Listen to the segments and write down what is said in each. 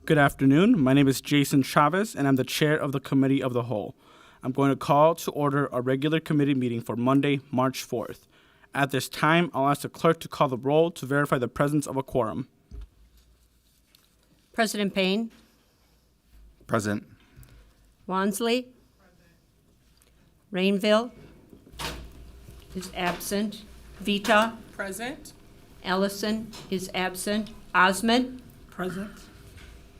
Good afternoon. My name is Jason Chavez, and I'm the chair of the Committee of the Whole. I'm going to call to order a regular committee meeting for Monday, March 4th. At this time, I'll ask the clerk to call the roll to verify the presence of a quorum. President Payne. Present. Wansley. Rainville is absent. Vita. Present. Ellison is absent. Osmond. Present.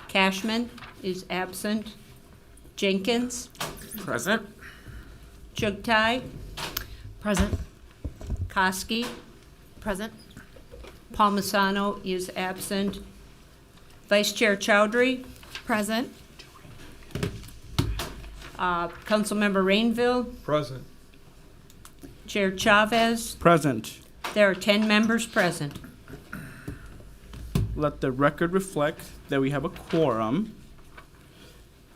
Cashman is absent. Jenkins. Present. Chugtai. Present. Koski. Present. Palmisano is absent. Vice Chair Chowdhury. Present. Councilmember Rainville. Present. Chair Chavez. Present. There are 10 members present. Let the record reflect that we have a quorum.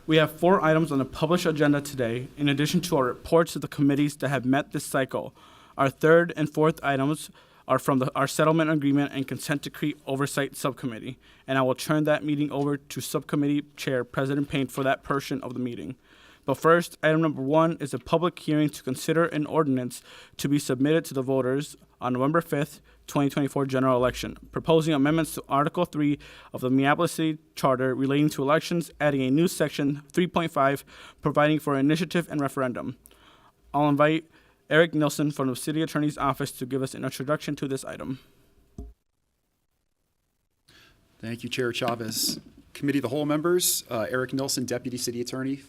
We have 4 items on the published agenda today, in addition to our reports to the committees that have met this cycle. Our 3rd and 4th items are from our settlement agreement and consent decree oversight subcommittee, and I will turn that meeting over to subcommittee chair President Payne for that portion of the meeting. But first, item number 1 is a public hearing to consider an ordinance to be submitted to the voters on November 5th, 2024 general election, proposing amendments to Article 3 of the Minneapolis City Charter relating to elections, adding a new section 3.5, providing for initiative and referendum. I'll invite Eric Nilsson from the City Attorney's Office to give us an introduction to this item. Thank you, Chair Chavez. Committee of the Whole members, Eric Nilsson, Deputy City Attorney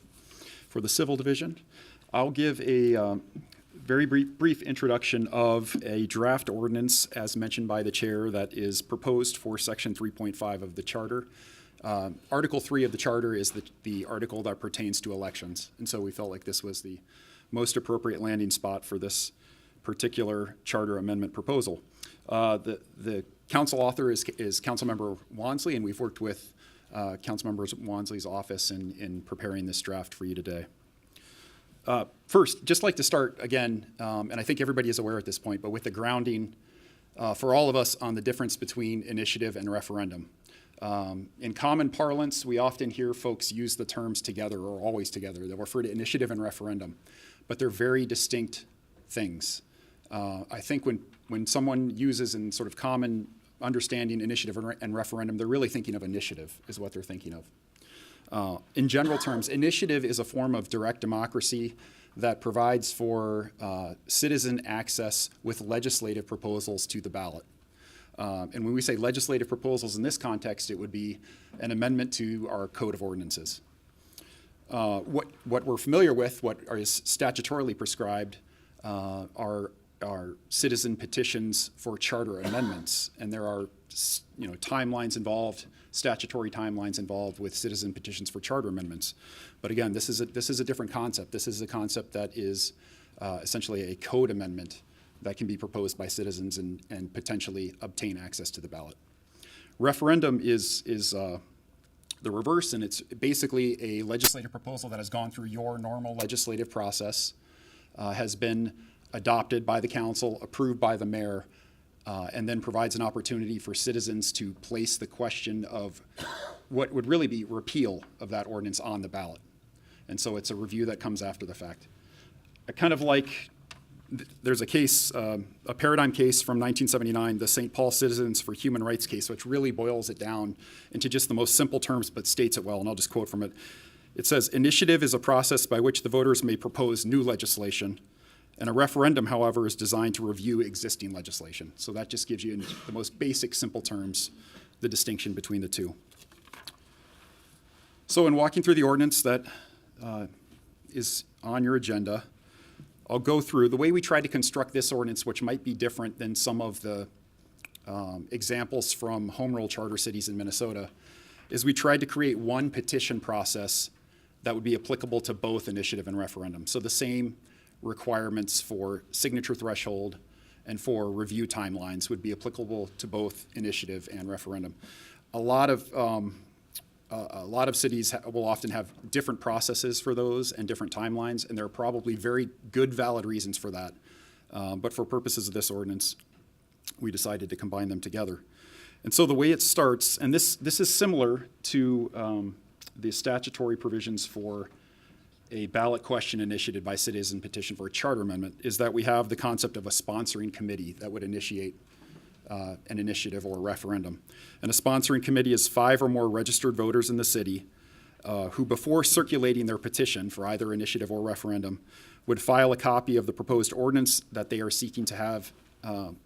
for the Civil Division. I'll give a very brief introduction of a draft ordinance, as mentioned by the chair, that is proposed for Section 3.5 of the Charter. Article 3 of the Charter is the article that pertains to elections, and so we felt like this was the most appropriate landing spot for this particular charter amendment proposal. The council author is Councilmember Wansley, and we've worked with Councilmember Wansley's office in preparing this draft for you today. First, just like to start again, and I think everybody is aware at this point, but with the grounding for all of us on the difference between initiative and referendum. In common parlance, we often hear folks use the terms together or always together. They'll refer to initiative and referendum, but they're very distinct things. I think when someone uses in sort of common understanding initiative and referendum, they're really thinking of initiative is what they're thinking of. In general terms, initiative is a form of direct democracy that provides for citizen access with legislative proposals to the ballot. And when we say legislative proposals in this context, it would be an amendment to our Code of Ordinances. What we're familiar with, what is statutorily prescribed, are citizen petitions for charter amendments, and there are timelines involved, statutory timelines involved with citizen petitions for charter amendments. But again, this is a different concept. This is a concept that is essentially a code amendment that can be proposed by citizens and potentially obtain access to the ballot. Referendum is the reverse, and it's basically a legislative proposal that has gone through your normal legislative process, has been adopted by the council, approved by the mayor, and then provides an opportunity for citizens to place the question of what would really be repeal of that ordinance on the ballot. And so it's a review that comes after the fact. There's a case, a paradigm case from 1979, the St. Paul Citizens for Human Rights case, which really boils it down into just the most simple terms but states it well, and I'll just quote from it. It says, "Initiative is a process by which the voters may propose new legislation, and a referendum, however, is designed to review existing legislation." So that just gives you, in the most basic, simple terms, the distinction between the two. So in walking through the ordinance that is on your agenda, I'll go through the way we try to construct this ordinance, which might be different than some of the examples from home rule charter cities in Minnesota, is we tried to create one petition process that would be applicable to both initiative and referendum. So the same requirements for signature threshold and for review timelines would be applicable to both initiative and referendum. A lot of cities will often have different processes for those and different timelines, and there are probably very good, valid reasons for that. But for purposes of this ordinance, we decided to combine them together. And so the way it starts, and this is similar to the statutory provisions for a ballot question initiated by citizen petition for a charter amendment, is that we have the concept of a sponsoring committee that would initiate an initiative or a referendum. And a sponsoring committee is 5 or more registered voters in the city who, before circulating their petition for either initiative or referendum, would file a copy of the proposed ordinance that they are seeking to have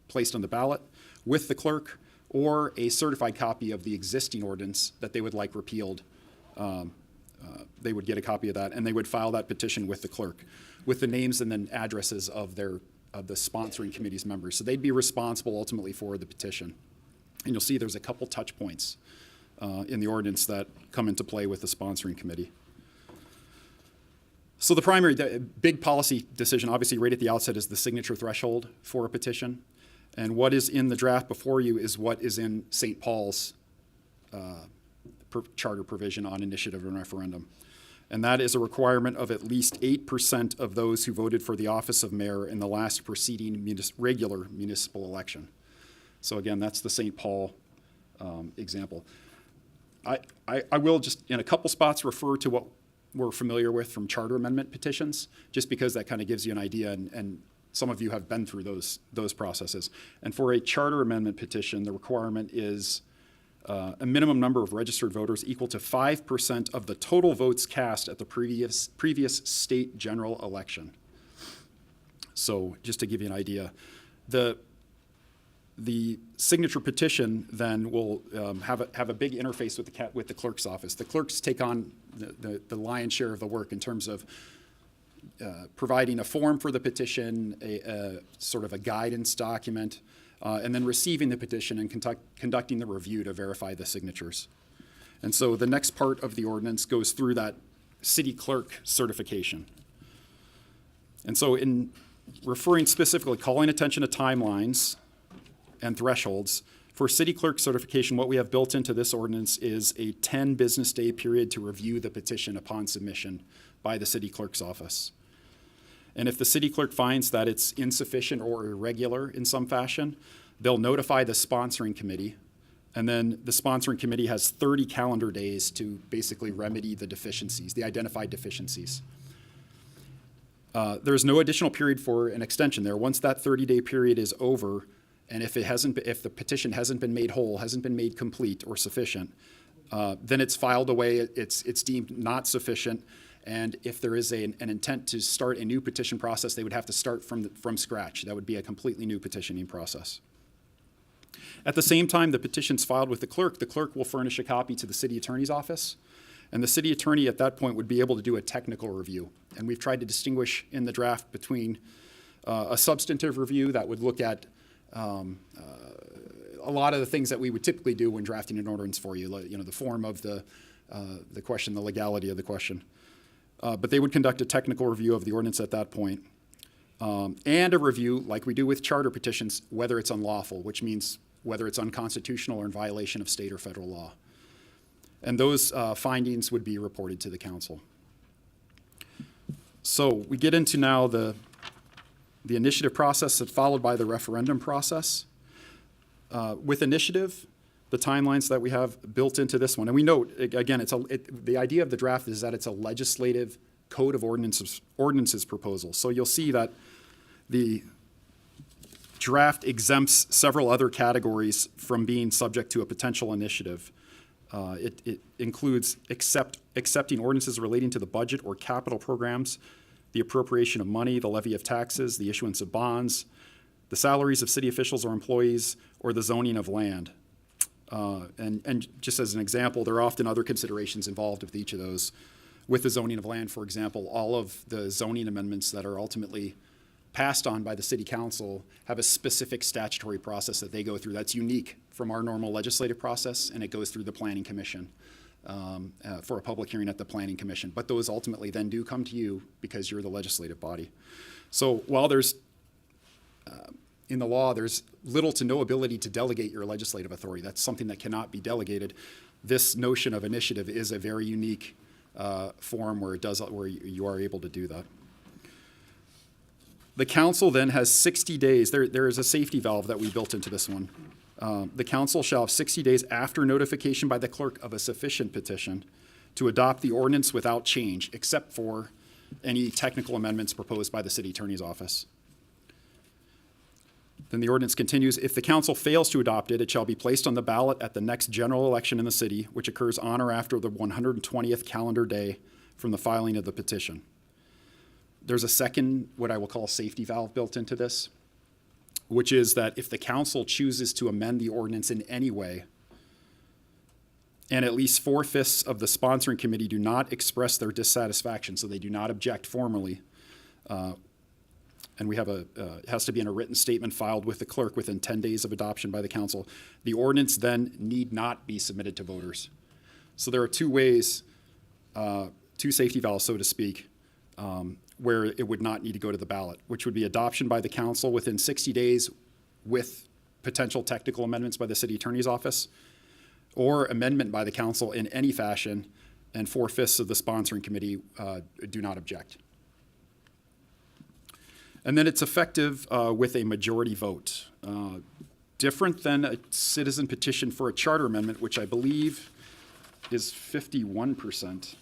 placed on the ballot with the clerk, or a certified copy of the existing ordinance that they would like repealed. They would get a copy of that, and they would file that petition with the clerk, with the names and then addresses of the sponsoring committee's members. So they'd be responsible ultimately for the petition. And you'll see there's a couple touch points in the ordinance that come into play with the sponsoring committee. So the big policy decision, obviously right at the outset, is the signature threshold for a petition. And what is in the draft before you is what is in St. Paul's charter provision on initiative and referendum. And that is a requirement of at least 8% of those who voted for the office of mayor in the last preceding regular municipal election. So again, that's the St. Paul example. I will just in a couple spots refer to what we're familiar with from charter amendment petitions, just because that kind of gives you an idea, and some of you have been through those processes. And for a charter amendment petition, the requirement is a minimum number of registered voters equal to 5% of the total votes cast at the previous state general election. So just to give you an idea, the signature petition then will have a big interface with the clerk's office. The clerks take on the lion's share of the work in terms of providing a form for the petition, a sort of a guidance document, and then receiving the petition and conducting the review to verify the signatures. And so the next part of the ordinance goes through that city clerk certification. And so in referring specifically, calling attention to timelines and thresholds, for city clerk certification, what we have built into this ordinance is a 10 business day period to review the petition upon submission by the city clerk's office. And if the city clerk finds that it's insufficient or irregular in some fashion, they'll notify the sponsoring committee, and then the sponsoring committee has 30 calendar days to basically remedy the deficiencies, the identified deficiencies. There's no additional period for an extension there. Once that 30-day period is over, and if the petition hasn't been made whole, hasn't been made complete or sufficient, then it's filed away. It's deemed not sufficient. And if there is an intent to start a new petition process, they would have to start from scratch. That would be a completely new petitioning process. At the same time, the petition's filed with the clerk will furnish a copy to the city attorney's office. And the city attorney at that point would be able to do a technical review. And we've tried to distinguish in the draft between a substantive review that would look at a lot of the things that we would typically do when drafting an ordinance for you, the form of the question, the legality of the question. But they would conduct a technical review of the ordinance at that point, and a review, like we do with charter petitions, whether it's unlawful, which means whether it's unconstitutional or in violation of state or federal law. And those findings would be reported to the council. So we get into now the initiative process that's followed by the referendum process. With initiative, the timelines that we have built into this one, and we note, again, the idea of the draft is that it's a legislative code of ordinances proposal. So you'll see that the draft exempts several other categories from being subject to a potential initiative. It includes accepting ordinances relating to the budget or capital programs, the appropriation of money, the levy of taxes, the issuance of bonds, the salaries of city officials or employees, or the zoning of land. And just as an example, there are often other considerations involved with each of those. With the zoning of land, for example, all of the zoning amendments that are ultimately passed on by the city council have a specific statutory process that they go through that's unique from our normal legislative process, and it goes through the planning commission for a public hearing at the planning commission. But those ultimately then do come to you because you're the legislative body. So while there's in the law, there's little to no ability to delegate your legislative authority. That's something that cannot be delegated. This notion of initiative is a very unique form where you are able to do that. The council then has 60 days. There is a safety valve that we built into this one. The council shall have 60 days after notification by the clerk of a sufficient petition to adopt the ordinance without change, except for any technical amendments proposed by the city attorney's office. Then the ordinance continues, if the council fails to adopt it, it shall be placed on the ballot at the next general election in the city, which occurs on or after the 120th calendar day from the filing of the petition. There's a second, what I will call safety valve built into this, which is that if the council chooses to amend the ordinance in any way, and at least 4/5 of the sponsoring committee do not express their dissatisfaction, so they do not object formally, and we have it has to be in a written statement filed with the clerk within 10 days of adoption by the council, the ordinance then need not be submitted to voters. So there are two ways, two safety valves, so to speak, where it would not need to go to the ballot, which would be adoption by the council within 60 days with potential technical amendments by the city attorney's office, or amendment by the council in any fashion, and 4/5 of the sponsoring committee do not object. And then it's effective with a majority vote. Different than a citizen petition for a charter amendment, which I believe is 51%.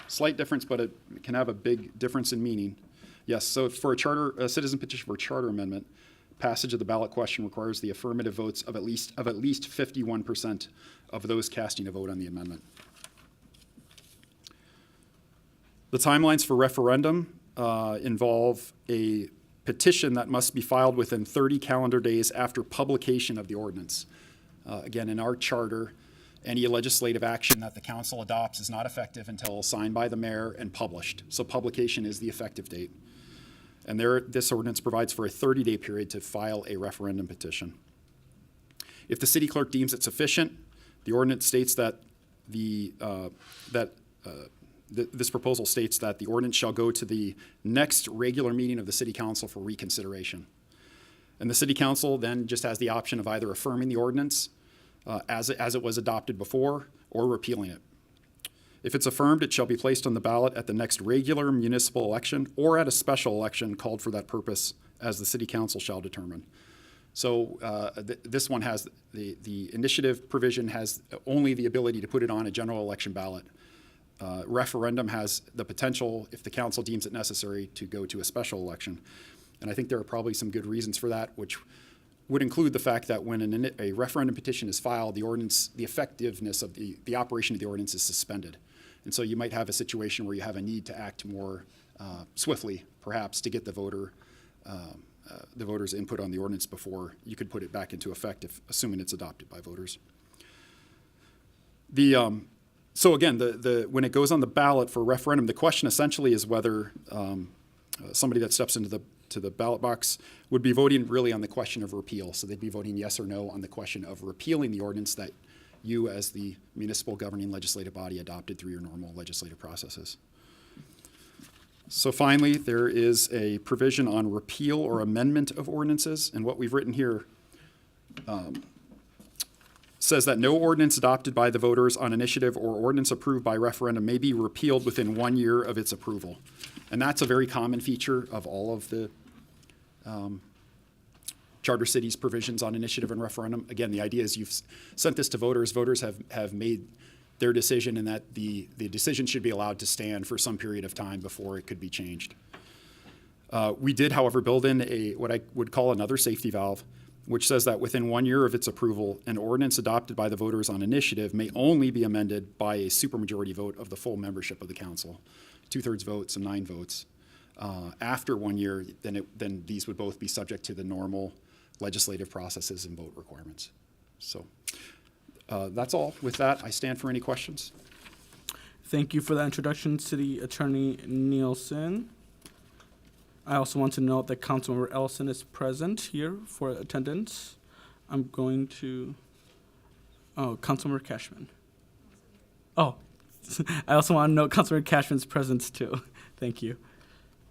Slight difference, but it can have a big difference in meaning. Yes, so for a citizen petition for a charter amendment, passage of the ballot question requires the affirmative votes of at least 51% of those casting a vote on the amendment. The timelines for referendum involve a petition that must be filed within 30 calendar days after publication of the ordinance. Again, in our charter, any legislative action that the council adopts is not effective until signed by the mayor and published. So publication is the effective date. And this ordinance provides for a 30-day period to file a referendum petition. If the city clerk deems it sufficient, the ordinance states that this proposal states that the ordinance shall go to the next regular meeting of the city council for reconsideration. And the city council then just has the option of either affirming the ordinance as it was adopted before or repealing it. If it's affirmed, it shall be placed on the ballot at the next regular municipal election or at a special election called for that purpose, as the city council shall determine. So this one has, the initiative provision has only the ability to put it on a general election ballot. Referendum has the potential, if the council deems it necessary, to go to a special election. And I think there are probably some good reasons for that, which would include the fact that when a referendum petition is filed, the effectiveness of the operation of the ordinance is suspended. And so you might have a situation where you have a need to act more swiftly, perhaps, to get the voters' input on the ordinance before you could put it back into effect, assuming it's adopted by voters. So again, when it goes on the ballot for referendum, the question essentially is whether somebody that steps into the ballot box would be voting really on the question of repeal. So they'd be voting yes or no on the question of repealing the ordinance that you, as the municipal governing legislative body, adopted through your normal legislative processes. So finally, there is a provision on repeal or amendment of ordinances. And what we've written here says that no ordinance adopted by the voters on initiative or ordinance approved by referendum may be repealed within 1 year of its approval. And that's a very common feature of all of the charter cities provisions on initiative and referendum. Again, the idea is you've sent this to voters. Voters have made their decision, and that the decision should be allowed to stand for some period of time before it could be changed. We did, however, build in what I would call another safety valve, which says that within 1 year of its approval, an ordinance adopted by the voters on initiative may only be amended by a supermajority vote of the full membership of the council, 2/3 votes and 9 votes. After 1 year, then these would both be subject to the normal legislative processes and vote requirements. So that's all. With that, I stand for any questions. Thank you for that introduction, City Attorney Nielsen. I also want to note that Councilmember Ellison is present here for attendance. I'm going to, Councilmember Cashman. Oh, I also want to note Councilmember Cashman's presence too. Thank you.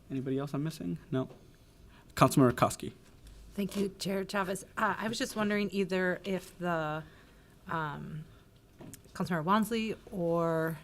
Anybody else I'm missing? No. Councilmember Koski. Thank you, Chair Chavez. I was just wondering either if the Councilmember Wansley or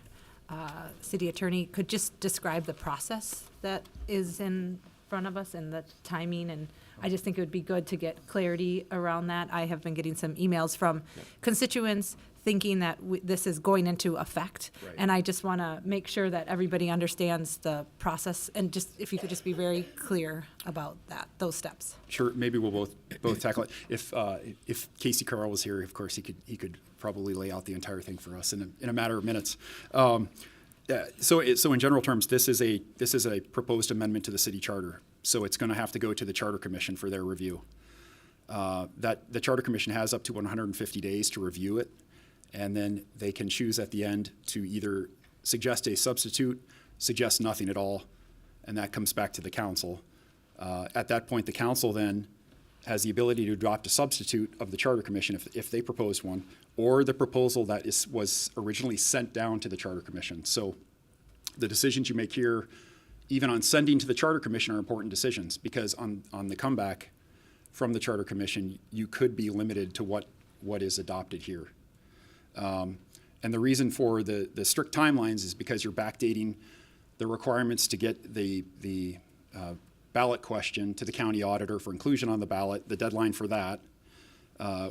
City Attorney could just describe the process that is in front of us and the timing and I just think it would be good to get clarity around that. I have been getting some emails from constituents thinking that this is going into effect. Right. And I just want to make sure that everybody understands the process, and just, if you could just be very clear about that, those steps. Sure, maybe we'll both tackle it. If Casey Carl was here, of course, he could probably lay out the entire thing for us in a matter of minutes. So in general terms, this is a proposed amendment to the city charter. So it's going to have to go to the Charter Commission for their review. That the Charter Commission has up to 150 days to review it, and then they can choose at the end to either suggest a substitute, suggest nothing at all, and that comes back to the council. At that point, the council then has the ability to adopt a substitute of the Charter Commission if they propose one, or the proposal that was originally sent down to the Charter Commission. So the decisions you make here, even on sending to the Charter Commission, are important decisions, because on the comeback from the Charter Commission, you could be limited to what is adopted here. And the reason for the strict timelines is because you're backdating the requirements to get the ballot question to the county auditor for inclusion on the ballot, the deadline for that,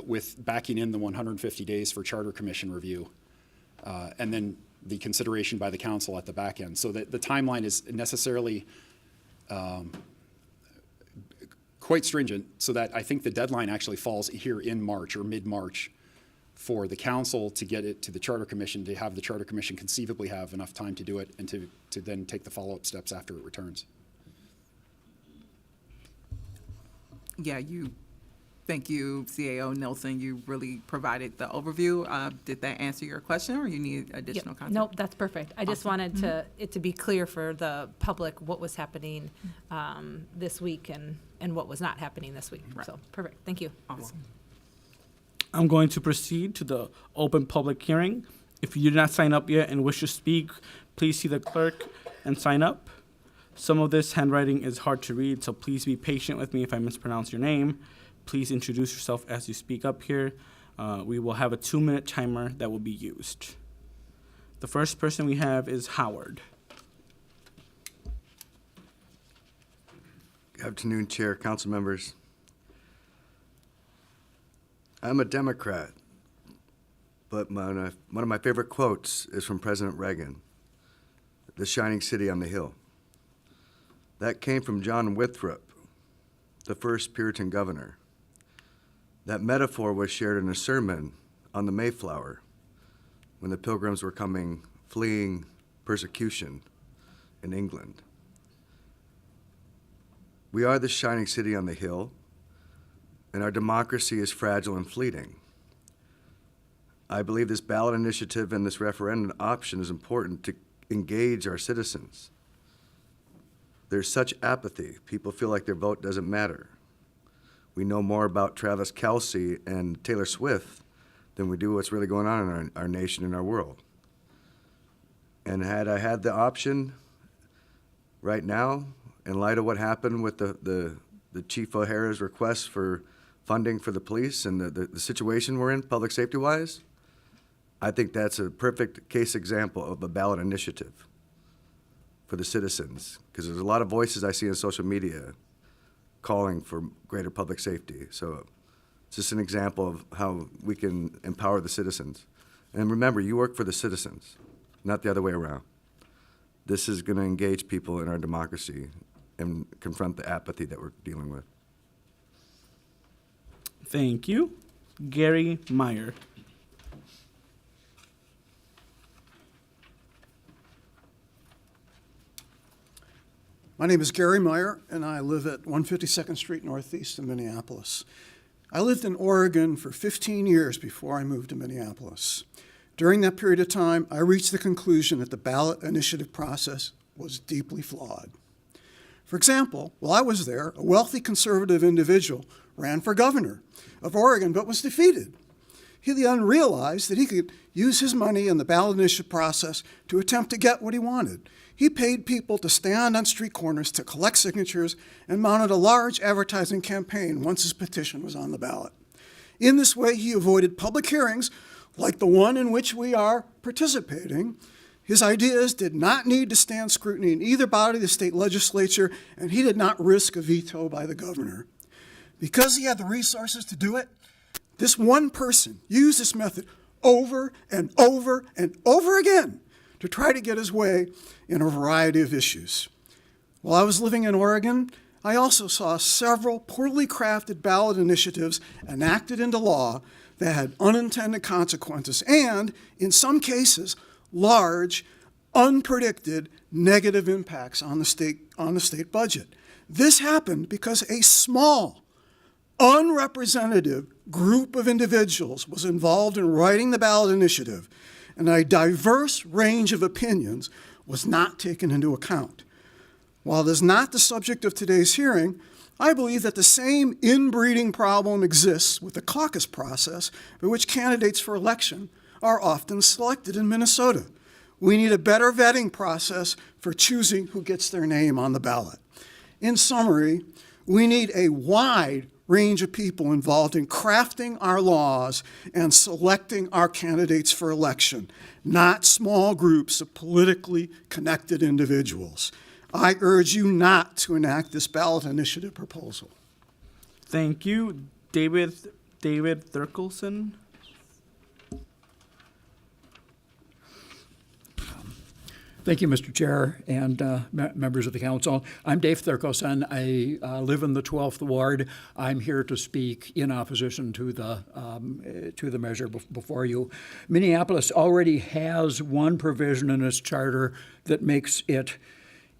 with backing in the 150 days for Charter Commission review, and then the consideration by the council at the back end. So that the timeline is necessarily quite stringent, so that I think the deadline actually falls here in March or mid-March for the council to get it to the Charter Commission, to have the Charter Commission conceivably have enough time to do it, and to then take the follow-up steps after it returns. Yeah, thank you, CAO Nelson. You really provided the overview. Did that answer your question, or you need additional Yep. context? Nope, that's perfect. I just wanted it to be clear for the public what was happening this week and what was not happening this week. Right. So, perfect. Thank you. Awesome. I'm going to proceed to the open public hearing. If you did not sign up yet and wish to speak, please see the clerk and sign up. Some of this handwriting is hard to read, so please be patient with me if I mispronounce your name. Please introduce yourself as you speak up here. We will have a 2-minute timer that will be used. The first person we have is Howard. Good afternoon, Chair, council members. I'm a Democrat, but one of my favorite quotes is from President Reagan, "The shining city on the hill." That came from John Winthrop, the first Puritan governor. That metaphor was shared in a sermon on the Mayflower when the Pilgrims were fleeing persecution in England. We are the shining city on the hill, and our democracy is fragile and fleeting. I believe this ballot initiative and this referendum option is important to engage our citizens. There's such apathy. People feel like their vote doesn't matter. We know more about Travis Kelce and Taylor Swift than we do what's really going on in our nation and our world. And had I had the option right now, in light of what happened with the Chief O'Hara's request for funding for the police and the situation we're in, public safety-wise, I think that's a perfect case example of a ballot initiative for the citizens, because there's a lot of voices I see on social media calling for greater public safety. So it's just an example of how we can empower the citizens. And remember, you work for the citizens, not the other way around. This is going to engage people in our democracy and confront the apathy that we're dealing with. Thank you. Gary Meyer. My name is Gary Meyer, and I live at 152nd Street Northeast in Minneapolis. I lived in Oregon for 15 years before I moved to Minneapolis. During that period of time, I reached the conclusion that the ballot initiative process was deeply flawed. For example, while I was there, a wealthy conservative individual ran for governor of Oregon but was defeated. He then realized that he could use his money in the ballot initiative process to attempt to get what he wanted. He paid people to stand on street corners to collect signatures and mounted a large advertising campaign once his petition was on the ballot. In this way, he avoided public hearings like the one in which we are participating. His ideas did not need to stand scrutiny in either body of the state legislature, and he did not risk a veto by the governor. Because he had the resources to do it, this one person used this method over and over and over again to try to get his way in a variety of issues. While I was living in Oregon, I also saw several poorly crafted ballot initiatives enacted into law that had unintended consequences and, in some cases, large, unpredicted negative impacts on the state budget. This happened because a small, unrepresentative group of individuals was involved in writing the ballot initiative, and a diverse range of opinions was not taken into account. While it is not the subject of today's hearing, I believe that the same inbreeding problem exists with the caucus process by which candidates for election are often selected in Minnesota. We need a better vetting process for choosing who gets their name on the ballot. In summary, we need a wide range of people involved in crafting our laws and selecting our candidates for election, not small groups of politically connected individuals. I urge you not to enact this ballot initiative proposal. Thank you. David Thurkelson. Thank you, Mr. Chair and members of the council. I'm Dave Thurkelson. I live in the 12th Ward. I'm here to speak in opposition to the measure before you. Minneapolis already has one provision in its charter that makes it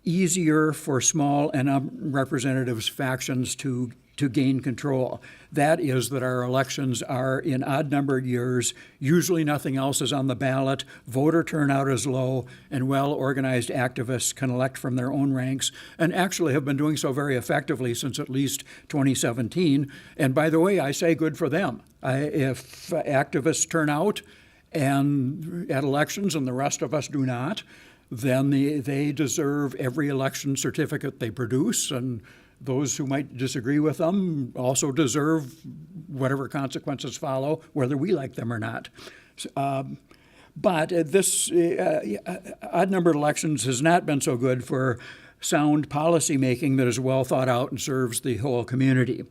easier for small and unrepresentative factions to gain control. That is that our elections are in odd-numbered years. Usually nothing else is on the ballot. Voter turnout is low, and well-organized activists can elect from their own ranks and actually have been doing so very effectively since at least 2017. And by the way, I say good for them. If activists turn out and at elections and the rest of us do not, then they deserve every election certificate they produce, and those who might disagree with them also deserve whatever consequences follow, whether we like them or not. But this odd-numbered elections has not been so good for sound policy making that is well thought out and serves the whole community.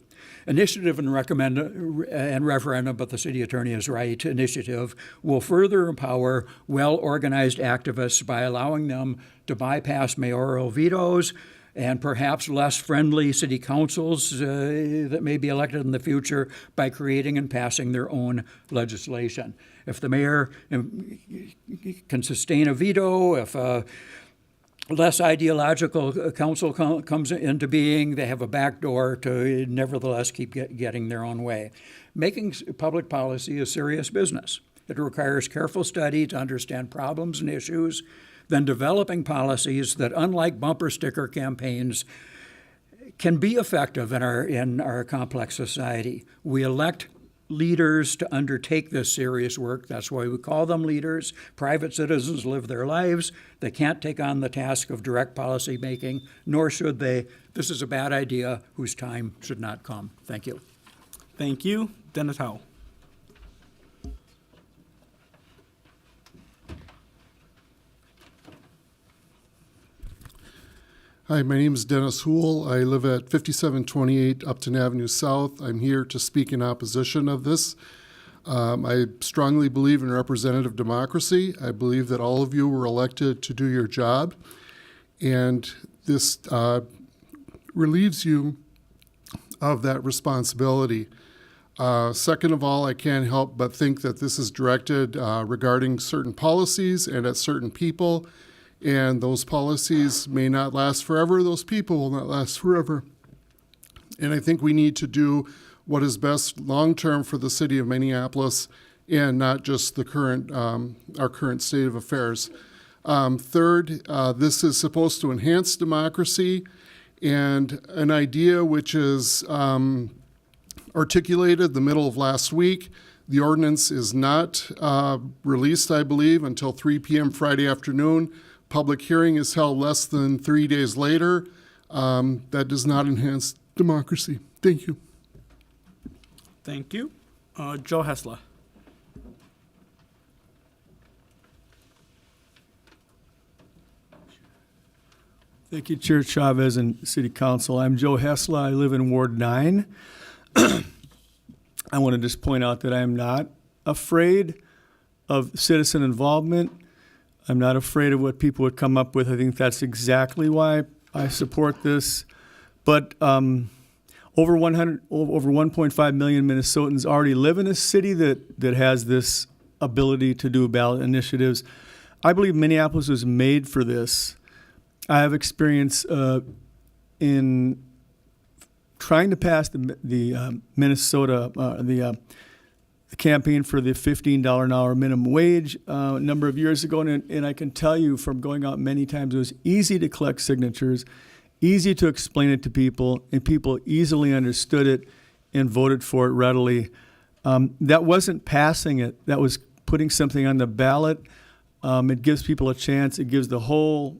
Initiative and referendum, but the city attorney is right, initiative will further empower well-organized activists by allowing them to bypass mayoral vetoes and perhaps less friendly city councils that may be elected in the future by creating and passing their own legislation. If the mayor can sustain a veto, if a less ideological council comes into being, they have a backdoor to nevertheless keep getting their own way. Making public policy a serious business. It requires careful study to understand problems and issues, then developing policies that, unlike bumper sticker campaigns, can be effective in our complex society. We elect leaders to undertake this serious work. That's why we call them leaders. Private citizens live their lives. They can't take on the task of direct policy making, nor should they. This is a bad idea whose time should not come. Thank you. Thank you. Dennis Howe. Hi, my name is Dennis Houle. I live at 5728 Upton Avenue South. I'm here to speak in opposition of this. I strongly believe in representative democracy. I believe that all of you were elected to do your job, and this relieves you of that responsibility. Second of all, I can't help but think that this is directed regarding certain policies and at certain people, and those policies may not last forever. Those people will not last forever. And I think we need to do what is best long-term for the city of Minneapolis and not just the current, our current state of affairs. Third, this is supposed to enhance democracy, and an idea which is articulated the middle of last week. The ordinance is not released, I believe, until 3 p.m. Friday afternoon. Public hearing is held less than 3 days later. That does not enhance democracy. Thank you. Thank you. Joe Hessler. Thank you, Chair Chavez and City Council. I'm Joe Hessler. I live in Ward 9. I want to just point out that I am not afraid of citizen involvement. I'm not afraid of what people would come up with. I think that's exactly why I support this. But over 1.5 million Minnesotans already live in a city that has this ability to do ballot initiatives. I believe Minneapolis was made for this. I have experience in trying to pass the Minnesota the campaign for the $15 an hour minimum wage a number of years ago, and I can tell you from going out many times, it was easy to collect signatures, easy to explain it to people, and people easily understood it and voted for it readily. That wasn't passing it. That was putting something on the ballot. It gives people a chance. It gives the whole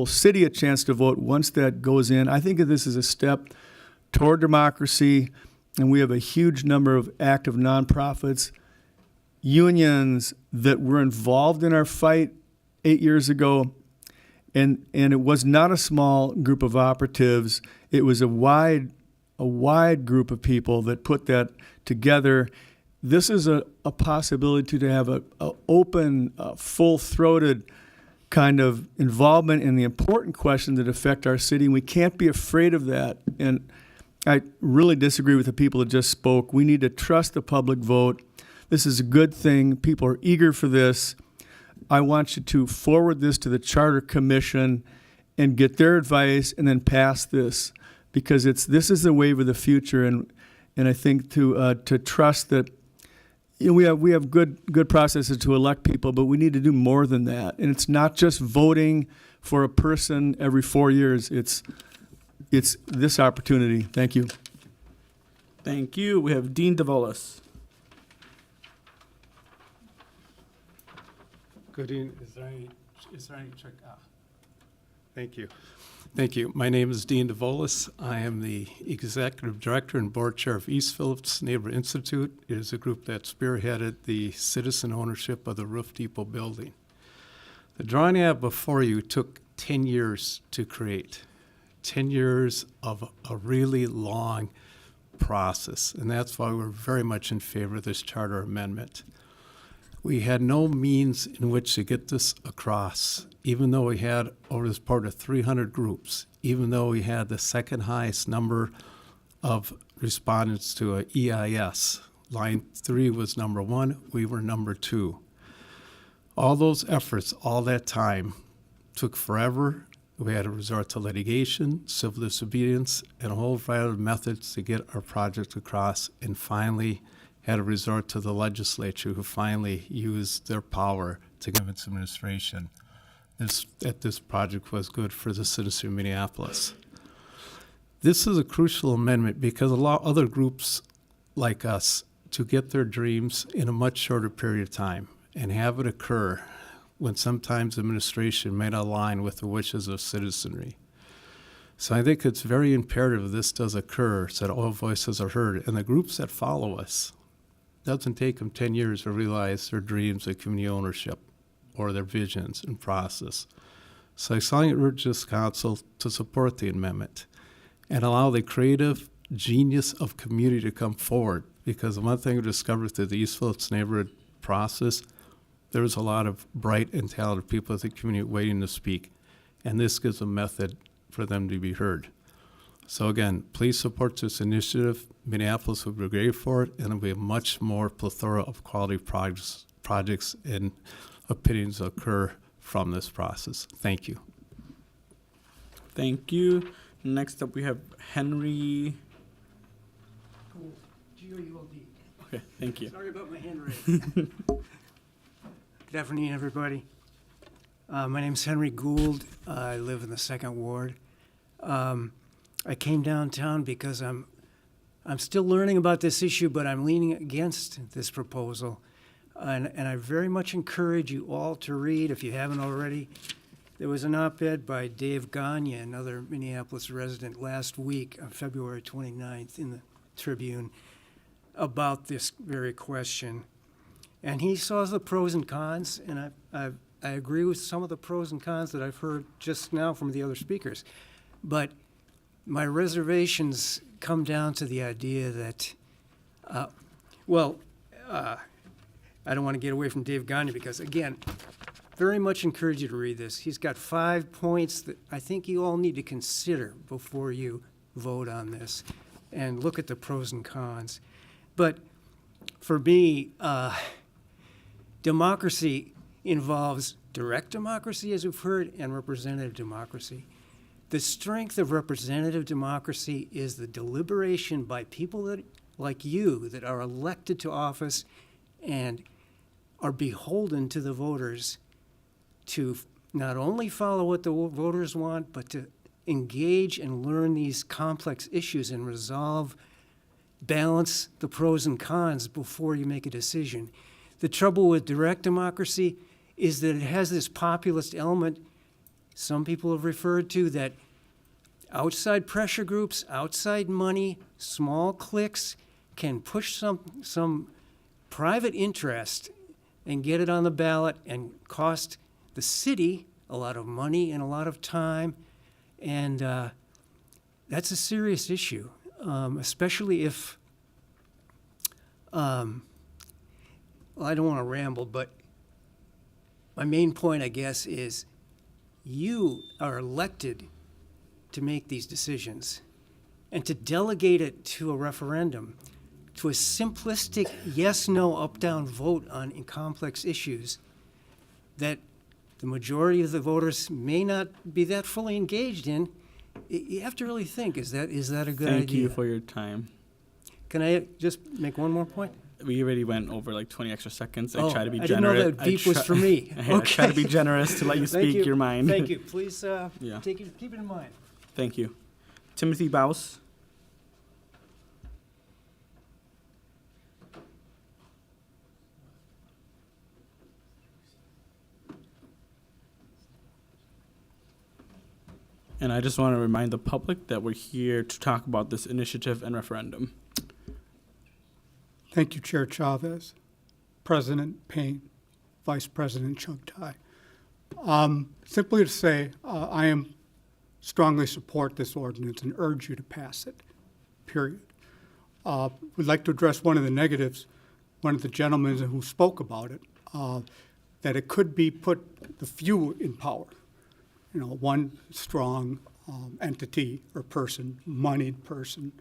city a chance to vote once that goes in. I think of this as a step toward democracy, and we have a huge number of active nonprofits, unions that were involved in our fight 8 years ago, and it was not a small group of operatives. It was a wide group of people that put that together. This is a possibility to have a open, full-throated kind of involvement in the important questions that affect our city. We can't be afraid of that. And I really disagree with the people that just spoke. We need to trust the public vote. This is a good thing. People are eager for this. I want you to forward this to the Charter Commission and get their advice and then pass this, because this is the wave of the future. And I think to trust that, you know, we have good processes to elect people, but we need to do more than that. And it's not just voting for a person every 4 years. It's this opportunity. Thank you. Thank you. We have Dean DeVolis. Good evening. Is there any check? Thank you. Thank you. My name is Dean DeVolis. I am the Executive Director and Board Chair of East Phillips Neighborhood Institute. It is a group that spearheaded the citizen ownership of the Roof Depot building. The drawing I have before you took 10 years to create, 10 years of a really long process, and that's why we're very much in favor of this charter amendment. We had no means in which to get this across, even though we had over this part of 300 groups, even though we had the second highest number of respondents to a EIS. Line 3 was number 1, we were number 2. All those efforts, all that time, took forever. We had to resort to litigation, civil disobedience, and a whole variety of methods to get our project across, and finally had to resort to the legislature, who finally used their power to convince administration that this project was good for the citizens of Minneapolis. This is a crucial amendment because allow other groups like us to get their dreams in a much shorter period of time and have it occur when sometimes administration may not align with the wishes of citizenry. So I think it's very imperative this does occur so that all voices are heard, and the groups that follow us. It doesn't take them 10 years to realize their dreams of community ownership or their visions and process. So I strongly urge this council to support the amendment and allow the creative genius of community to come forward, because the one thing we discovered through the East Phillips neighborhood process, there was a lot of bright and talented people in the community waiting to speak, and this gives a method for them to be heard. So again, please support this initiative. Minneapolis will be great for it, and there'll be a much more plethora of quality projects and opinions occur from this process. Thank you. Thank you. Next up, we have Henry. G-O-U-L-D. Okay, thank you. Sorry about my handwriting. Good afternoon, everybody. My name's Henry Gould. I live in the 2nd Ward. I came downtown because I'm still learning about this issue, but I'm leaning against this proposal. And I very much encourage you all to read, if you haven't already. There was an op-ed by Dave Gagne, another Minneapolis resident, last week on February 29th in the Tribune about this very question. And he saw the pros and cons, and I agree with some of the pros and cons that I've heard just now from the other speakers. But my reservations come down to the idea that, I don't want to get away from Dave Gagne because, again, very much encourage you to read this. He's got 5 points that I think you all need to consider before you vote on this and look at the pros and cons. But for me, democracy involves direct democracy, as we've heard, and representative democracy. The strength of representative democracy is the deliberation by people that, like you, that are elected to office and are beholden to the voters to not only follow what the voters want, but to engage and learn these complex issues and balance the pros and cons before you make a decision. The trouble with direct democracy is that it has this populist element some people have referred to, that outside pressure groups, outside money, small cliques can push some private interest and get it on the ballot and cost the city a lot of money and a lot of time. And that's a serious issue, especially if, I don't want to ramble, but my main point, I guess, is you are elected to make these decisions, and to delegate it to a referendum, to a simplistic yes, no, up, down vote on complex issues that the majority of the voters may not be that fully engaged in, you have to really think, is that a good idea? Thank you for your time. Can I just make one more point? We already went over like 20 extra seconds. I try to be I generous. didn't know that beep was for me. I try to be generous to let you Thank speak your mind. Thank you. Please Yeah. keep it in mind. Thank you. Timothy Baus. And I just want to remind the public that we're here to talk about this initiative and referendum. Thank you, Chair Chavez, President Payne, Vice President Chugtai. Simply to say, I am strongly support this ordinance and urge you to pass it, period. Would like to address one of the negatives, one of the gentlemen who spoke about it, that it could be put the few in power. You know, one strong entity or person, moneyed person,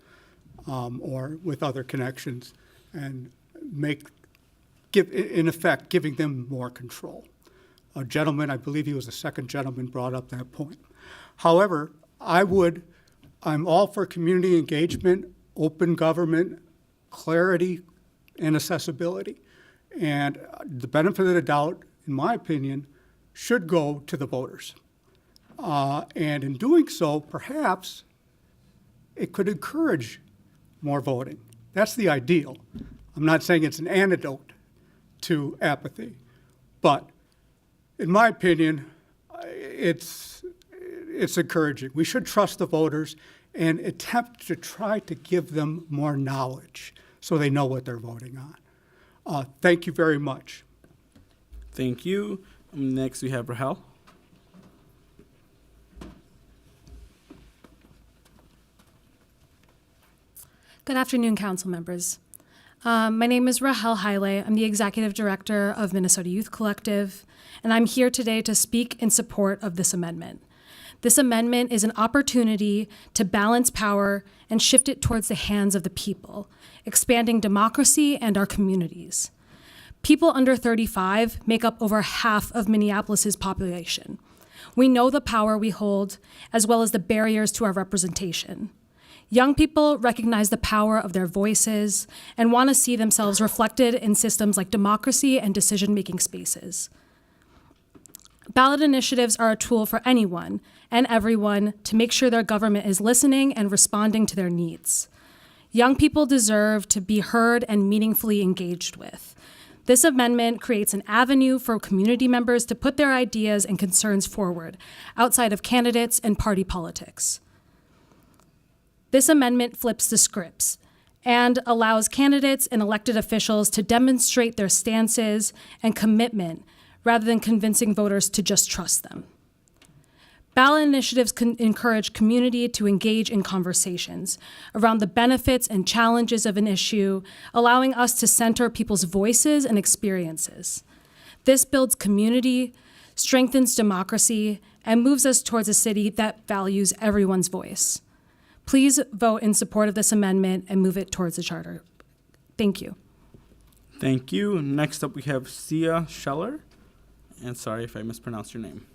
or with other connections, and in effect, giving them more control. A gentleman, I believe he was the second gentleman, brought up that point. However, I'm all for community engagement, open government, clarity, and accessibility. And the benefit of the doubt, in my opinion, should go to the voters. And in doing so, perhaps it could encourage more voting. That's the ideal. I'm not saying it's an antidote to apathy, but in my opinion, it's encouraging. We should trust the voters and attempt to try to give them more knowledge so they know what they're voting on. Thank you very much. Thank you. Next, we have Rahel. Good afternoon, council members. My name is Rahel Haile. I'm the executive director of Minnesota Youth Collective, and I'm here today to speak in support of this amendment. This amendment is an opportunity to balance power and shift it towards the hands of the people, expanding democracy and our communities. People under 35 make up over half of Minneapolis's population. We know the power we hold, as well as the barriers to our representation. Young people recognize the power of their voices and want to see themselves reflected in systems like democracy and decision-making spaces. Ballot initiatives are a tool for anyone and everyone to make sure their government is listening and responding to their needs. Young people deserve to be heard and meaningfully engaged with. This amendment creates an avenue for community members to put their ideas and concerns forward outside of candidates and party politics. This amendment flips the scripts and allows candidates and elected officials to demonstrate their stances and commitment rather than convincing voters to just trust them. Ballot initiatives can encourage community to engage in conversations around the benefits and challenges of an issue, allowing us to center people's voices and experiences. This builds community, strengthens democracy, and moves us towards a city that values everyone's voice. Please vote in support of this amendment and move it towards the charter. Thank you. Thank you. Next up, we have Sia Scheller. And sorry if I mispronounced your name.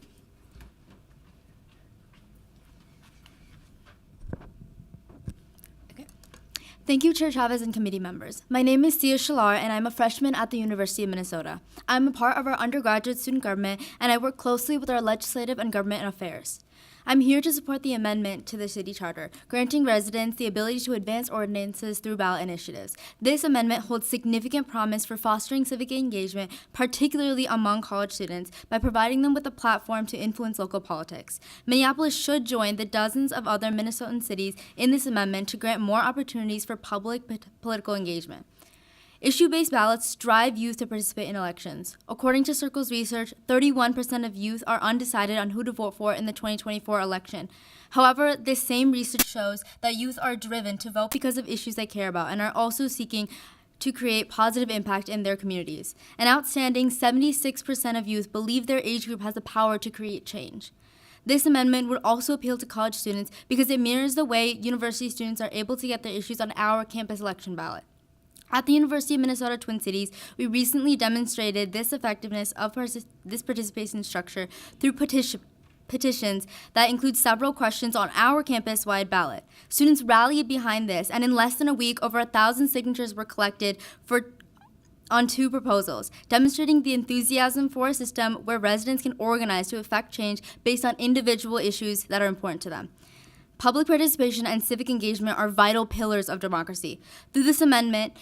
Thank you, Chair Chavez and committee members. My name is Sia Shalar, and I'm a freshman at the University of Minnesota. I'm a part of our undergraduate student government, and I work closely with our legislative and government affairs. I'm here to support the amendment to the city charter, granting residents the ability to advance ordinances through ballot initiatives. This amendment holds significant promise for fostering civic engagement, particularly among college students, by providing them with a platform to influence local politics. Minneapolis should join the dozens of other Minnesotan cities in this amendment to grant more opportunities for public political engagement. Issue-based ballots drive youth to participate in elections. According to Circle's research, 31% of youth are undecided on who to vote for in the 2024 election. However, this same research shows that youth are driven to vote because of issues they care about and are also seeking to create positive impact in their communities. An outstanding 76% of youth believe their age group has the power to create change. This amendment would also appeal to college students because it mirrors the way university students are able to get their issues on our campus election ballot. At the University of Minnesota Twin Cities, we recently demonstrated this effectiveness of this participation structure through petitions that include several questions on our campus-wide ballot. Students rallied behind this, and in less than a week, over 1,000 signatures were collected on 2 proposals, demonstrating the enthusiasm for a system where residents can organize to effect change based on individual issues that are important to them. Public participation and civic engagement are vital pillars of democracy. Through this amendment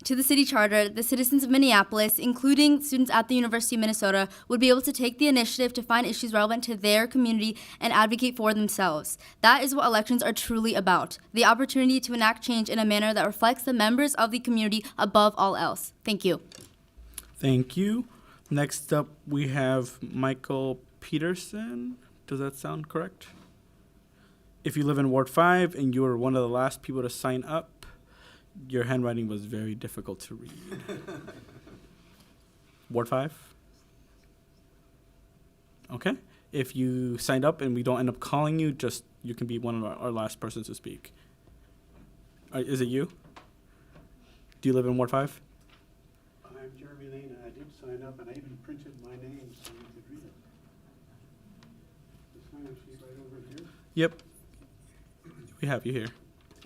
to the city charter, the citizens of Minneapolis, including students at the University of Minnesota, would be able to take the initiative to find issues relevant to their community and advocate for themselves. That is what elections are truly about, the opportunity to enact change in a manner that reflects the members of the community above all else. Thank you. Thank you. Next up, we have Michael Peterson. Does that sound correct? If you live in Ward 5 and you were one of the last people to sign up, your handwriting was very difficult to read. Ward 5? Okay. If you signed up and we don't end up calling you, you can be one of our last persons to speak. Is it you? Do you live in Ward 5? I'm Jeremy Lane, and I did sign up, and I even printed my name so you could read it. The sign-up sheet right over here. Yep. We have you here.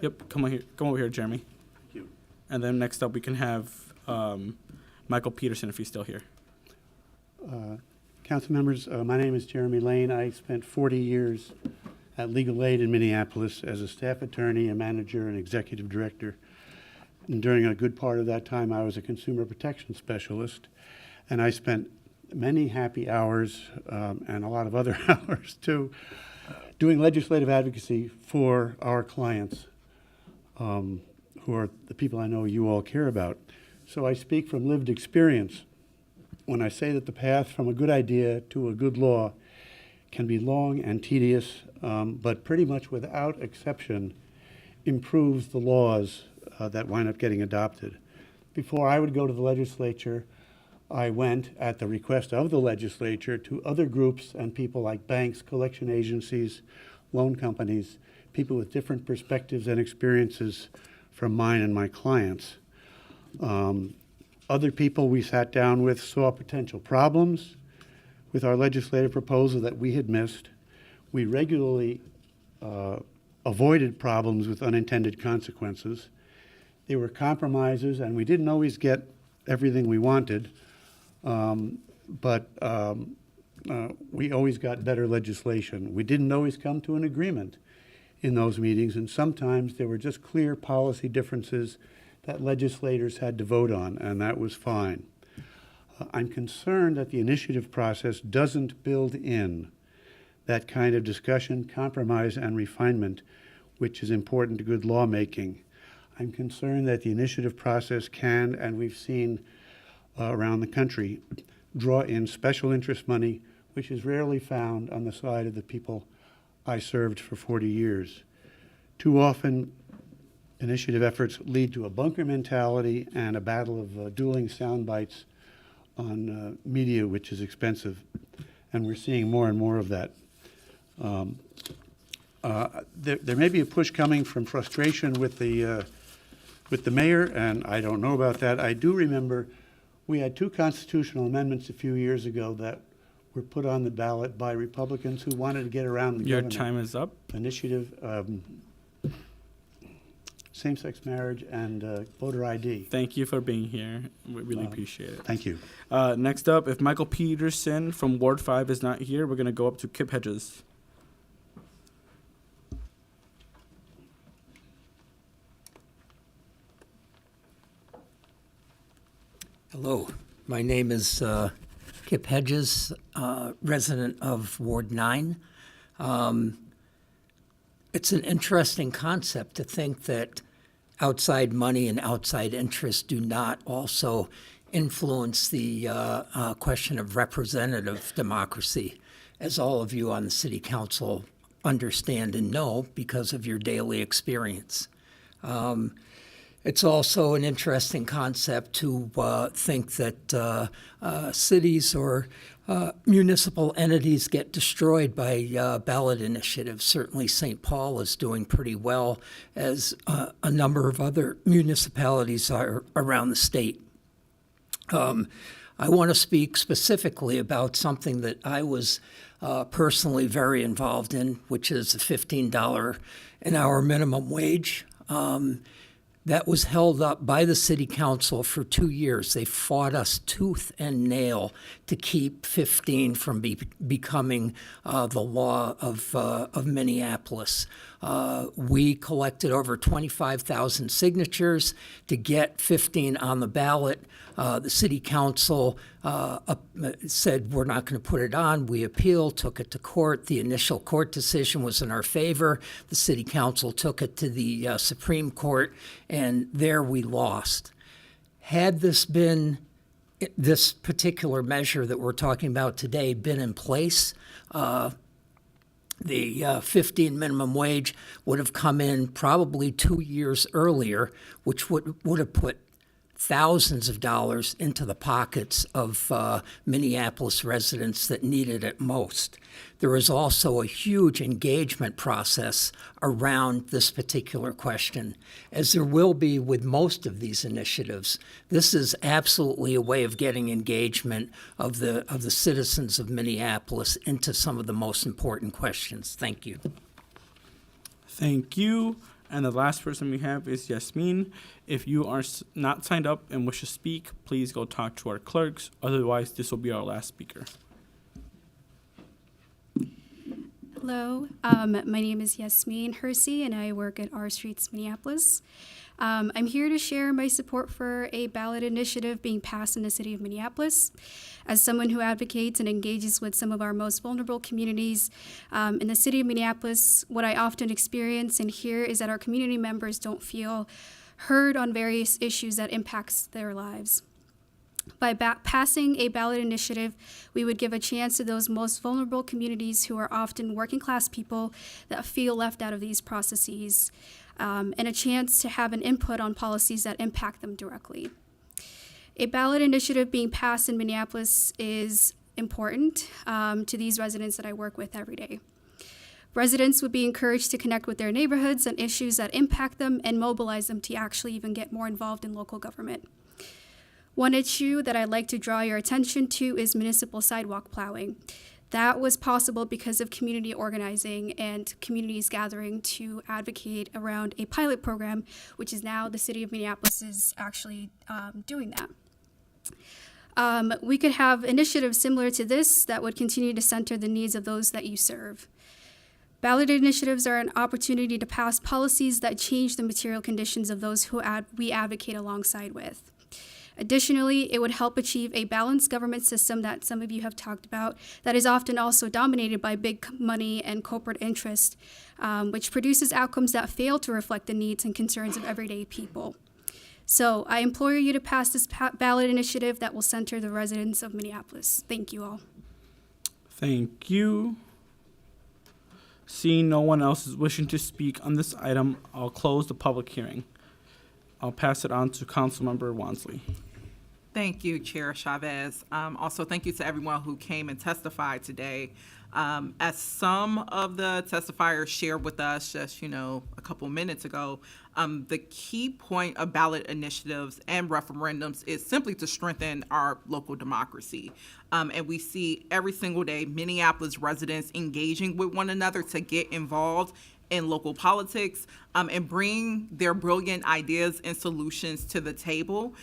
Yep. Come over here, Jeremy. Thank you. And then next up, we can have Michael Peterson if he's still here. Council members, my name is Jeremy Lane. I spent 40 years at Legal Aid in Minneapolis as a staff attorney, a manager, and executive director. And during a good part of that time, I was a consumer protection specialist. And I spent many happy hours and a lot of other hours too, doing legislative advocacy for our clients, who are the people I know you all care about. So I speak from lived experience when I say that the path from a good idea to a good law can be long and tedious, but pretty much without exception improves the laws that wind up getting adopted. Before I would go to the legislature, I went, at the request of the legislature, to other groups and people like banks, collection agencies, loan companies, people with different perspectives and experiences from mine and my clients. Other people we sat down with saw potential problems with our legislative proposal that we had missed. We regularly avoided problems with unintended consequences. They were compromises, and we didn't always get everything we wanted. But we always got better legislation. We didn't always come to an agreement in those meetings, and sometimes there were just clear policy differences that legislators had to vote on, and that was fine. I'm concerned that the initiative process doesn't build in that kind of discussion, compromise, and refinement, which is important to good lawmaking. I'm concerned that the initiative process can, and we've seen around the country, draw in special interest money which is rarely found on the side of the people I served for 40 years. Too often, initiative efforts lead to a bunker mentality and a battle of dueling sound bites on media, which is expensive, and we're seeing more and more of that. There may be a push coming from frustration with the mayor, and I don't know about that. I do remember we had 2 constitutional amendments a few years ago that were put on the ballot by Republicans who wanted to get around the Your governor time is up. initiative, same-sex marriage, and voter ID. Thank you for being here. We really appreciate it. Thank you. Next up, if Michael Peterson from Ward 5 is not here, we're going to go up to Kip Hedges. Hello, my name is Kip Hedges, resident of Ward 9. It's an interesting concept to think that outside money and outside interests do not also influence the question of representative democracy, as all of you on the City Council understand and know because of your daily experience. It's also an interesting concept to think that cities or municipal entities get destroyed by ballot initiatives. Certainly St. Paul is doing pretty well, as a number of other municipalities are around the state. I want to speak specifically about something that I was personally very involved in, which is a $15 an hour minimum wage. That was held up by the City Council for 2 years. They fought us tooth and nail to keep 15 from becoming the law of Minneapolis. We collected over 25,000 signatures to get 15 on the ballot. The City Council said we're not going to put it on. We appealed, took it to court. The initial court decision was in our favor. The City Council took it to the Supreme Court, and there we lost. Had this particular measure that we're talking about today been in place, the 15 minimum wage would have come in probably 2 years earlier, which would have put thousands of dollars into the pockets of Minneapolis residents that needed it most. There is also a huge engagement process around this particular question, as there will be with most of these initiatives. This is absolutely a way of getting engagement of the citizens of Minneapolis into some of the most important questions. Thank you. Thank you. And the last person we have is Yasmin. If you are not signed up and wish to speak, please go talk to our clerks. Otherwise, this will be our last speaker. Hello, my name is Yasmin Hersey, and I work at R Streets, Minneapolis. I'm here to share my support for a ballot initiative being passed in the city of Minneapolis. As someone who advocates and engages with some of our most vulnerable communities in the city of Minneapolis, what I often experience and hear is that our community members don't feel heard on various issues that impacts their lives. By passing a ballot initiative, we would give a chance to those most vulnerable communities who are often working class people that feel left out of these processes, and a chance to have an input on policies that impact them directly. A ballot initiative being passed in Minneapolis is important to these residents that I work with every day. Residents would be encouraged to connect with their neighborhoods on issues that impact them and mobilize them to actually even get more involved in local government. One issue that I'd like to draw your attention to is municipal sidewalk plowing. That was possible because of community organizing and communities gathering to advocate around a pilot program, which is now the city of Minneapolis is actually doing that. We could have initiatives similar to this that would continue to center the needs of those that you serve. Ballot initiatives are an opportunity to pass policies that change the material conditions of those who we advocate alongside with. Additionally, it would help achieve a balanced government system that some of you have talked about that is often also dominated by big money and corporate interest, which produces outcomes that fail to reflect the needs and concerns of everyday people. So I implore you to pass this ballot initiative that will center the residents of Minneapolis. Thank you all. Thank you. Seeing no one else is wishing to speak on this item, I'll close the public hearing. I'll pass it on to Councilmember Wansley. Thank you, Chair Chavez. Also, thank you to everyone who came and testified today. As some of the testifiers shared with us just, a couple minutes ago, the key point of ballot initiatives and referendums is simply to strengthen our local democracy. And we see every single day Minneapolis residents engaging with one another to get involved in local politics and bring their brilliant ideas and solutions to the table.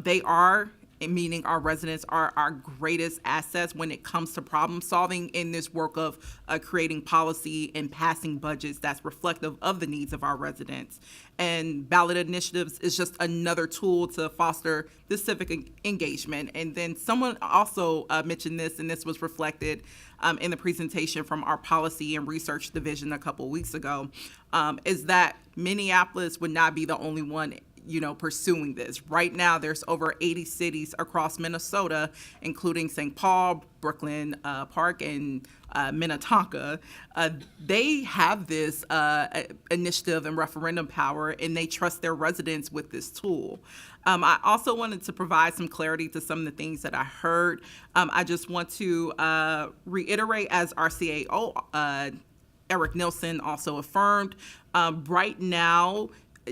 They are, meaning our residents, are our greatest assets when it comes to problem solving in this work of creating policy and passing budgets that's reflective of the needs of our residents. And ballot initiatives is just another tool to foster this civic engagement. And then someone also mentioned this, and this was reflected in the presentation from our policy and research division a couple weeks ago, is that Minneapolis would not be the only one pursuing this. Right now, there's over 80 cities across Minnesota, including St. Paul, Brooklyn Park, and Minnetonka. They have this initiative and referendum power, and they trust their residents with this tool. I also wanted to provide some clarity to some of the things that I heard. I just want to reiterate, as our CAO, Eric Nelson, also affirmed, right now,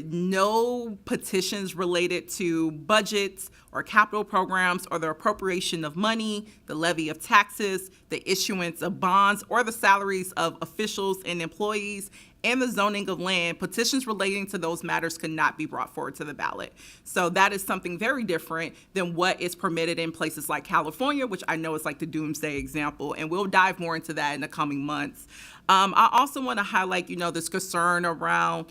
no petitions related to budgets or capital programs or the appropriation of money, the levy of taxes, the issuance of bonds, or the salaries of officials and employees, and the zoning of land, petitions relating to those matters could not be brought forward to the ballot. So that is something very different than what is permitted in places like California, which I know is like the doomsday example, and we'll dive more into that in the coming months. I also want to highlight, this concern around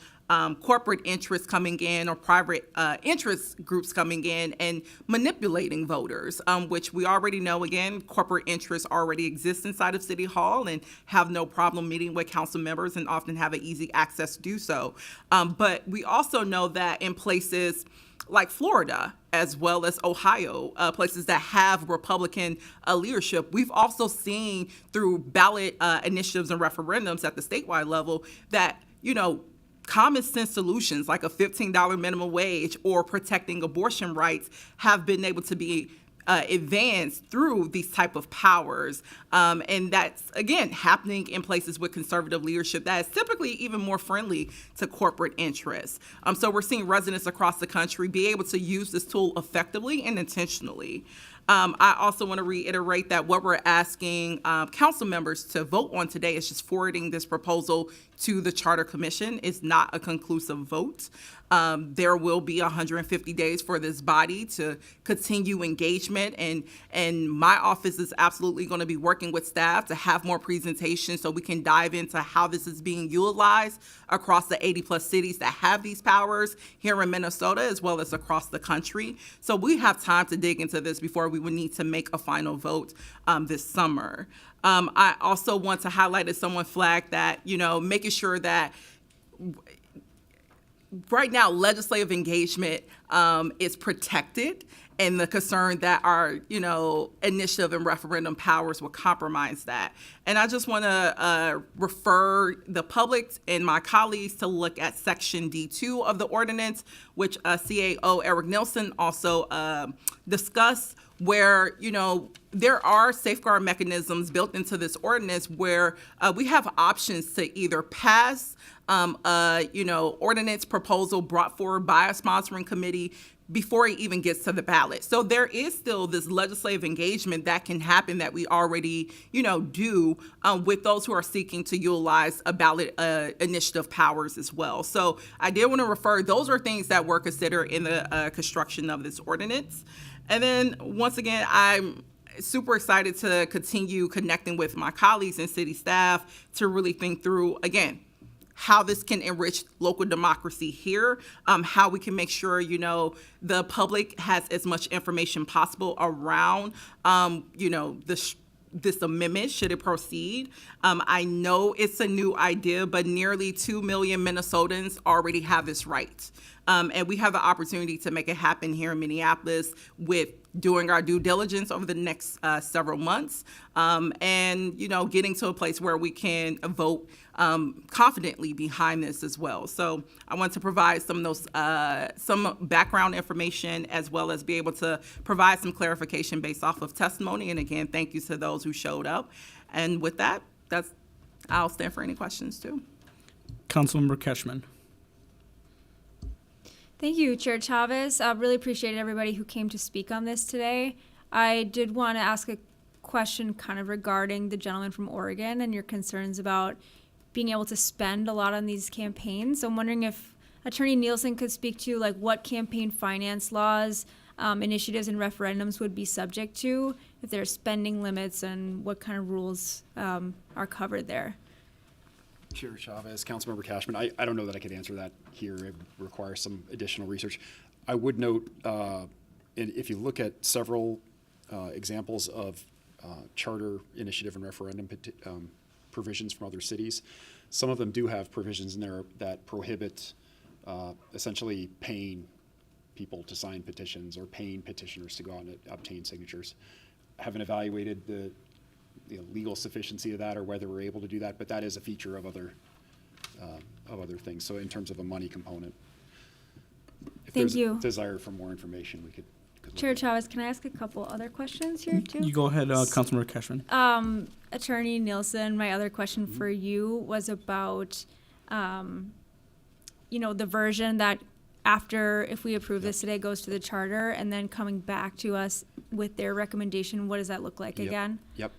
corporate interests coming in or private interest groups coming in and manipulating voters, which we already know, again, corporate interests already exist inside of City Hall and have no problem meeting with council members and often have an easy access to do so. But we also know that in places like Florida, as well as Ohio, places that have Republican leadership, we've also seen through ballot initiatives and referendums at the statewide level that, common sense solutions like a $15 minimum wage or protecting abortion rights have been able to be advanced through these type of powers. And that's, again, happening in places with conservative leadership that is typically even more friendly to corporate interests. So we're seeing residents across the country be able to use this tool effectively and intentionally. I also want to reiterate that what we're asking council members to vote on today is just forwarding this proposal to the Charter Commission. It's not a conclusive vote. There will be 150 days for this body to continue engagement, and my office is absolutely going to be working with staff to have more presentations so we can dive into how this is being utilized across the 80+ cities that have these powers here in Minnesota, as well as across the country. So we have time to dig into this before we would need to make a final vote this summer. I also want to highlight, as someone flagged, that, making sure that right now legislative engagement is protected, and the concern that our, initiative and referendum powers will compromise that. And I just want to refer the public and my colleagues to look at Section D2 of the ordinance, which CAO Eric Nelson also discussed, where, there are safeguard mechanisms built into this ordinance where we have options to either pass ordinance proposal brought forward by a sponsoring committee before it even gets to the ballot. So there is still this legislative engagement that can happen that we already, do with those who are seeking to utilize a ballot initiative powers as well. So I did want to refer, those are things that were considered in the construction of this ordinance. And then once again, I'm super excited to continue connecting with my colleagues and city staff to really think through, again, how this can enrich local democracy here, how we can make sure, the public has as much information possible around, this amendment, should it proceed. I know it's a new idea, but nearly 2 million Minnesotans already have this right. And we have the opportunity to make it happen here in Minneapolis with doing our due diligence over the next several months, and getting to a place where we can vote confidently behind this as well. So I want to provide some of those some background information, as well as be able to provide some clarification based off of testimony. And again, thank you to those who showed up. And with that, I'll stand for any questions too. Councilmember Cashman. Thank you, Chair Chavez. I really appreciate everybody who came to speak on this today. I did want to ask a question kind of regarding the gentleman from Oregon and your concerns about being able to spend a lot on these campaigns. So I'm wondering if Attorney Nielsen could speak to what campaign finance laws, initiatives, and referendums would be subject to, if there are spending limits, and what kind of rules are covered there. Chair Chavez, Councilmember Cashman, I don't know that I could answer that here. It requires some additional research. I would note, if you look at several examples of charter initiative and referendum provisions from other cities, some of them do have provisions in there that prohibit essentially paying people to sign petitions or paying petitioners to go out and obtain signatures. I haven't evaluated the legal sufficiency of that or whether we're able to do that, but that is a feature of other things. So in terms of a money component, if Thank there's you. a desire for more information, we could look Chair at it. Chavez, can I ask a couple other questions here too? You go ahead, Councilmember Cashman. Attorney Nielsen, my other question for you was about, the version that after, if we approve this today, goes to the charter, and then coming back to us with their recommendation. What does that look like again? Yep.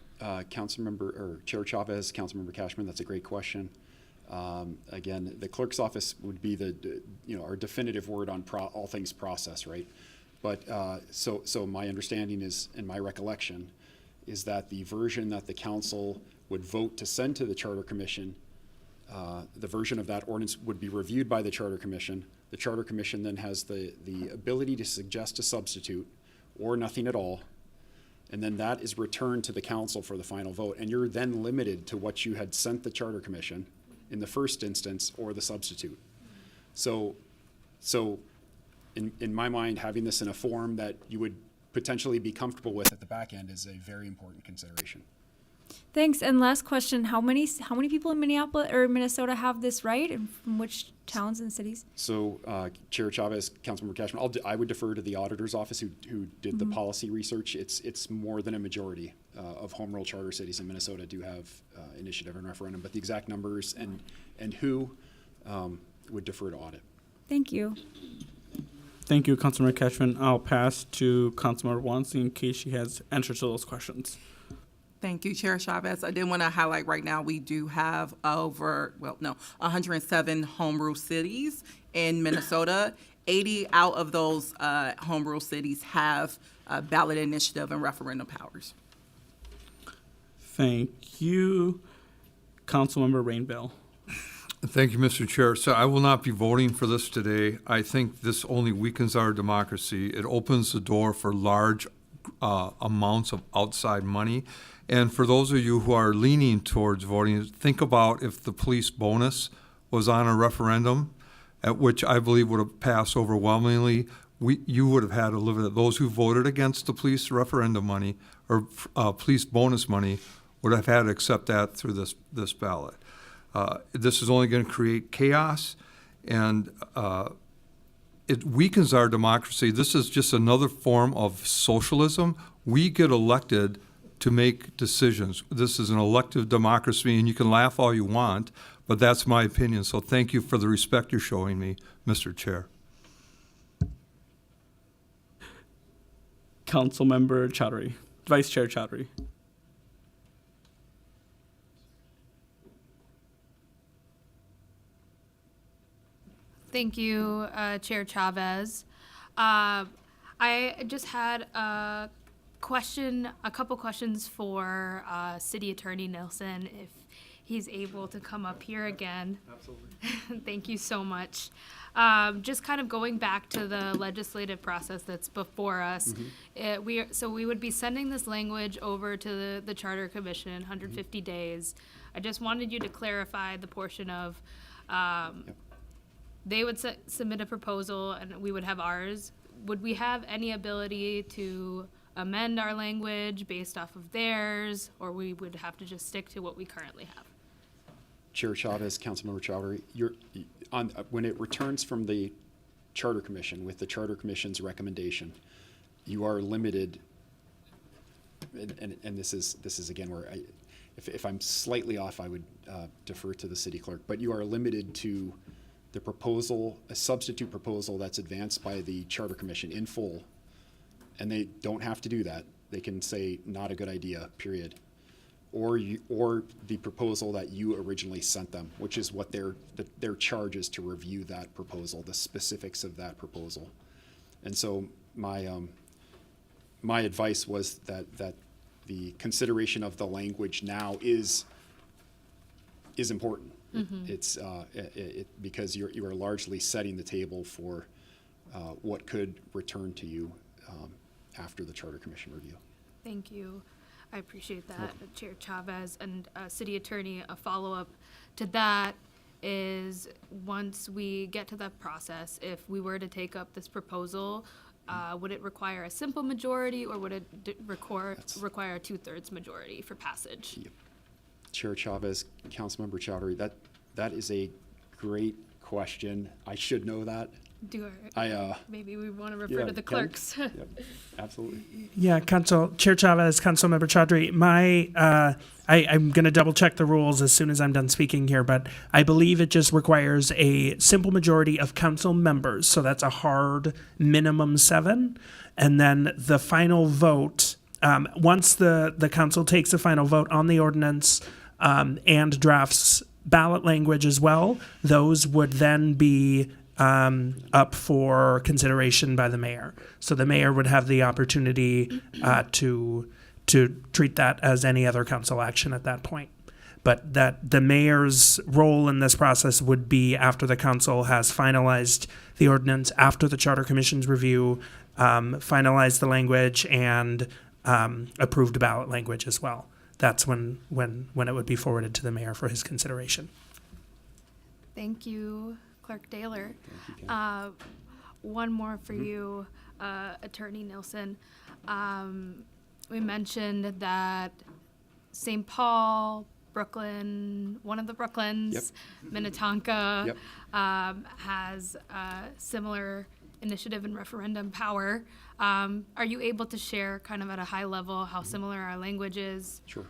Chair Chavez, Councilmember Cashman, that's a great question. Again, the clerk's office would be our definitive word on all things process, right? But so my understanding is, and my recollection, is that the version that the council would vote to send to the Charter Commission, the version of that ordinance would be reviewed by the Charter Commission. The Charter Commission then has the ability to suggest a substitute or nothing at all, and then that is returned to the council for the final vote. And you're then limited to what you had sent the Charter Commission in the first instance or the substitute. So in my mind, having this in a form that you would potentially be comfortable with at the back end is a very important consideration. Thanks. And last question: how many people in Minneapolis or Minnesota have this right, and from which towns and cities? So, Chair Chavez, Councilmember Cashman, I would defer to the auditor's office who did the policy research. It's more than a majority of home rule charter cities in Minnesota do have initiative and referendum, but the exact numbers and who would defer to audit. Thank you. Thank you, Councilmember Cashman. I'll pass to Councilmember Wonsing in case she has answers to those questions. Thank you, Chair Chavez. I did want to highlight right now we do have 107 home rule cities in Minnesota. 80 out of those home rule cities have ballot initiative and referendum powers. Thank you, Councilmember Rainville. Thank you, Mr. Chair. So I will not be voting for this today. I think this only weakens our democracy. It opens the door for large amounts of outside money. And for those of you who are leaning towards voting, think about if the police bonus was on a referendum, at which I believe would have passed overwhelmingly. You would have had to live with it. Those who voted against the police referendum money or police bonus money would have had to accept that through this ballot. This is only going to create chaos, and it weakens our democracy. This is just another form of socialism. We get elected to make decisions. This is an elective democracy, and you can laugh all you want, but that's my opinion. So thank you for the respect you're showing me, Mr. Chair. Councilmember Chowdhury, Vice Chair Chowdhury. Thank you, Chair Chavez. I just had a couple questions for City Attorney Nielsen, if he's able to come up here again. Absolutely. Thank you so much. Just kind of going back to the legislative process that's before us, we would be sending this language over to the Charter Commission, 150 days. I just wanted you to clarify the portion of they would submit a proposal and we would have ours. Would we have any ability to amend our language based off of theirs, or we would have to just stick to what we currently have? Chair Chavez, Councilmember Chowdhury, when it returns from the Charter Commission with the Charter Commission's recommendation, you are limited, and this is again where if I'm slightly off, I would defer to the city clerk, but you are limited to the proposal, a substitute proposal that's advanced by the Charter Commission in full, and they don't have to do that. They can say, not a good idea, period. Or the proposal that you originally sent them, which is what their charge is to review that proposal, the specifics of that proposal. And so my advice was that the consideration of the language now is important. Mm-hmm. It's because you are largely setting the table for what could return to you after the Charter Commission review. Thank you. I appreciate that, Chair Chavez. And City Attorney, a follow-up to that is, once we get to that process, if we were to take up this proposal, would it require a simple majority, or would it require a 2/3 majority for passage? Yep. Chair Chavez, Councilmember Chowdhury, that is a great question. I should know that. Maybe we want to refer to the clerks. Yep, absolutely. Yeah, Chair Chavez, Councilmember Chaudhry, I'm going to double check the rules as soon as I'm done speaking here, but I believe it just requires a simple majority of council members. So that's a hard minimum 7. And then the final vote, once the council takes a final vote on the ordinance and drafts ballot language as well, those would then be up for consideration by the mayor. So the mayor would have the opportunity to treat that as any other council action at that point. But that the mayor's role in this process would be after the council has finalized the ordinance, after the Charter Commission's review, finalized the language, and approved ballot language as well. That's when it would be forwarded to the mayor for his consideration. Thank you, Clerk Daler. One more for you, Attorney Nilsson. We mentioned that St. Paul, Brooklyn, one of the Brooklyns, Minnetonka, has similar initiative and referendum power. Are you able to share kind of at a high level how similar our language is? Sure.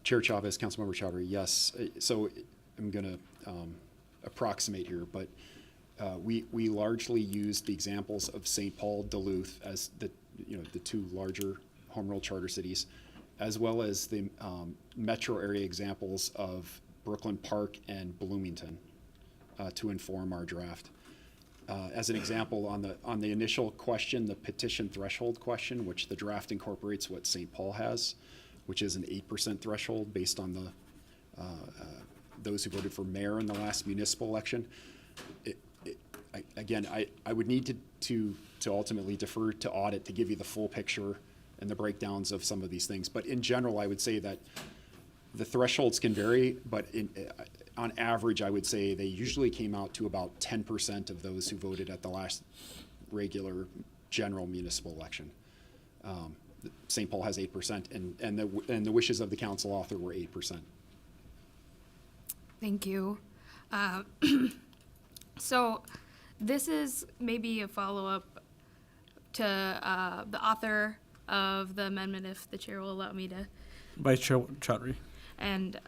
Chair Chavez, Councilmember Chowdhury, yes. So I'm going to approximate here, but we largely use the examples of St. Paul, Duluth as the two larger home rule charter cities, as well as the metro area examples of Brooklyn Park and Bloomington to inform our draft. As an example, on the initial question, the petition threshold question, which the draft incorporates what St. Paul has, which is an 8% threshold based on the those who voted for mayor in the last municipal election. I would need to ultimately defer to audit to give you the full picture and the breakdowns of some of these things. But in general, I would say that the thresholds can vary, but on average, I would say they usually came out to about 10% of those who voted at the last regular general municipal election. St. Paul has 8%, and the wishes of the council author were 8%. Thank you. So this is maybe a follow-up to the author of the amendment, if the chair will allow me to. Vice Chair Chowdhury. And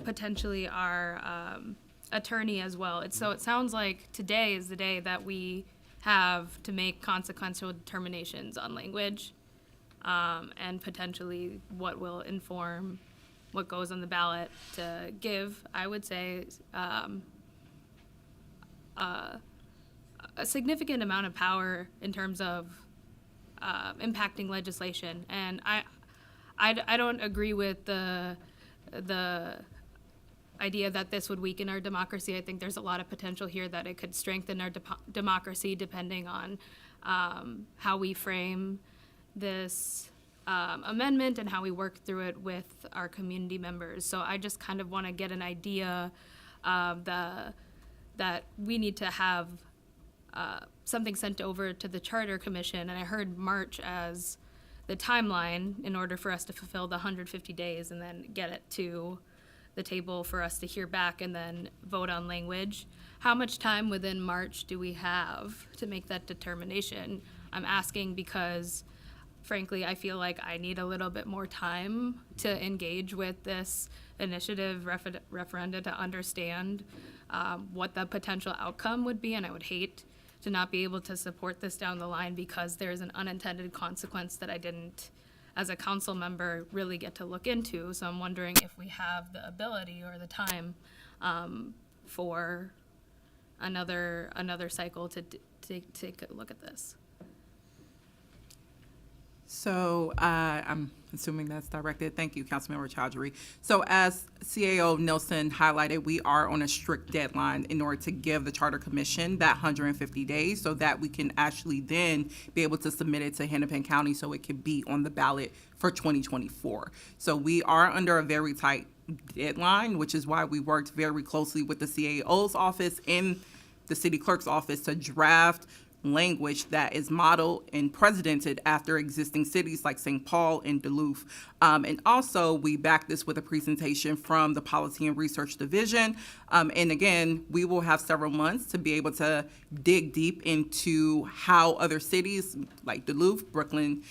potentially our attorney as well. So it sounds like today is the day that we have to make consequential determinations on language, and potentially what will inform what goes on the ballot to give, I would say, a significant amount of power in terms of impacting legislation. And I don't agree with the idea that this would weaken our democracy. I think there's a lot of potential here that it could strengthen our democracy depending on how we frame this amendment and how we work through it with our community members. So I just kind of want to get an idea of that we need to have something sent over to the Charter Commission, and I heard March as the timeline in order for us to fulfill the 150 days and then get it to the table for us to hear back and then vote on language. How much time within March do we have to make that determination? I'm asking because, frankly, I feel like I need a little bit more time to engage with this initiative referenda to understand what the potential outcome would be, and I would hate to not be able to support this down the line because there's an unintended consequence that I didn't, as a council member, really get to look into. So I'm wondering if we have the ability or the time for another cycle to take a look at this. So I'm assuming that's directed. Thank you, Councilmember Chaudhry. So as CAO Nelson highlighted, we are on a strict deadline in order to give the Charter Commission that 150 days so that we can actually then be able to submit it to Hennepin County so it can be on the ballot for 2024. So we are under a very tight deadline, which is why we worked very closely with the CAO's office and the city clerk's office to draft language that is modeled and precedented after existing cities like St. Paul and Duluth. And also, we back this with a presentation from the Policy and Research Division. And again, we will have several months to be able to dig deep into how other cities like Duluth, Brooklyn,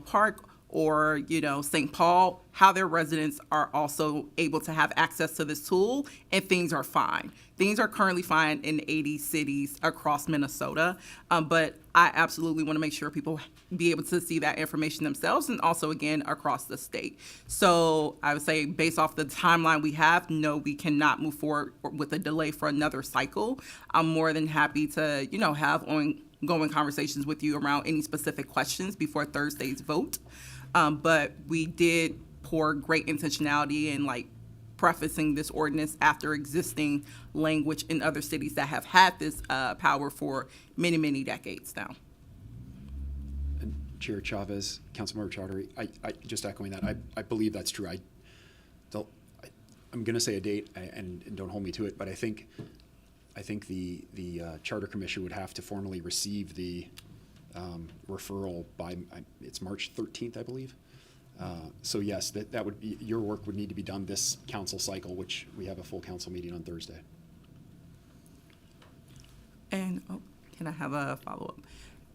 Park, or, St. Paul, how their residents are also able to have access to this tool, and things are fine. Things are currently fine in 80 cities across Minnesota, but I absolutely want to make sure people be able to see that information themselves, and also, again, across the state. So I would say, based off the timeline we have, no, we cannot move forward with a delay for another cycle. I'm more than happy to, have ongoing conversations with you around any specific questions before Thursday's vote. But we did pour great intentionality in prefacing this ordinance after existing language in other cities that have had this power for many, many decades now. And Chair Chavez, Councilmember Chaudhry, I just echoing that, I believe that's true. I'm going to say a date, and don't hold me to it, but I think the Charter Commission would have to formally receive the referral by it's March 13th, I believe. So yes, that would be, your work would need to be done this council cycle, which we have a full council meeting on Thursday. And can I have a follow-up?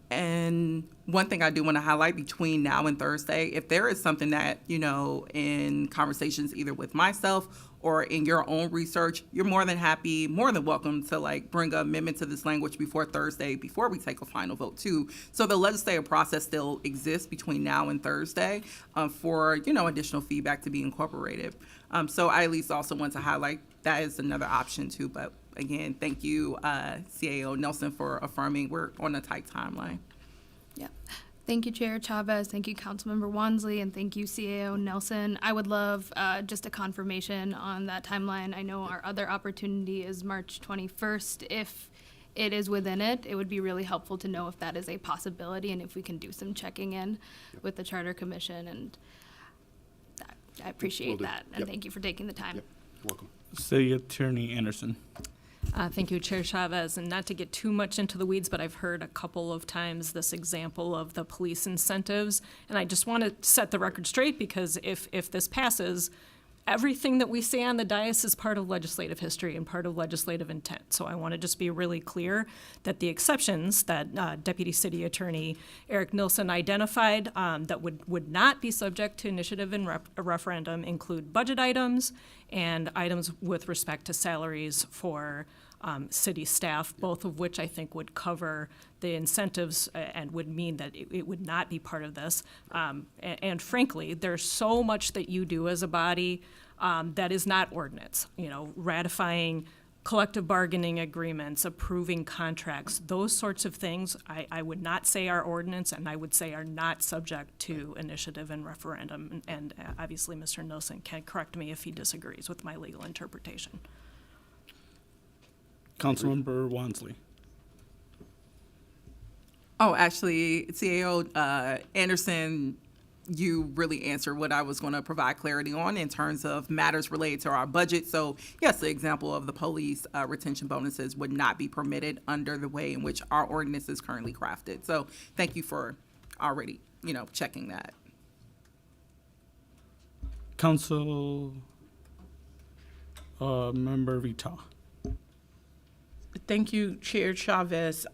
And one thing I do want to highlight between now and Thursday, if there is something that, in conversations either with myself or in your own research, you're more than welcome to bring an amendment to this language before Thursday, before we take a final vote too. So the legislative process still exists between now and Thursday for, additional feedback to be incorporated. So I at least also want to highlight that is another option too. But again, thank you, CAO Nelson, for affirming we're on a tight timeline. Yeah. Thank you, Chair Chavez. Thank you, Councilmember Wansley, and thank you, CAO Nelson. I would love just a confirmation on that timeline. I know our other opportunity is March 21st. If it is within it, it would be really helpful to know if that is a possibility and if we can do some checking in with the Charter Commission. And I appreciate that, and thank you for taking the time. Yep. You're welcome. City Attorney Anderson. Thank you, Chair Chavez. And not to get too much into the weeds, but I've heard a couple of times this example of the police incentives. And I just want to set the record straight, because if this passes, everything that we say on the dais is part of legislative history and part of legislative intent. So I want to just be really clear that the exceptions that Deputy City Attorney Eric Nilsson identified that would not be subject to initiative and a referendum include budget items and items with respect to salaries for city staff, both of which I think would cover the incentives and would mean that it would not be part of this. And frankly, there's so much that you do as a body that is not ordinance. Ratifying collective bargaining agreements, approving contracts, those sorts of things, I would not say are ordinance, and I would say are not subject to initiative and referendum. And obviously, Mr. Nilsson can correct me if he disagrees with my legal interpretation. Councilmember Wansley. Oh, actually, CAO Anderson you really answered what I was going to provide clarity on in terms of matters related to our budget. So yes, the example of the police retention bonuses would not be permitted under the way in which our ordinance is currently crafted. So thank you for already, checking that. Council Member Vita. Thank you, Chair Chavez.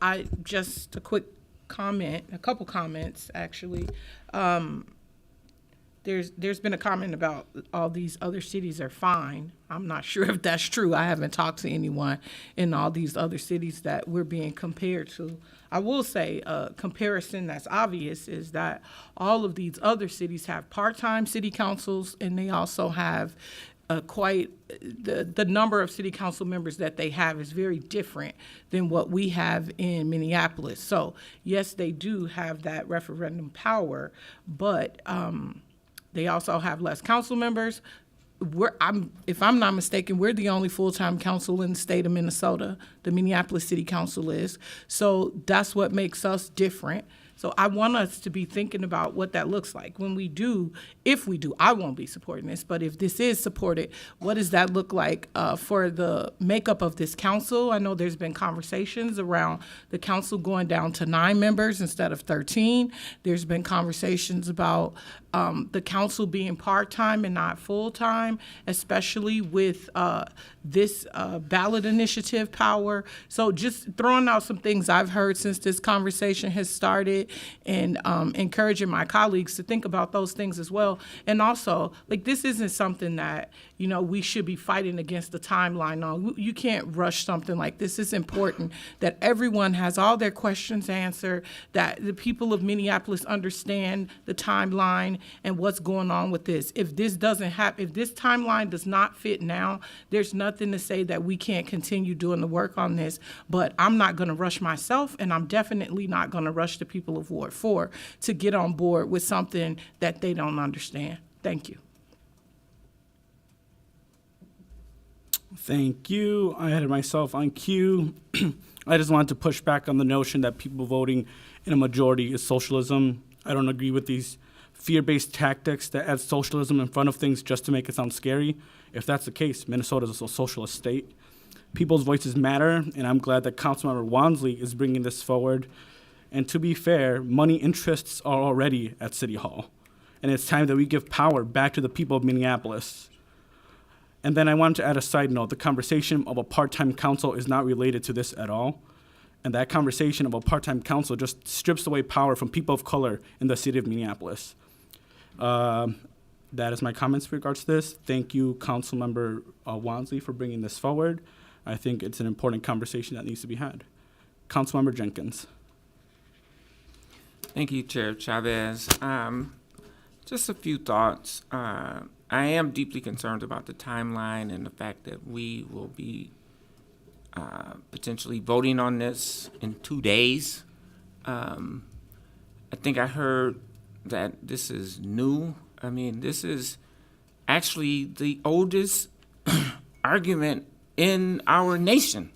Just a quick comment, a couple comments actually. There's been a comment about all these other cities are fine. I'm not sure if that's true. I haven't talked to anyone in all these other cities that we're being compared to. I will say a comparison that's obvious is that all of these other cities have part-time city councils, and they also have the number of city council members that they have is very different than what we have in Minneapolis. So yes, they do have that referendum power, but they also have less council members. If I'm not mistaken, we're the only full-time council in the state of Minnesota. The Minneapolis City Council is. So that's what makes us different. So I want us to be thinking about what that looks like when we do, if we do. I won't be supporting this, but if this is supported, what does that look like for the makeup of this council? I know there's been conversations around the council going down to 9 members instead of 13. There's been conversations about the council being part-time and not full-time, especially with this ballot initiative power. So just throwing out some things I've heard since this conversation has started, and encouraging my colleagues to think about those things as well. And also, this isn't something that, we should be fighting against the timeline on. You can't rush something like this. It's important that everyone has all their questions answered, that the people of Minneapolis understand the timeline and what's going on with this. If this doesn't happen, if this timeline does not fit now, there's nothing to say that we can't continue doing the work on this. But I'm not going to rush myself, and I'm definitely not going to rush the people of Ward 4 to get on board with something that they don't understand. Thank you. Thank you. I had myself on cue. I just wanted to push back on the notion that people voting in a majority is socialism. I don't agree with these fear-based tactics that add socialism in front of things just to make it sound scary. If that's the case, Minnesota is a socialist state. People's voices matter, and I'm glad that Councilmember Wansley is bringing this forward. And to be fair, money interests are already at City Hall, and it's time that we give power back to the people of Minneapolis. And then I wanted to add a side note. The conversation of a part-time council is not related to this at all. And that conversation of a part-time council just strips away power from people of color in the city of Minneapolis. That is my comments with regards to this. Thank you, Councilmember Wansley, for bringing this forward. I think it's an important conversation that needs to be had. Councilmember Jenkins. Thank you, Chair Chavez. Just a few thoughts. I am deeply concerned about the timeline and the fact that we will be potentially voting on this in 2 days. I think I heard that this is new. I mean, this is actually the oldest argument in our nation.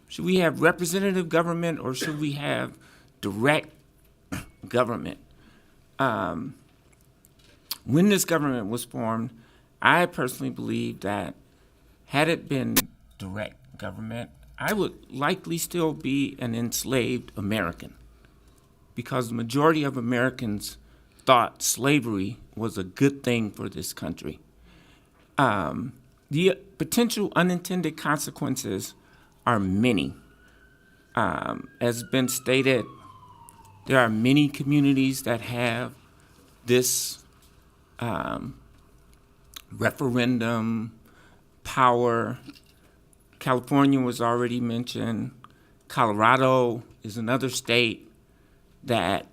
Should we have representative government or should we have direct government? When this government was formed, I personally believe that had it been direct government, I would likely still be an enslaved American, because the majority of Americans thought slavery was a good thing for this country. The potential unintended consequences are many. As been stated, there are many communities that have this referendum power. California was already mentioned. Colorado is another state that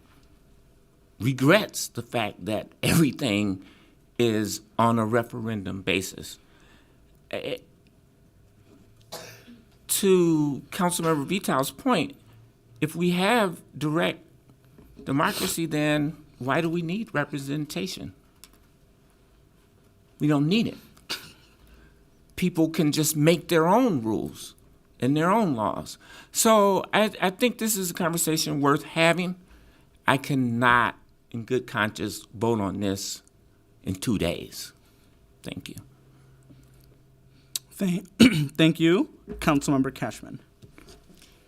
regrets the fact that everything is on a referendum basis. To Councilmember Vital's point, if we have direct democracy, then why do we need representation? We don't need it. People can just make their own rules and their own laws. So I think this is a conversation worth having. I cannot in good conscience, vote on this in 2 days. Thank you. Thank you, Councilmember Cashman.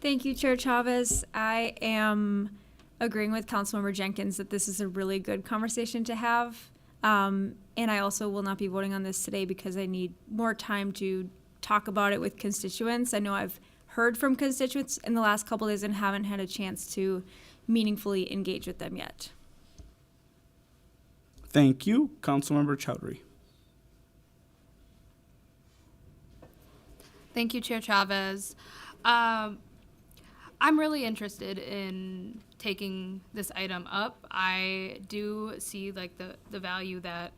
Thank you, Chair Chavez. I am agreeing with Councilmember Jenkins that this is a really good conversation to have. And I also will not be voting on this today because I need more time to talk about it with constituents. I know I've heard from constituents in the last couple days and haven't had a chance to meaningfully engage with them yet. Thank you, Councilmember Chowdhury. Thank you, Chair Chavez. I'm really interested in taking this item up. I do see like the value that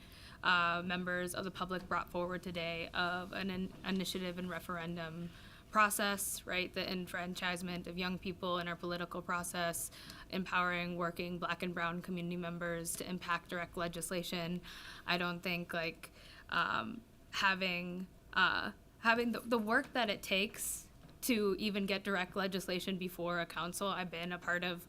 members of the public brought forward today of an initiative and referendum process, right? The enfranchisement of young people in our political process, empowering working Black and Brown community members to impact direct legislation. I don't think like having the work that it takes to even get direct legislation before a council. I've been a part of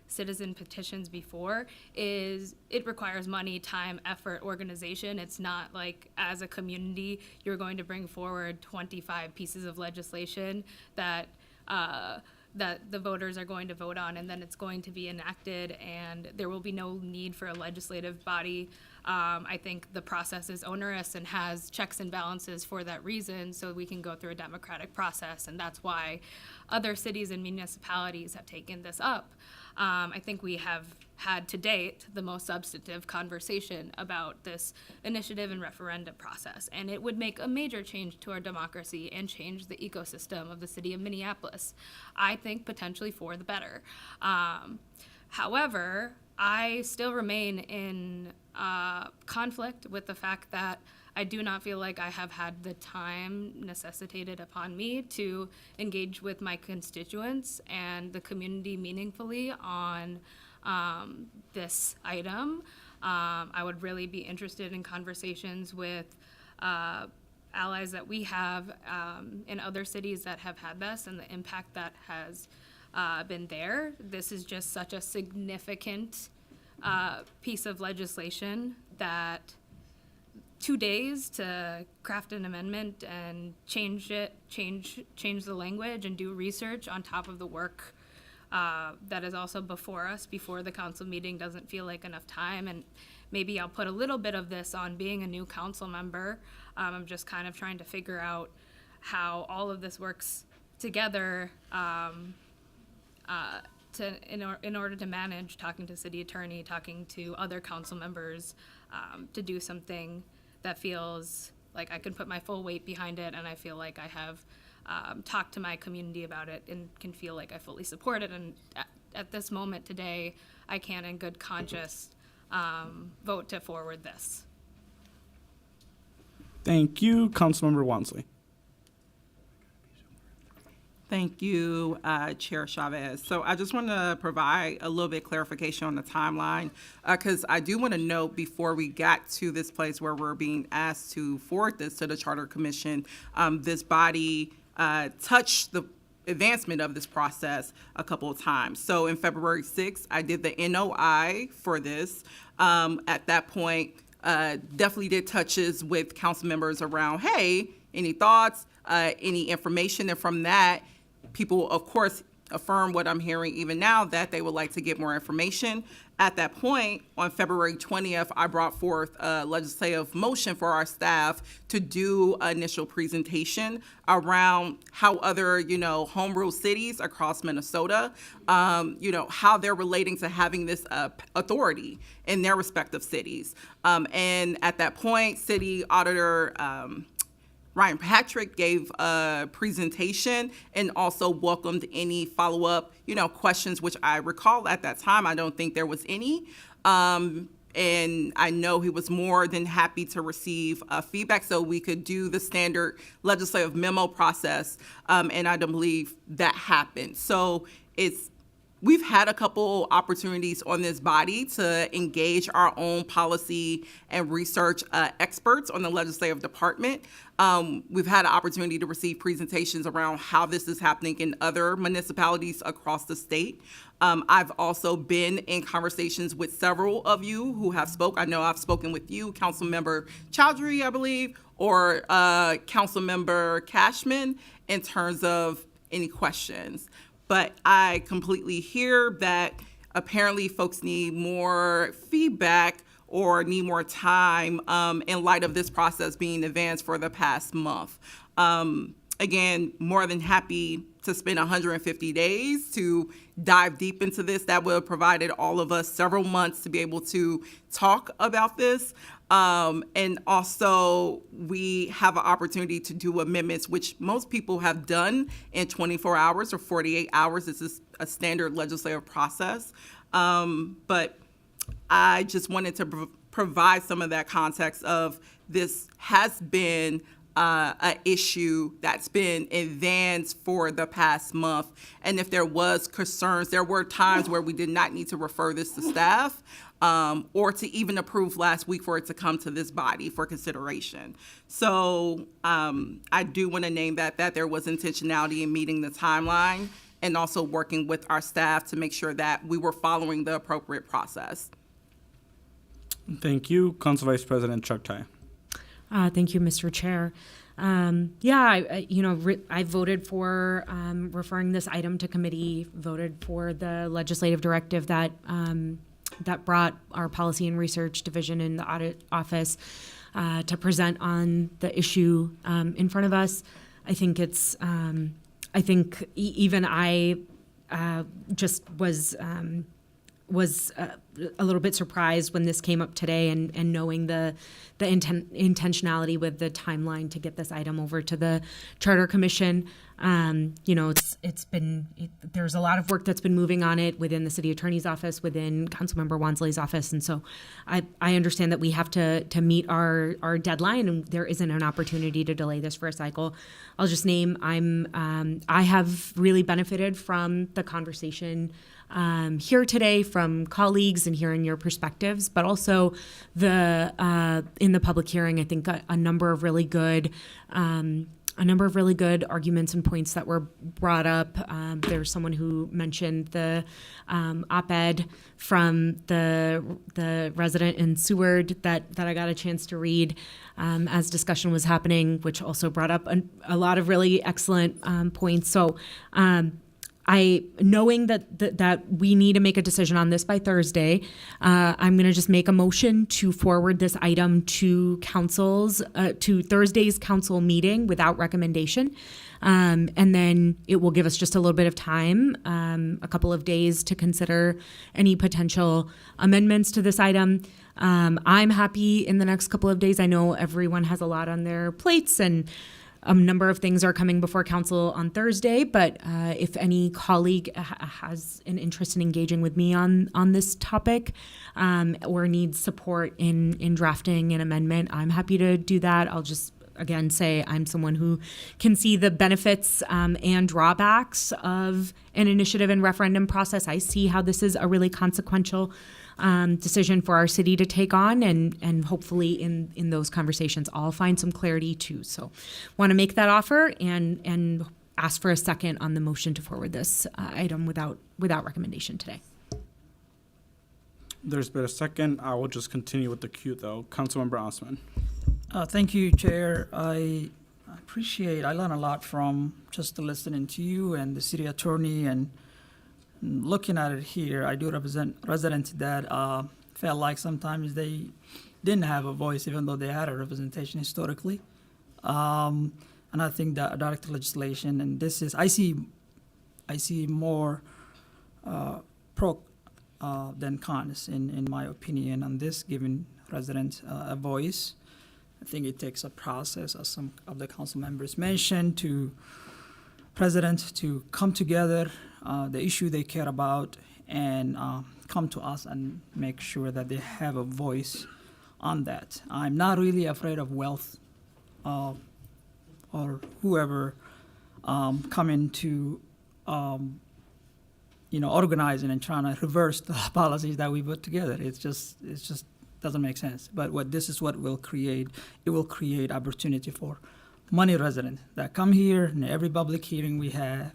citizen petitions before. It requires money, time, effort, organization. It's not like as a community you're going to bring forward 25 pieces of legislation that the voters are going to vote on, and then it's going to be enacted, and there will be no need for a legislative body. I think the process is onerous and has checks and balances for that reason, so we can go through a democratic process, and that's why other cities and municipalities have taken this up. I think we have had to date the most substantive conversation about this initiative and referendum process, and it would make a major change to our democracy and change the ecosystem of the city of Minneapolis. I think potentially for the better. However, I still remain in conflict with the fact that I do not feel like I have had the time necessitated upon me to engage with my constituents and the community meaningfully on this item. I would really be interested in conversations with allies that we have in other cities that have had this and the impact that has been there. This is just such a significant piece of legislation that 2 days to craft an amendment and change the language and do research on top of the work that is also before us before the council meeting doesn't feel like enough time. And maybe I'll put a little bit of this on being a new council member. I'm just kind of trying to figure out how all of this works together in order to manage talking to city attorney, talking to other council members, to do something that feels like I can put my full weight behind it, and I feel like I have talked to my community about it and can feel like I fully support it. And at this moment today, I can in good conscience vote to forward this. Thank you, Councilmember Wansley. Thank you, Chair Chavez. So I just want to provide a little bit clarification on the timeline, because I do want to note before we got to this place where we're being asked to forward this to the Charter Commission, this body touched the advancement of this process a couple of times. So in February 6th, I did the NOI for this. At that point, definitely did touches with council members around, hey, any thoughts, any information, and from that, people, of course, affirm what I'm hearing even now, that they would like to get more information. At that point, on February 20th, I brought forth a legislative motion for our staff to do an initial presentation around how other, home rule cities across Minnesota, how they're relating to having this authority in their respective cities. And at that point, City Auditor Ryan Patrick gave a presentation and also welcomed any follow-up, questions, which I recall at that time, I don't think there was any. And I know he was more than happy to receive feedback so we could do the standard legislative memo process. And I don't believe that happened. So it's we've had a couple opportunities on this body to engage our own policy and research experts on the legislative department. We've had an opportunity to receive presentations around how this is happening in other municipalities across the state. I've also been in conversations with several of you who have spoke. I know I've spoken with you, Councilmember Chowdhury, I believe, or Councilmember Cashman, in terms of any questions. But I completely hear that apparently folks need more feedback or need more time in light of this process being advanced for the past month. Again, more than happy to spend 150 days to dive deep into this. That would have provided all of us several months to be able to talk about this. And also, we have an opportunity to do amendments, which most people have done in 24 hours or 48 hours. This is a standard legislative process. But I just wanted to provide some of that context of this has been an issue that's been advanced for the past month. And if there was concerns, there were times where we did not need to refer this to staff or to even approve last week for it to come to this body for consideration. So I do want to name that there was intentionality in meeting the timeline and also working with our staff to make sure that we were following the appropriate process. Thank you. Council Vice President Chuck Tai. Thank you, Mr. Chair. I voted for referring this item to committee, voted for the legislative directive that brought our Policy and Research Division in the Audit Office to present on the issue in front of us. I think it's, even I just was a little bit surprised when this came up today, and knowing the intentionality with the timeline to get this item over to the Charter Commission. There's a lot of work that's been moving on it within the City Attorney's Office, within Councilmember Wansley's office, and so I understand that we have to meet our deadline, and there isn't an opportunity to delay this for a cycle. I'll just name I have really benefited from the conversation here today from colleagues and hearing your perspectives, but also in the public hearing, I think a number of really good arguments and points that were brought up. There's someone who mentioned the op-ed from the resident in Seward that I got a chance to read as discussion was happening, which also brought up a lot of really excellent points. So knowing that we need to make a decision on this by Thursday, I'm going to just make a motion to forward this item to Thursday's council meeting without recommendation. And then it will give us just a little bit of time, a couple of days to consider any potential amendments to this item. I'm happy in the next couple of days. I know everyone has a lot on their plates, and a number of things are coming before council on Thursday, but if any colleague has an interest in engaging with me on this topic or needs support in drafting an amendment, I'm happy to do that. I'll just, again, say I'm someone who can see the benefits and drawbacks of an initiative and referendum process. I see how this is a really consequential decision for our city to take on, and hopefully in those conversations I'll find some clarity too. So want to make that offer and ask for a second on the motion to forward this item without recommendation today. There's been a second. I will just continue with the queue though. Councilmember Osman. Thank you, Chair. I learn a lot from just listening to you and the city attorney, and looking at it here. I do represent residents that felt like sometimes they didn't have a voice, even though they had a representation historically. And I think that direct legislation, and this is, I see more pro than cons in my opinion on this, giving residents a voice. I think it takes a process, as some of the council members mentioned, to presidents to come together, the issue they care about, and come to us and make sure that they have a voice on that. I'm not really afraid of wealth or whoever coming to organizing and trying to reverse the policies that we put together. It just doesn't make sense. But this is what will create. It will create opportunity for many residents that come here in every public hearing we have,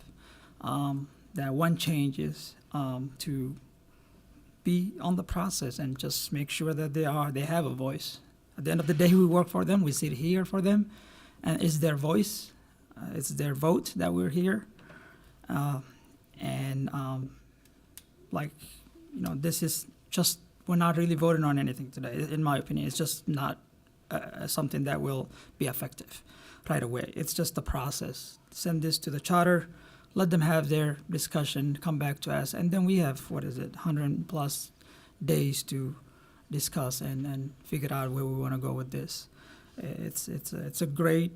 that want changes, to be on the process and just make sure that they have a voice. At the end of the day, we work for them. We sit here for them, and it's their voice, it's their vote that we're here. This is just, we're not really voting on anything today, in my opinion. It's just not something that will be effective right away. It's just the process. Send this to the charter, let them have their discussion, come back to us, and then we have, 100+ days to discuss and figure out where we want to go with this. It's a great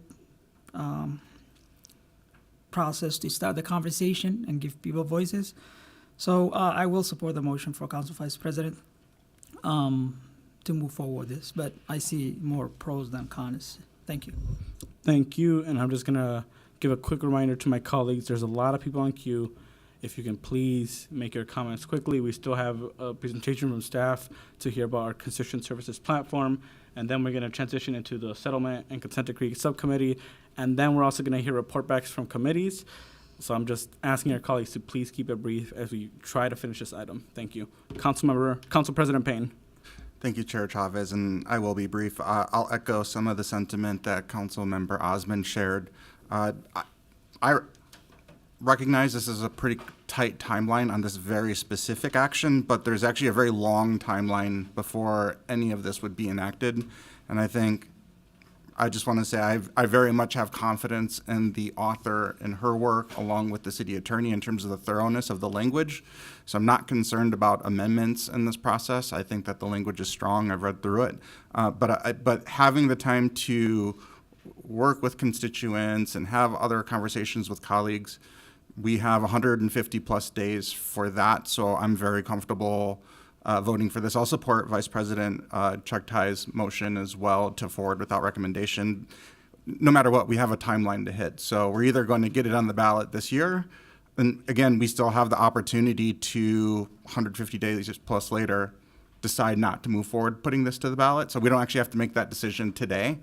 process to start the conversation and give people voices. So I will support the motion for Council Vice President to move forward with this, but I see more pros than cons. Thank you. Thank you, and I'm just gonna give a quick reminder to my colleagues, there's a lot of people on queue. If you can please make your comments quickly. We still have a presentation from staff to hear about our constituent services platform, and then we're gonna transition into the settlement and consent decree subcommittee, and then we're also gonna hear report backs from committees. So I'm just asking our colleagues to please keep it brief as we try to finish this item. Thank you. Council President Payne. Thank you, Chair Chavez, and I will be brief. I'll echo some of the sentiment that Councilmember Osmond shared. I recognize this is a pretty tight timeline on this very specific action, but there's actually a very long timeline before any of this would be enacted. And I think I just want to say I very much have confidence in the author and her work, along with the city attorney, in terms of the thoroughness of the language. So I'm not concerned about amendments in this process. I think that the language is strong. I've read through it. But having the time to work with constituents and have other conversations with colleagues, we have 150+ days for that. So I'm very comfortable voting for this. I'll support Vice President Chuck Tye's motion as well to forward without recommendation. No matter what, we have a timeline to hit. So we're either going to get it on the ballot this year, and again, we still have the opportunity to 150 days plus later decide not to move forward putting this to the ballot. So we don't actually have to make that decision today.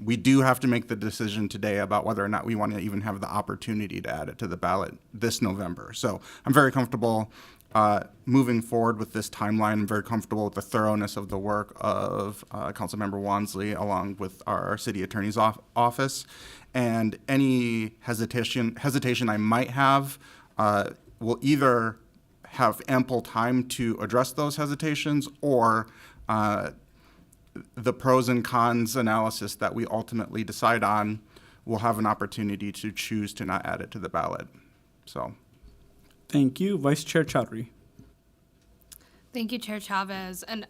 We do have to make the decision today about whether or not we want to even have the opportunity to add it to the ballot this November. So I'm very comfortable moving forward with this timeline. I'm very comfortable with the thoroughness of the work of Councilmember Wansley along with our city attorney's office. And any hesitation I might have will either have ample time to address those hesitations, or the pros and cons analysis that we ultimately decide on will have an opportunity to choose to not add it to the ballot. So. Thank you. Vice Chair Chowdhury. Thank you, Chair Chavez. And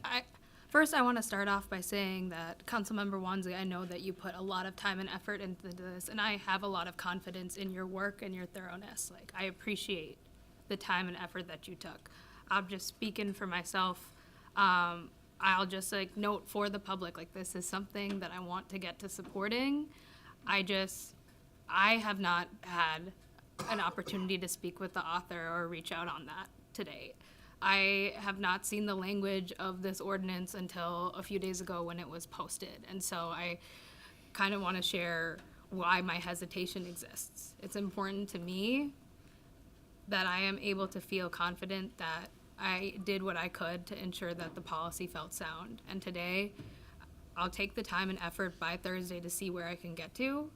first I want to start off by saying that Councilmember Wansley, I know that you put a lot of time and effort into this, and I have a lot of confidence in your work and your thoroughness. Like, I appreciate the time and effort that you took. I'm just speaking for myself. I'll just note for the public, this is something that I want to get to supporting. I have not had an opportunity to speak with the author or reach out on that to date. I have not seen the language of this ordinance until a few days ago when it was posted. And so I kind of want to share why my hesitation exists. It's important to me that I am able to feel confident that I did what I could to ensure that the policy felt sound. And today, I'll take the time and effort by Thursday to see where I can get to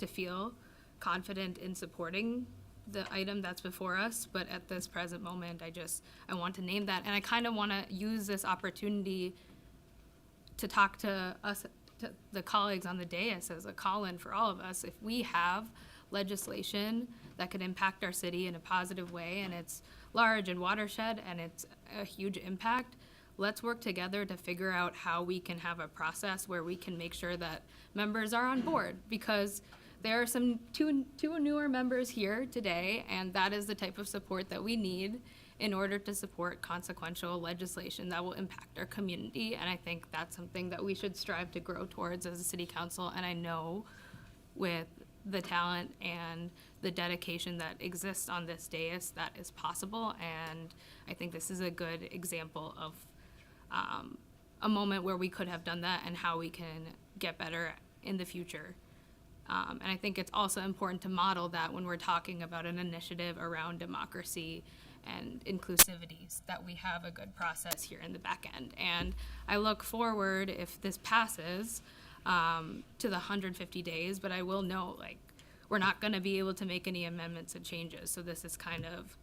feel confident in supporting the item that's before us. But at this present moment, I want to name that. And I kind of want to use this opportunity to talk to us, to the colleagues on the dais, as a call-in for all of us. If we have legislation that could impact our city in a positive way, and it's large and watershed and it's a huge impact, let's work together to figure out how we can have a process where we can make sure that members are on board, because there are two newer members here today, and that is the type of support that we need in order to support consequential legislation that will impact our community. And I think that's something that we should strive to grow towards as a city council. And I know with the talent and the dedication that exists on this dais, that is possible. And I think this is a good example of a moment where we could have done that and how we can get better in the future. And I think it's also important to model that when we're talking about an initiative around democracy and inclusivity, that we have a good process here in the back end. And I look forward, if this passes, to the 150 days, but I will note, like, we're not going to be able to make any amendments and changes. So this is kind of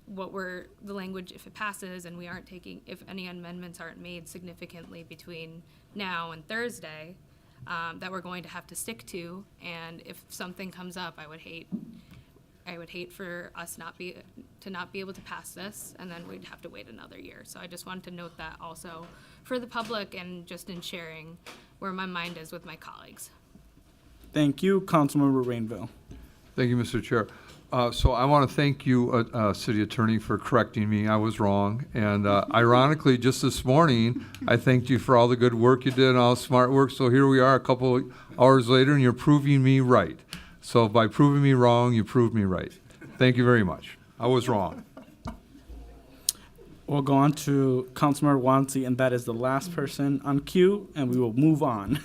the language, if it passes and we aren't taking, if any amendments aren't made significantly between now and Thursday, that we're going to have to stick to. And if something comes up, I would hate for us not be able to pass this, and then we'd have to wait another year. So I just wanted to note that also for the public and just in sharing where my mind is with my colleagues. Thank you, Councilmember Rainville. Thank you, Mr. Chair. So I want to thank you, City Attorney, for correcting me. I was wrong. And ironically, just this morning, I thanked you for all the good work you did and all the smart work. So here we are a couple hours later, and you're proving me right. So by proving me wrong, you proved me right. Thank you very much. I was wrong. We'll go on to Councilmember Wansley, and that is the last person on queue, and we will move on.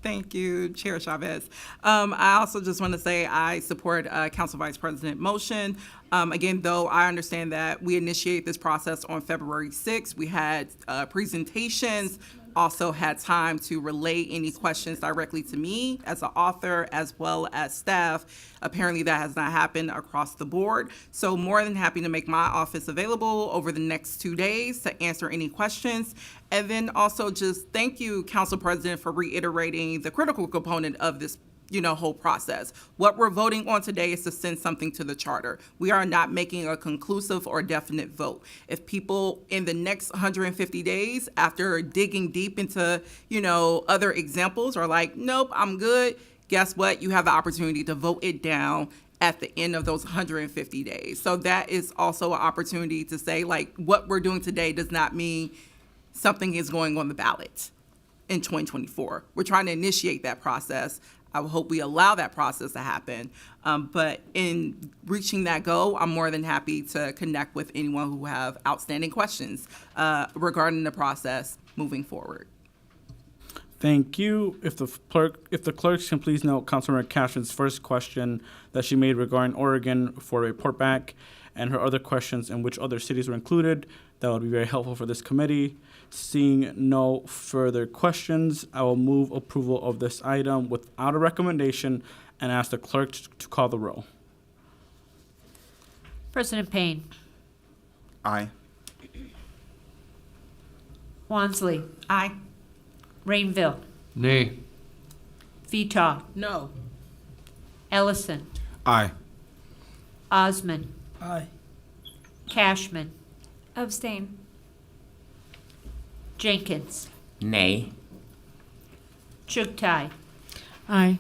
Thank you, Chair Chavez. I also just want to say I support Council Vice President motion. Again, though, I understand that we initiate this process on February 6th. We had presentations, also had time to relay any questions directly to me as an author as well as staff. Apparently that has not happened across the board. So more than happy to make my office available over the next 2 days to answer any questions. And then also just thank you, Council President, for reiterating the critical component of this whole process. What we're voting on today is to send something to the charter. We are not making a conclusive or definite vote. If people in the next 150 days, after digging deep into, other examples, are like, nope, I'm good, guess what? You have the opportunity to vote it down at the end of those 150 days. So that is also an opportunity to say, like, what we're doing today does not mean something is going on the ballot in 2024. We're trying to initiate that process. I would hope we allow that process to happen. But in reaching that goal, I'm more than happy to connect with anyone who have outstanding questions regarding the process moving forward. Thank you. If the clerks can please note Councilmember Cashman's first question that she made regarding Oregon for a report back, and her other questions and which other cities were included, that would be very helpful for this committee. Seeing no further questions, I will move approval of this item without a recommendation and ask the clerk to call the roll. President Payne. Aye. Wansley. Aye. Rainville. Nay. Vitaw. No. Ellison. Aye. Osman. Aye. Cashman. Abstain. Jenkins. Nay. Chugtai. Aye.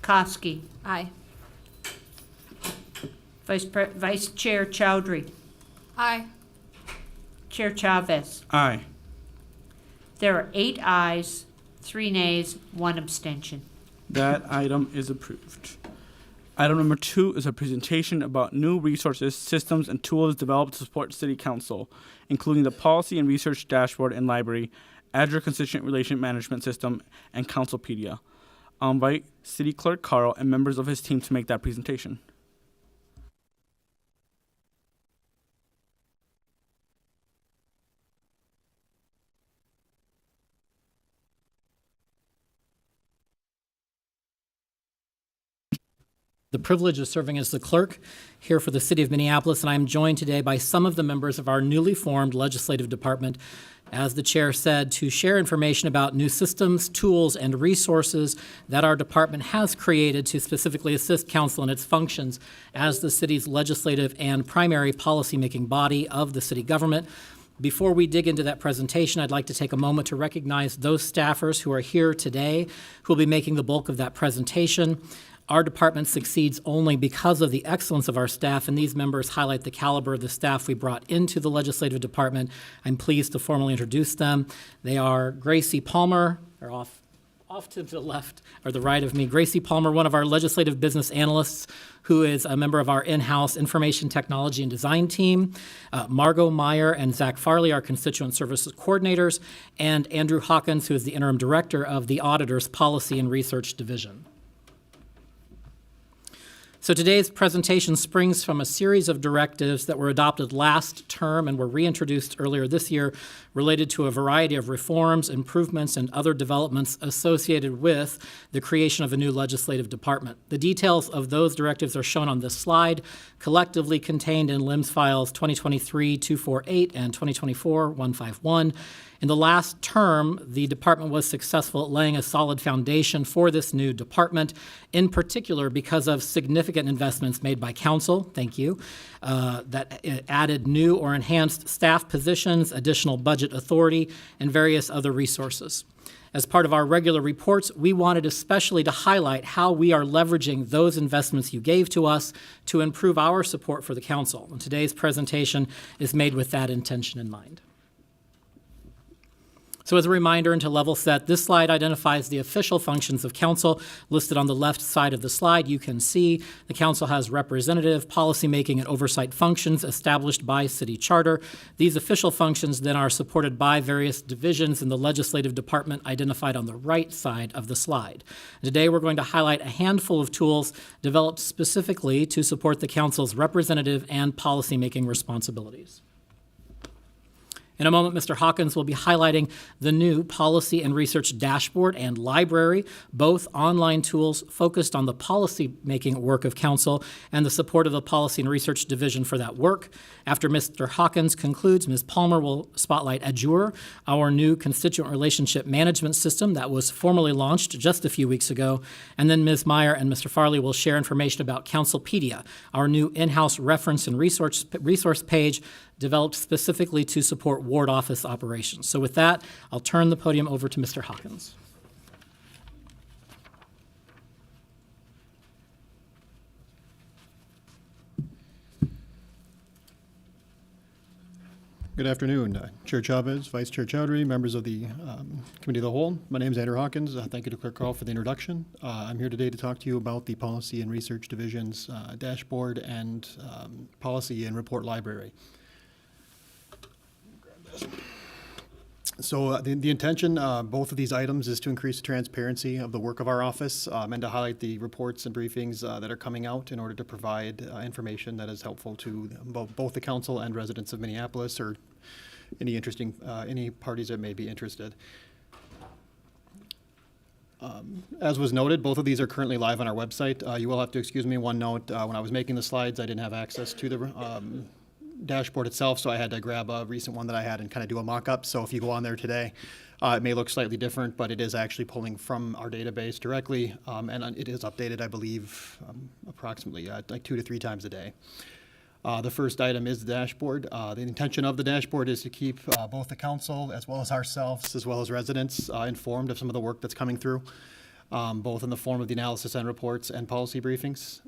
Kosky. Aye. Vice Chair Chowdhury. Aye. Chair Chavez. Aye. There are 8 ayes, 3 nays, 1 abstention. That item is approved. Item number 2 is a presentation about new resources, systems, and tools developed to support City Council, including the Policy and Research Dashboard and Library, Azure Constituent Relation Management System, and Councilpedia. I'll invite City Clerk Carl and members of his team to make that presentation. The privilege of serving as the clerk here for the City of Minneapolis, and I'm joined today by some of the members of our newly formed legislative department, as the chair said, to share information about new systems, tools, and resources that our department has created to specifically assist council in its functions as the city's legislative and primary policymaking body of the city government. Before we dig into that presentation, I'd like to take a moment to recognize those staffers who are here today who will be making the bulk of that presentation. Our department succeeds only because of the excellence of our staff, and these members highlight the caliber of the staff we brought into the legislative department. I'm pleased to formally introduce them. They are Gracie Palmer, they're off off to the left or the right of me, Gracie Palmer, one of our legislative business analysts, who is a member of our in-house information technology and design team, Margot Meyer and Zach Farley, our constituent services coordinators, and Andrew Hawkins, who is the interim director of the Auditor's Policy and Research Division. So today's presentation springs from a series of directives that were adopted last term and were reintroduced earlier this year, related to a variety of reforms, improvements, and other developments associated with the creation of a new legislative department. The details of those directives are shown on this slide, collectively contained in LIMS files 2023-248 and 2024-151. In the last term, the department was successful at laying a solid foundation for this new department, in particular because of significant investments made by council, thank you, that added new or enhanced staff positions, additional budget authority, and various other resources. As part of our regular reports, we wanted especially to highlight how we are leveraging those investments you gave to us to improve our support for the council. And today's presentation is made with that intention in mind. So as a reminder and to level set, this slide identifies the official functions of council listed on the left side of the slide. You can see the council has representative, policymaking, and oversight functions established by city charter. These official functions then are supported by various divisions in the legislative department identified on the right side of the slide. Today we're going to highlight a handful of tools developed specifically to support the council's representative and policymaking responsibilities. In a moment, Mr. Hawkins will be highlighting the new Policy and Research Dashboard and Library, both online tools focused on the policy-making work of council and the support of the Policy and Research Division for that work. After Mr. Hawkins concludes, Ms. Palmer will spotlight Azure, our new constituent relationship management system that was formally launched just a few weeks ago. And then Ms. Meyer and Mr. Farley will share information about Councilpedia, our new in-house reference and resource page developed specifically to support ward office operations. So with that, I'll turn the podium over to Mr. Hawkins. Good afternoon, Chair Chavez, Vice Chair Chowdhury, members of the Committee of the Whole. My name is Andrew Hawkins. Thank you to Clerk Carl for the introduction. I'm here today to talk to you about the Policy and Research Division's dashboard and policy and report library. So the intention, both of these items, is to increase the transparency of the work of our office and to highlight the reports and briefings that are coming out in order to provide information that is helpful to both the council and residents of Minneapolis or any parties that may be interested. As was noted, both of these are currently live on our website. You will have to excuse me one note. When I was making the slides, I didn't have access to the dashboard itself, so I had to grab a recent one that I had and kind of do a mock-up. So if you go on there today, it may look slightly different, but it is actually pulling from our database directly, and it is updated, I believe, approximately like 2 to 3 times a day. The first item is the dashboard. The intention of the dashboard is to keep both the council as well as ourselves, as well as residents, informed of some of the work that's coming through. Both in the form of the analysis and reports and policy briefings.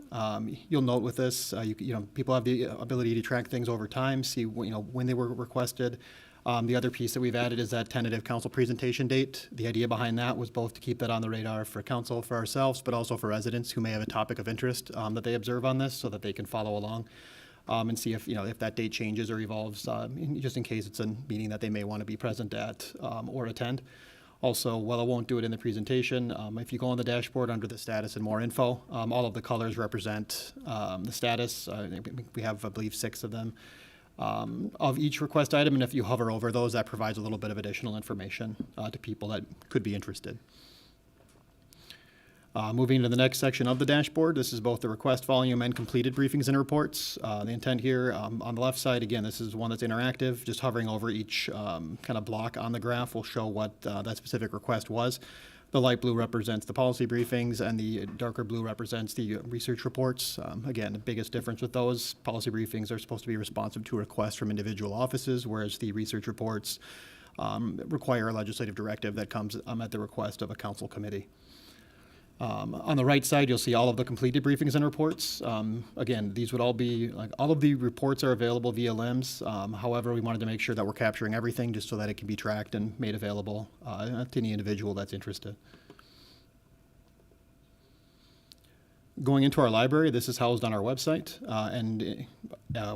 You'll note with this, people have the ability to track things over time, see when they were requested. The other piece that we've added is that tentative council presentation date. The idea behind that was both to keep that on the radar for council, for ourselves, but also for residents who may have a topic of interest that they observe on this, so that they can follow along and see if that date changes or evolves, just in case it's a meeting that they may want to be present at or attend. Also, while I won't do it in the presentation, if you go on the dashboard under the status and more info, all of the colors represent the status. We have, I believe, 6 of them of each request item, and if you hover over those, that provides a little bit of additional information to people that could be interested. Moving to the next section of the dashboard, this is both the request volume and completed briefings and reports. The intent here on the left side, again, this is one that's interactive. Just hovering over each kind of block on the graph will show what that specific request was. The light blue represents the policy briefings, and the darker blue represents the research reports. Again, the biggest difference with those, policy briefings are supposed to be responsive to requests from individual offices, whereas the research reports require a legislative directive that comes at the request of a council committee. On the right side, you'll see all of the completed briefings and reports. Again, these would all be, all of the reports are available via LIMS. However, we wanted to make sure that we're capturing everything just so that it can be tracked and made available to any individual that's interested. going into our library. This is housed on our website.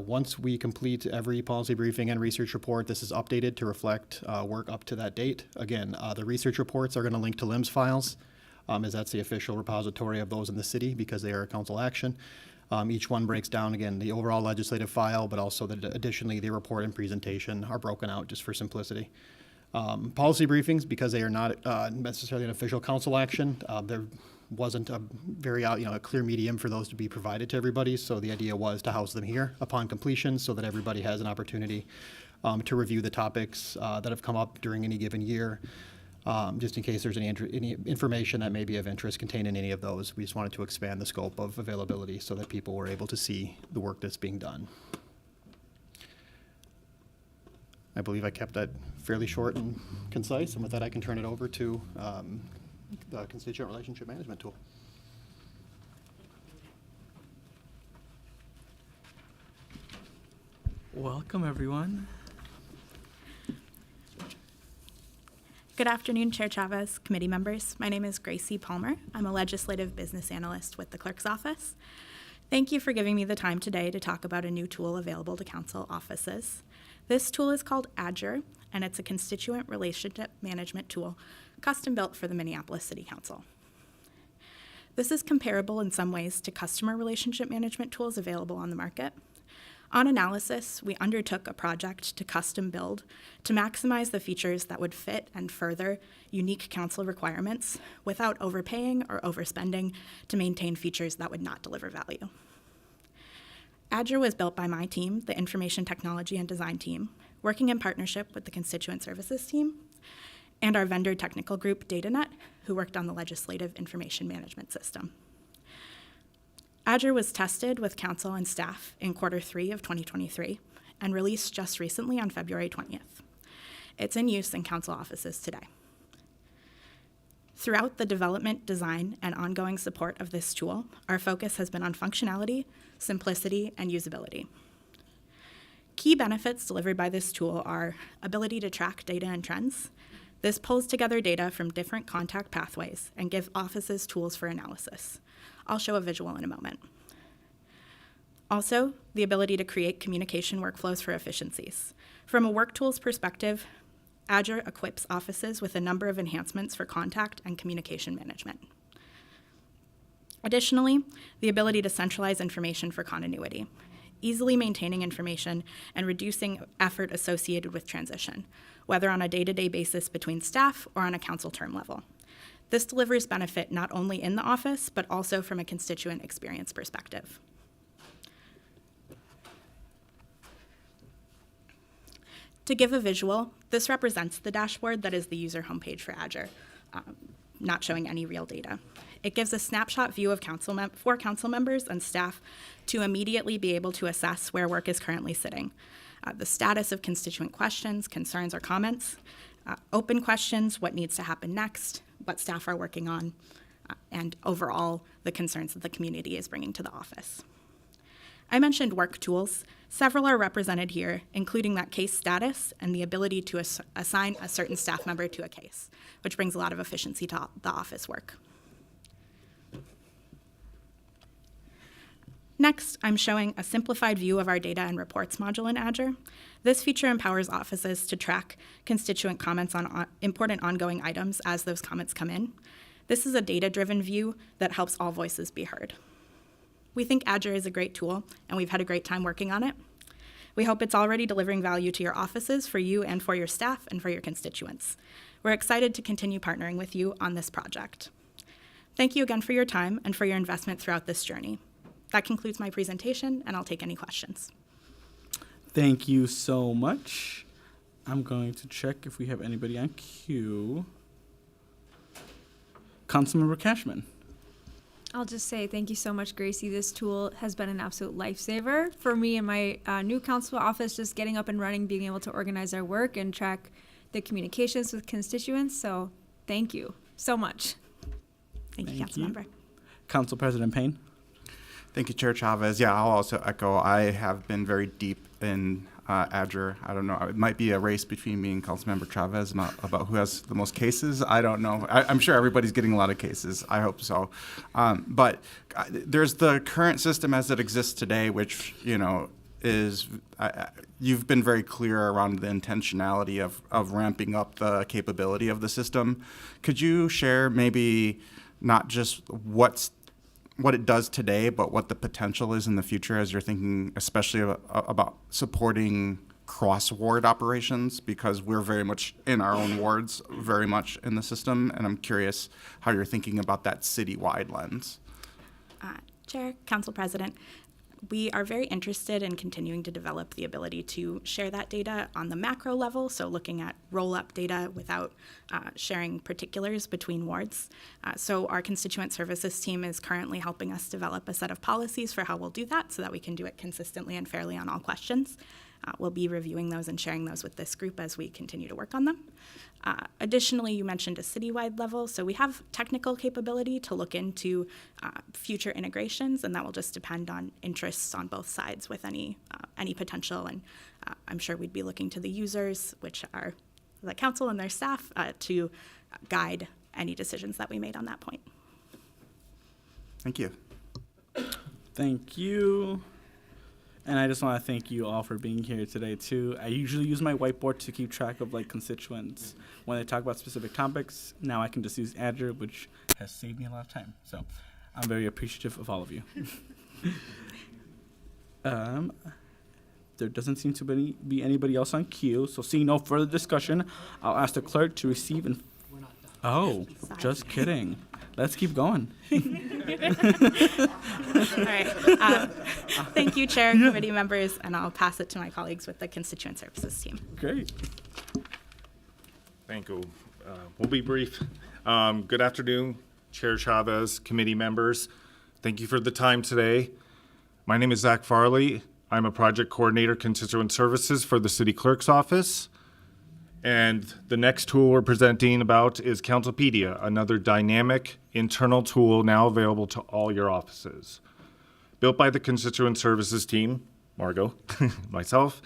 Once we complete every policy briefing and research report, this is updated to reflect work up to that date. Again, the research reports are going to link to LIMS files, as that's the official repository of those in the city because they are a council action. Each one breaks down, again, the overall legislative file, but also additionally the report and presentation are broken out just for simplicity. Policy briefings, because they are not necessarily an official council action, there wasn't a very a clear medium for those to be provided to everybody. So the idea was to house them here upon completion so that everybody has an opportunity to review the topics that have come up during any given year. Just in case there's any information that may be of interest contained in any of those. We just wanted to expand the scope of availability so that people were able to see the work that's being done. I believe I kept that fairly short and concise, and with that I can turn it over to the constituent relationship management tool. Welcome, everyone. Good afternoon, Chair Chavez, committee members. My name is Gracie Palmer. I'm a legislative business analyst with the clerk's office. Thank you for giving me the time today to talk about a new tool available to council offices. This tool is called Adjournment, and it's a constituent relationship management tool custom built for the Minneapolis City Council. This is comparable in some ways to customer relationship management tools available on the market. On analysis, we undertook a project to custom build to maximize the features that would fit and further unique council requirements without overpaying or overspending to maintain features that would not deliver value. Adjournment was built by my team, the Information Technology and Design team, working in partnership with the Constituent Services team and our vendor technical group, DataNet, who worked on the Legislative Information Management System. Adjournment was tested with council and staff in Q3 of 2023 and released just recently on February 20th. It's in use in council offices today. Throughout the development, design, and ongoing support of this tool, our focus has been on functionality, simplicity, and usability. Key benefits delivered by this tool are ability to track data and trends. This pulls together data from different contact pathways and gives offices tools for analysis. I'll show a visual in a moment. Also, the ability to create communication workflows for efficiencies. From a work tools perspective, Adjournment equips offices with a number of enhancements for contact and communication management. Additionally, the ability to centralize information for continuity, easily maintaining information and reducing effort associated with transition, whether on a day-to-day basis between staff or on a council term level. This delivers benefit not only in the office, but also from a constituent experience perspective. To give a visual, this represents the dashboard that is the user homepage for Adjournment, not showing any real data. It gives a snapshot view of for council members and staff to immediately be able to assess where work is currently sitting, the status of constituent questions, concerns, or comments, open questions, what needs to happen next, what staff are working on, and overall, the concerns that the community is bringing to the office. I mentioned work tools. Several are represented here, including that case status and the ability to assign a certain staff member to a case, which brings a lot of efficiency to the office work. Next, I'm showing a simplified view of our data and reports module in Adjournment. This feature empowers offices to track constituent comments on important ongoing items as those comments come in. This is a data-driven view that helps all voices be heard. We think Adjournment is a great tool, and we've had a great time working on it. We hope it's already delivering value to your offices, for you and for your staff, and for your constituents. We're excited to continue partnering with you on this project. Thank you again for your time and for your investment throughout this journey. That concludes my presentation, and I'll take any questions. Thank you so much. I'm going to check if we have anybody on queue. Councilmember Cashman. I'll just say thank you so much, Gracie. This tool has been an absolute lifesaver for me in my new council office, just getting up and running, being able to organize our work and track the communications with constituents. So thank you so much. Thank you, Councilmember. Council President Payne. Thank you, Chair Chavez. Yeah, I'll also echo, I have been very deep in Adger. I don't know. It might be a race between me and Councilmember Chavez about who has the most cases. I don't know. I'm sure everybody's getting a lot of cases. I hope so. But there's the current system as it exists today, which, is you've been very clear around the intentionality of ramping up the capability of the system. Could you share maybe not just what it does today, but what the potential is in the future as you're thinking, especially about supporting cross-ward operations, because we're very much in our own wards, very much in the system, and I'm curious how you're thinking about that citywide lens. Chair, Council President, we are very interested in continuing to develop the ability to share that data on the macro level, so looking at roll-up data without sharing particulars between wards. So our constituent services team is currently helping us develop a set of policies for how we'll do that so that we can do it consistently and fairly on all questions. We'll be reviewing those and sharing those with this group as we continue to work on them. Additionally, you mentioned a citywide level, so we have technical capability to look into future integrations, and that will just depend on interests on both sides with any potential. And I'm sure we'd be looking to the users, which are the council and their staff, to guide any decisions that we made on that point. Thank you. Thank you. And I just want to thank you all for being here today, too. I usually use my whiteboard to keep track of, constituents when they talk about specific topics. Now I can just use Adger, which has saved me a lot of time. So I'm very appreciative of all of you. There doesn't seem to be anybody else on queue. So seeing no further discussion, I'll ask the clerk to receive and... Oh, just kidding. Let's keep going. All right. Thank you, Chair, committee members, and I'll pass it to my colleagues with the constituent services team. Great. Thank you. We'll be brief. Good afternoon, Chair Chavez, committee members. Thank you for the time today. My name is Zach Farley. I'm a project coordinator, constituent services for the city clerk's office. And the next tool we're presenting about is Councilpedia, another dynamic internal tool now available to all your offices. Built by the constituent services team, Margot, myself,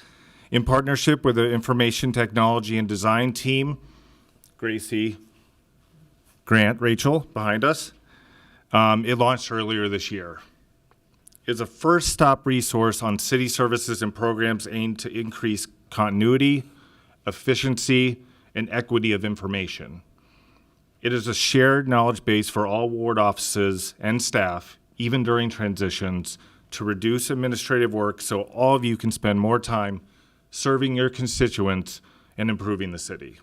in partnership with the information technology and design team, Gracie, Grant, Rachel, behind us. It launched earlier this year. It's a first-stop resource on city services and programs aimed to increase continuity, efficiency, and equity of information. It is a shared knowledge base for all ward offices and staff, even during transitions, to reduce administrative work so all of you can spend more time serving your constituents and improving the city.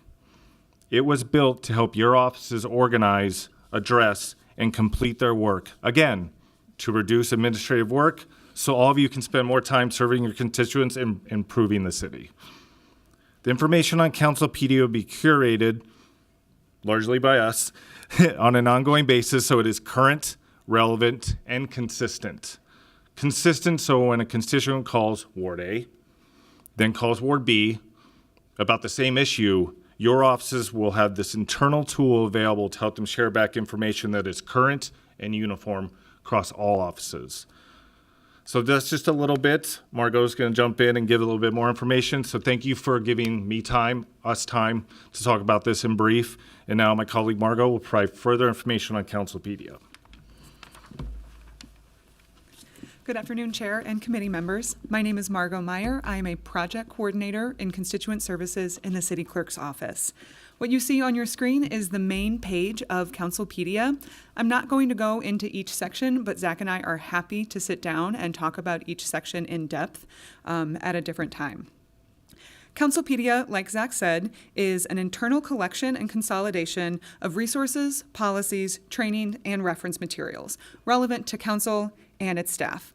It was built to help your offices organize, address, and complete their work. Again, to reduce administrative work so all of you can spend more time serving your constituents and improving the city. The information on Councilpedia will be curated, largely by us, on an ongoing basis so it is current, relevant, and consistent. Consistent so when a constituent calls Ward A, then calls Ward B about the same issue, your offices will have this internal tool available to help them share back information that is current and uniform across all offices. So that's just a little bit. Margot's going to jump in and give a little bit more information. So thank you for giving me time, us time, to talk about this in brief. And now my colleague Margot will provide further information on Councilpedia. Good afternoon, Chair and committee members. My name is Margot Meyer. I am a project coordinator in constituent services in the city clerk's office. What you see on your screen is the main page of Councilpedia. I'm not going to go into each section, but Zach and I are happy to sit down and talk about each section in depth at a different time. Councilpedia, like Zach said, is an internal collection and consolidation of resources, policies, training, and reference materials relevant to council and its staff.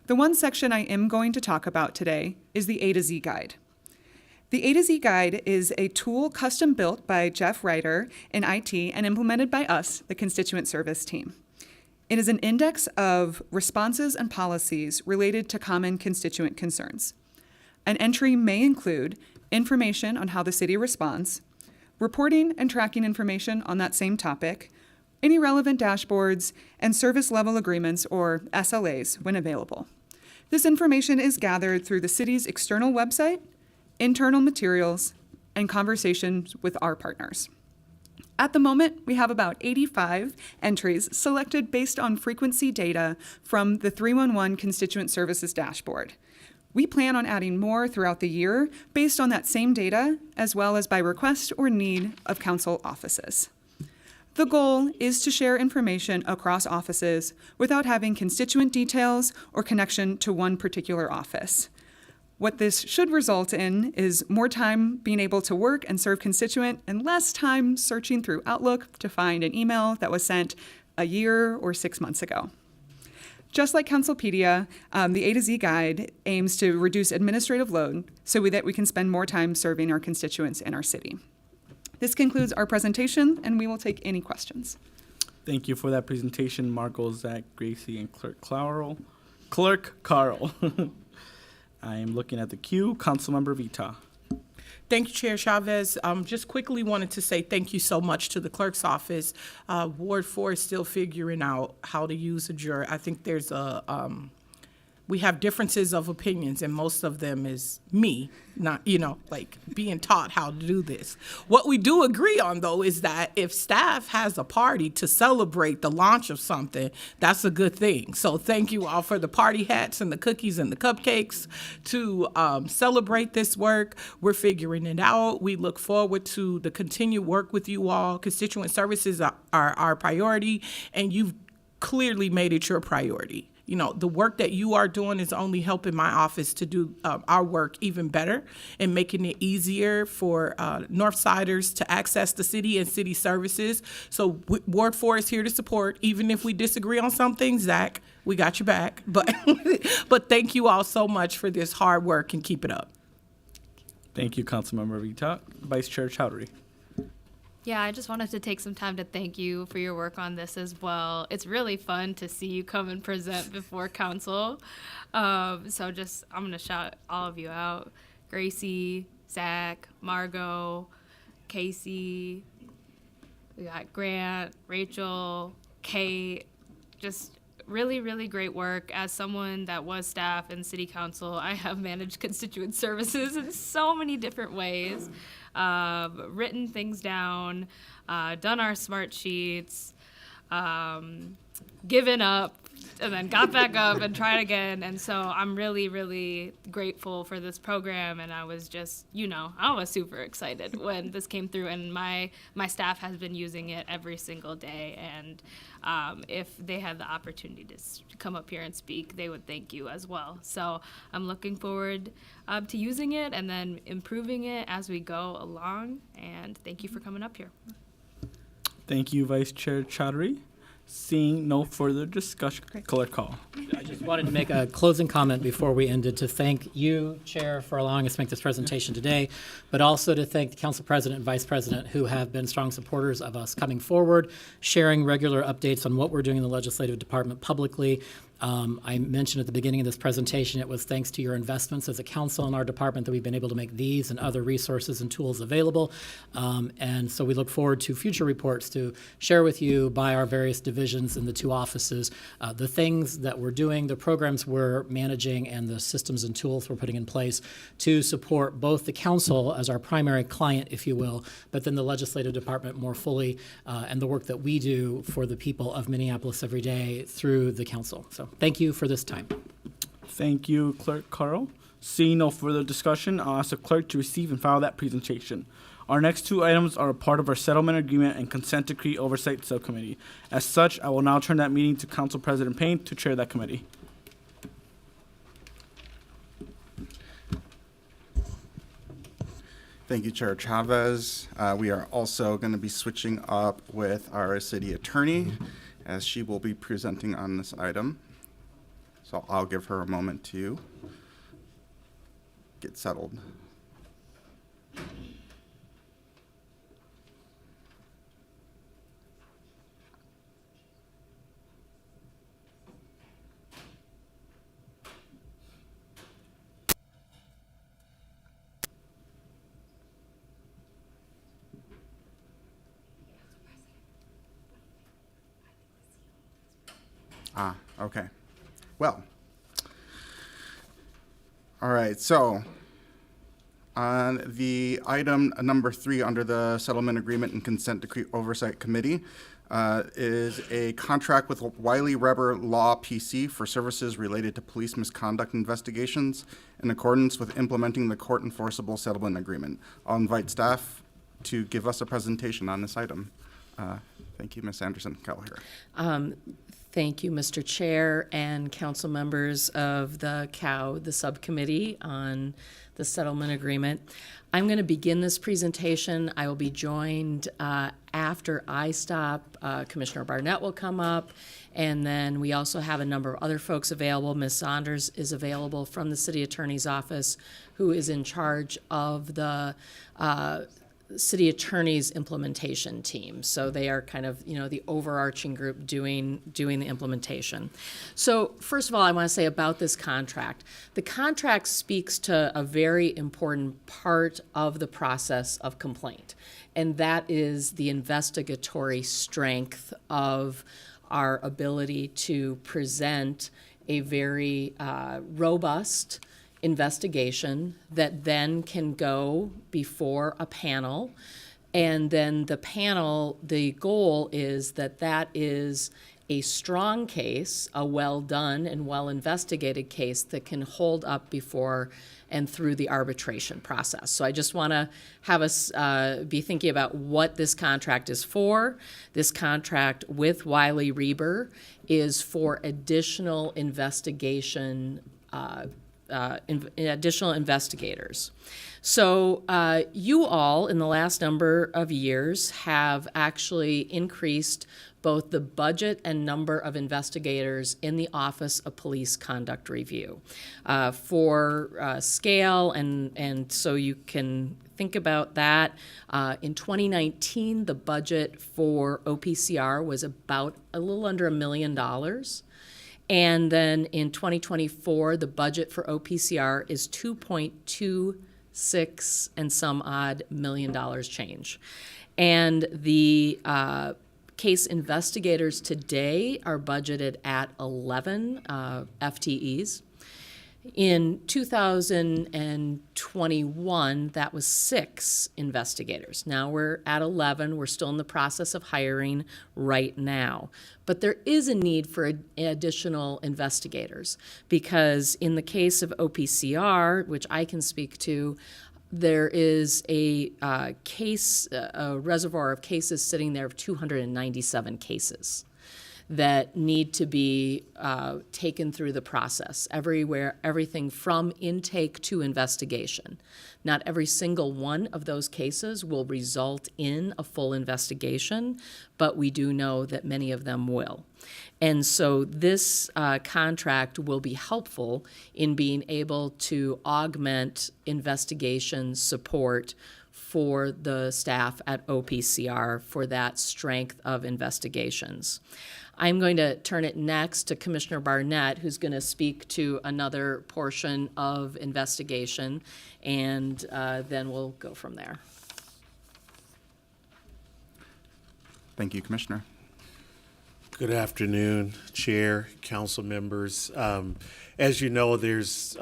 The one section I am going to talk about today is the A to Z guide. The A to Z guide is a tool custom built by Jeff Ryder in IT and implemented by us, the constituent service team. It is an index of responses and policies related to common constituent concerns. An entry may include information on how the city responds, reporting and tracking information on that same topic, any relevant dashboards, and service level agreements or SLAs when available. This information is gathered through the city's external website, internal materials, and conversations with our partners. At the moment, we have about 85 entries selected based on frequency data from the 311 Constituent Services Dashboard. We plan on adding more throughout the year based on that same data, as well as by request or need of council offices. The goal is to share information across offices without having constituent details or connection to one particular office. What this should result in is more time being able to work and serve constituent and less time searching through Outlook to find an email that was sent a year or 6 months ago. Just like Councilpedia, the A to Z guide aims to reduce administrative load so that we can spend more time serving our constituents in our city. This concludes our presentation, and we will take any questions. Thank you for that presentation, Margot, Zach, Gracie, and Clerk Carl. I am looking at the queue. Councilmember Vita. Thank you, Chair Chavez. Just quickly wanted to say thank you so much to the clerk's office. Ward 4 is still figuring out how to use adjourn. I think there's we have differences of opinions, and most of them is me, not, like being taught how to do this. What we do agree on, though, is that if staff has a party to celebrate the launch of something, that's a good thing. So thank you all for the party hats and the cookies and the cupcakes to celebrate this work. We're figuring it out. We look forward to the continued work with you all. Constituent services are our priority, and you've clearly made it your priority. The work that you are doing is only helping my office to do our work even better and making it easier for Northsiders to access the city and city services. So Ward 4 is here to support, even if we disagree on something. Zach, we got your back. But thank you all so much for this hard work, and keep it up. Thank you, Councilmember Vita. Vice Chair Chowdhury. Yeah, I just wanted to take some time to thank you for your work on this as well. It's really fun to see you come and present before council. I'm going to shout all of you out. Gracie, Zach, Margot, Casey, we got Grant, Rachel, Kate, just really, really great work. As someone that was staff in city council, I have managed constituent services in so many different ways. Written things down, done our smart sheets, given up, and then got back up and tried again. And so I'm really, really grateful for this program. And I was just, I was super excited when this came through. And my staff has been using it every single day. And if they had the opportunity to come up here and speak, they would thank you as well. So I'm looking forward to using it and then improving it as we go along. And thank you for coming up here. Thank you, Vice Chair Chowdhury. Seeing no further discussion, Clerk Call. I just wanted to make a closing comment before we ended to thank you, Chair, for allowing us to make this presentation today, but also to thank the Council President and Vice President who have been strong supporters of us coming forward, sharing regular updates on what we're doing in the Legislative Department publicly. I mentioned at the beginning of this presentation, it was thanks to your investments as a council in our department that we've been able to make these and other resources and tools available. And so we look forward to future reports to share with you by our various divisions in the two offices, the things that we're doing, the programs we're managing, and the systems and tools we're putting in place to support both the council as our primary client, if you will, but then the legislative department more fully, and the work that we do for the people of Minneapolis every day through the council. So thank you for this time. Thank you, Clerk Carl. Seeing no further discussion, I'll ask the clerk to receive and file that presentation. Our next two items are a part of our settlement agreement and consent decree oversight subcommittee. As such, I will now turn that meeting to Council President Payne to chair that committee. Thank you, Chair Chavez. We are also going to be switching up with our city attorney as she will be presenting on this item. So I'll give her a moment to get settled. Okay. Well, All right, so on the item number 3 under the Settlement Agreement and Consent Decree Oversight Committee is a contract with Wiley Reber Law PC for services related to police misconduct investigations in accordance with implementing the court enforceable settlement agreement. I'll invite staff to give us a presentation on this item. Thank you, Ms. Anderson-Kelleher. Thank you, Mr. Chair and council members of the COW, the subcommittee on the settlement agreement. I'm going to begin this presentation. I will be joined after I stop. Commissioner Barnett will come up, and then we also have a number of other folks available. Ms. Saunders is available from the city attorney's office, who is in charge of the city attorney's implementation team. So they are kind of, the overarching group doing the implementation. So first of all, I want to say about this contract. The contract speaks to a very important part of the process of complaint, and that is the investigatory strength of our ability to present a very robust investigation that then can go before a panel, and then the panel, the goal is that that is a strong case, a well done and well investigated case that can hold up before and through the arbitration process. So I just want to have us be thinking about what this contract is for. This contract with Wiley Reber is for additional investigation additional investigators. So you all, in the last number of years, have actually increased both the budget and number of investigators in the Office of Police Conduct Review. For scale, and so you can think about that, in 2019, the budget for OPCR was about a little under $1 million. And then in 2024, the budget for OPCR is $2.26 and some odd million change. And the case investigators today are budgeted at 11 FTEs. In 2021, that was 6 investigators. Now we're at 11. We're still in the process of hiring right now. But there is a need for additional investigators because in the case of OPCR, which I can speak to, there is a reservoir of cases sitting there of 297 cases that need to be taken through the process, everything from intake to investigation. Not every single one of those cases will result in a full investigation, but we do know that many of them will. And so this contract will be helpful in being able to augment investigation support for the staff at OPCR for that strength of investigations. I'm going to turn it next to Commissioner Barnett, who's going to speak to another portion of investigation, and then we'll go from there. Thank you, Commissioner. Good afternoon, Chair, council members. As you know, there's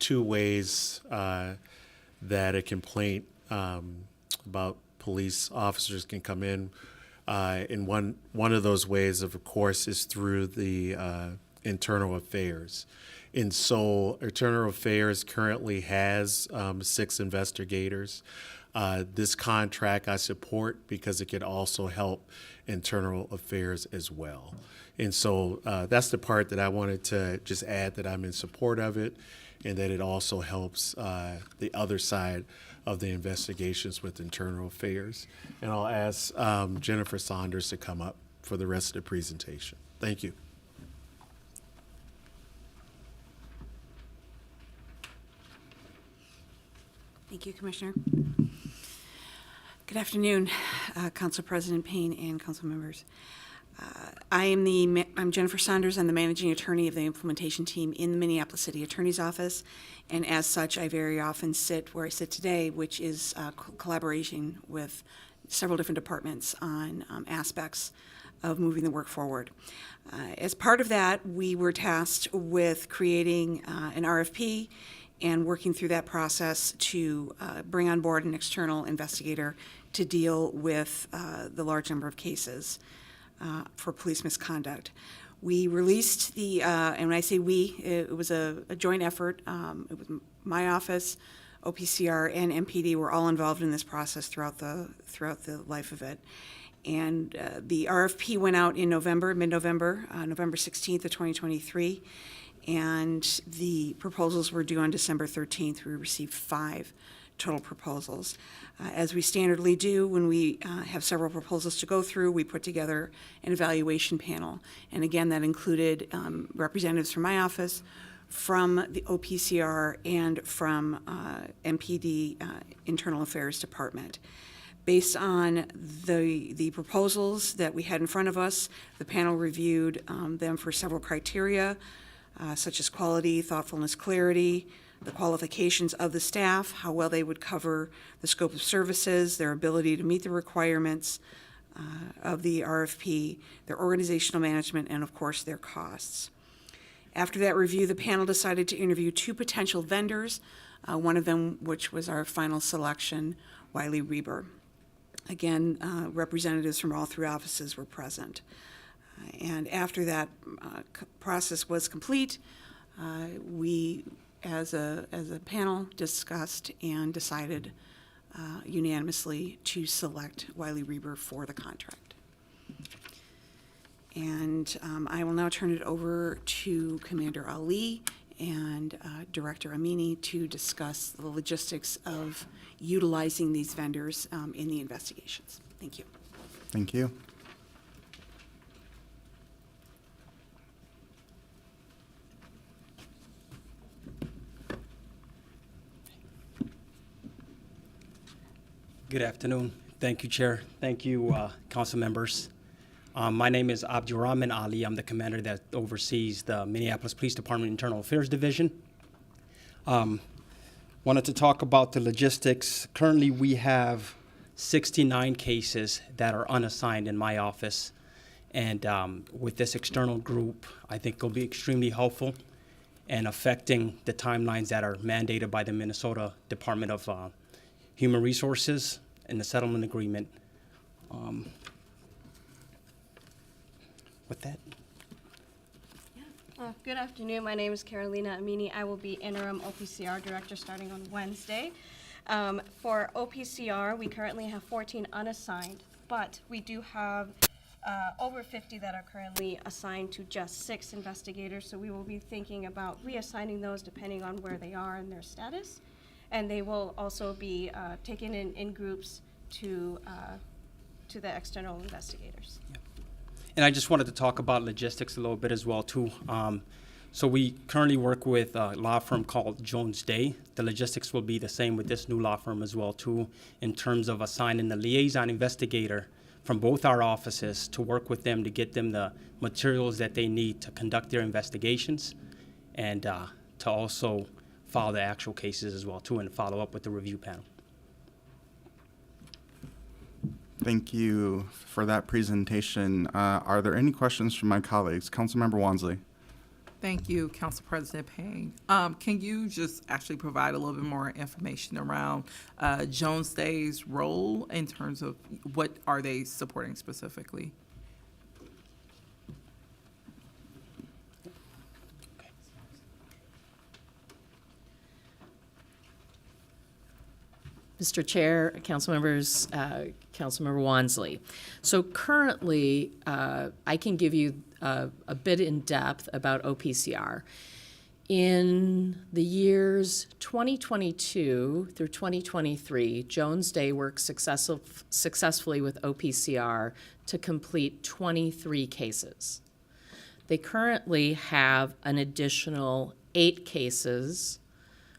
2 ways that a complaint about police officers can come in. And one of those ways, of course, is through the internal affairs. And so internal affairs currently has 6 investigators. This contract I support because it can also help internal affairs as well. And so that's the part that I wanted to just add, that I'm in support of it, and that it also helps the other side of the investigations with internal affairs. And I'll ask Jennifer Saunders to come up for the rest of the presentation. Thank you. Thank you, Commissioner. Good afternoon, Council President Payne and council members. I'm Jennifer Saunders. I'm the managing attorney of the implementation team in the Minneapolis City Attorney's Office, and as such, I very often sit where I sit today, which is collaboration with several different departments on aspects of moving the work forward. As part of that, we were tasked with creating an RFP and working through that process to bring on board an external investigator to deal with the large number of cases for police misconduct. We released the, and when I say we, it was a joint effort. It was my office, OPCR, and MPD were all involved in this process throughout the life of it. And the RFP went out in November, mid-November, November 16th of 2023, and the proposals were due on December 13th. We received 5 total proposals. As we standardly do when we have several proposals to go through, we put together an evaluation panel. And again, that included representatives from my office, from the OPCR, and from MPD Internal Affairs Department. Based on the proposals that we had in front of us, the panel reviewed them for several criteria, such as quality, thoughtfulness, clarity, the qualifications of the staff, how well they would cover the scope of services, their ability to meet the requirements of the RFP, their organizational management, and of course their costs. After that review, the panel decided to interview 2 potential vendors, one of them which was our final selection, Wiley Reber. Again, representatives from all 3 offices were present. And after that process was complete, we, as a panel, discussed and decided unanimously to select Wiley Reber for the contract. And I will now turn it over to Commander Ali and Director Amini to discuss the logistics of utilizing these vendors in the investigations. Thank you. Thank you. Good afternoon. Thank you, Chair. Thank you, council members. My name is Abdurrahman Ali. I'm the commander that oversees the Minneapolis Police Department Internal Affairs Division. Wanted to talk about the logistics. Currently, we have 69 cases that are unassigned in my office. And with this external group, I think it'll be extremely helpful in affecting the timelines that are mandated by the Minnesota Department of Human Resources and the settlement agreement. With that. Good afternoon. My name is Carolina Amini. I will be interim OPCR director starting on Wednesday. For OPCR, we currently have 14 unassigned, but we do have over 50 that are currently assigned to just 6 investigators. So we will be thinking about reassigning those depending on where they are in their status. And they will also be taken in groups to the external investigators. Yeah. And I just wanted to talk about logistics a little bit as well too. So we currently work with a law firm called Jones Day. The logistics will be the same with this new law firm as well too, in terms of assigning the liaison investigator from both our offices to work with them to get them the materials that they need to conduct their investigations, and to also follow the actual cases as well too, and follow up with the review panel. Thank you for that presentation. Are there any questions from my colleagues? Councilmember Wansley. Thank you, Council President Payne. Can you just actually provide a little bit more information around Jones Day's role in terms of what are they supporting specifically? Mr. Chair, council members, Councilmember Wansley. So currently, I can give you a bit in depth about OPCR. In the years 2022 through 2023, Jones Day worked successfully with OPCR to complete 23 cases. They currently have an additional 8 cases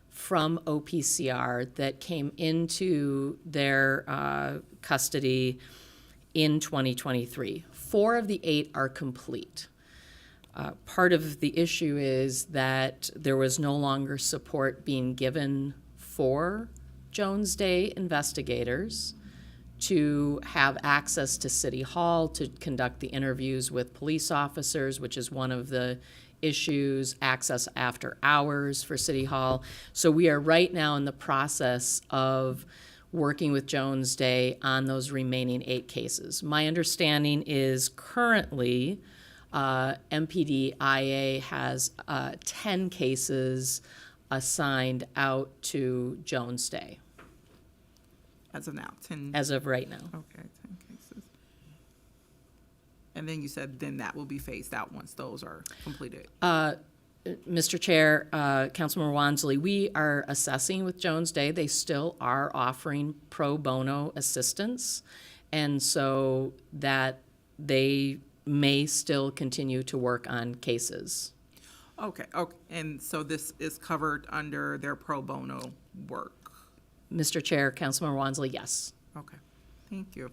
from OPCR that came into their custody in 2023. 4 of the 8 are complete. Part of the issue is that there was no longer support being given for Jones Day investigators to have access to City Hall to conduct the interviews with police officers, which is one of the issues, access after hours for City Hall. So we are right now in the process of working with Jones Day on those remaining 8 cases. My understanding is currently MPD-IA has 10 cases assigned out to Jones Day As of now, 10. as of right now. Okay, 10 cases. And then you said then that will be phased out once those are completed. Mr. Chair, Councilmember Wansley, we are assessing with Jones Day. They still are offering pro bono assistance, and so that they may still continue to work on cases. Okay, and so this is covered under their pro bono work? Mr. Chair, Councilmember Wansley, yes. Okay, thank you.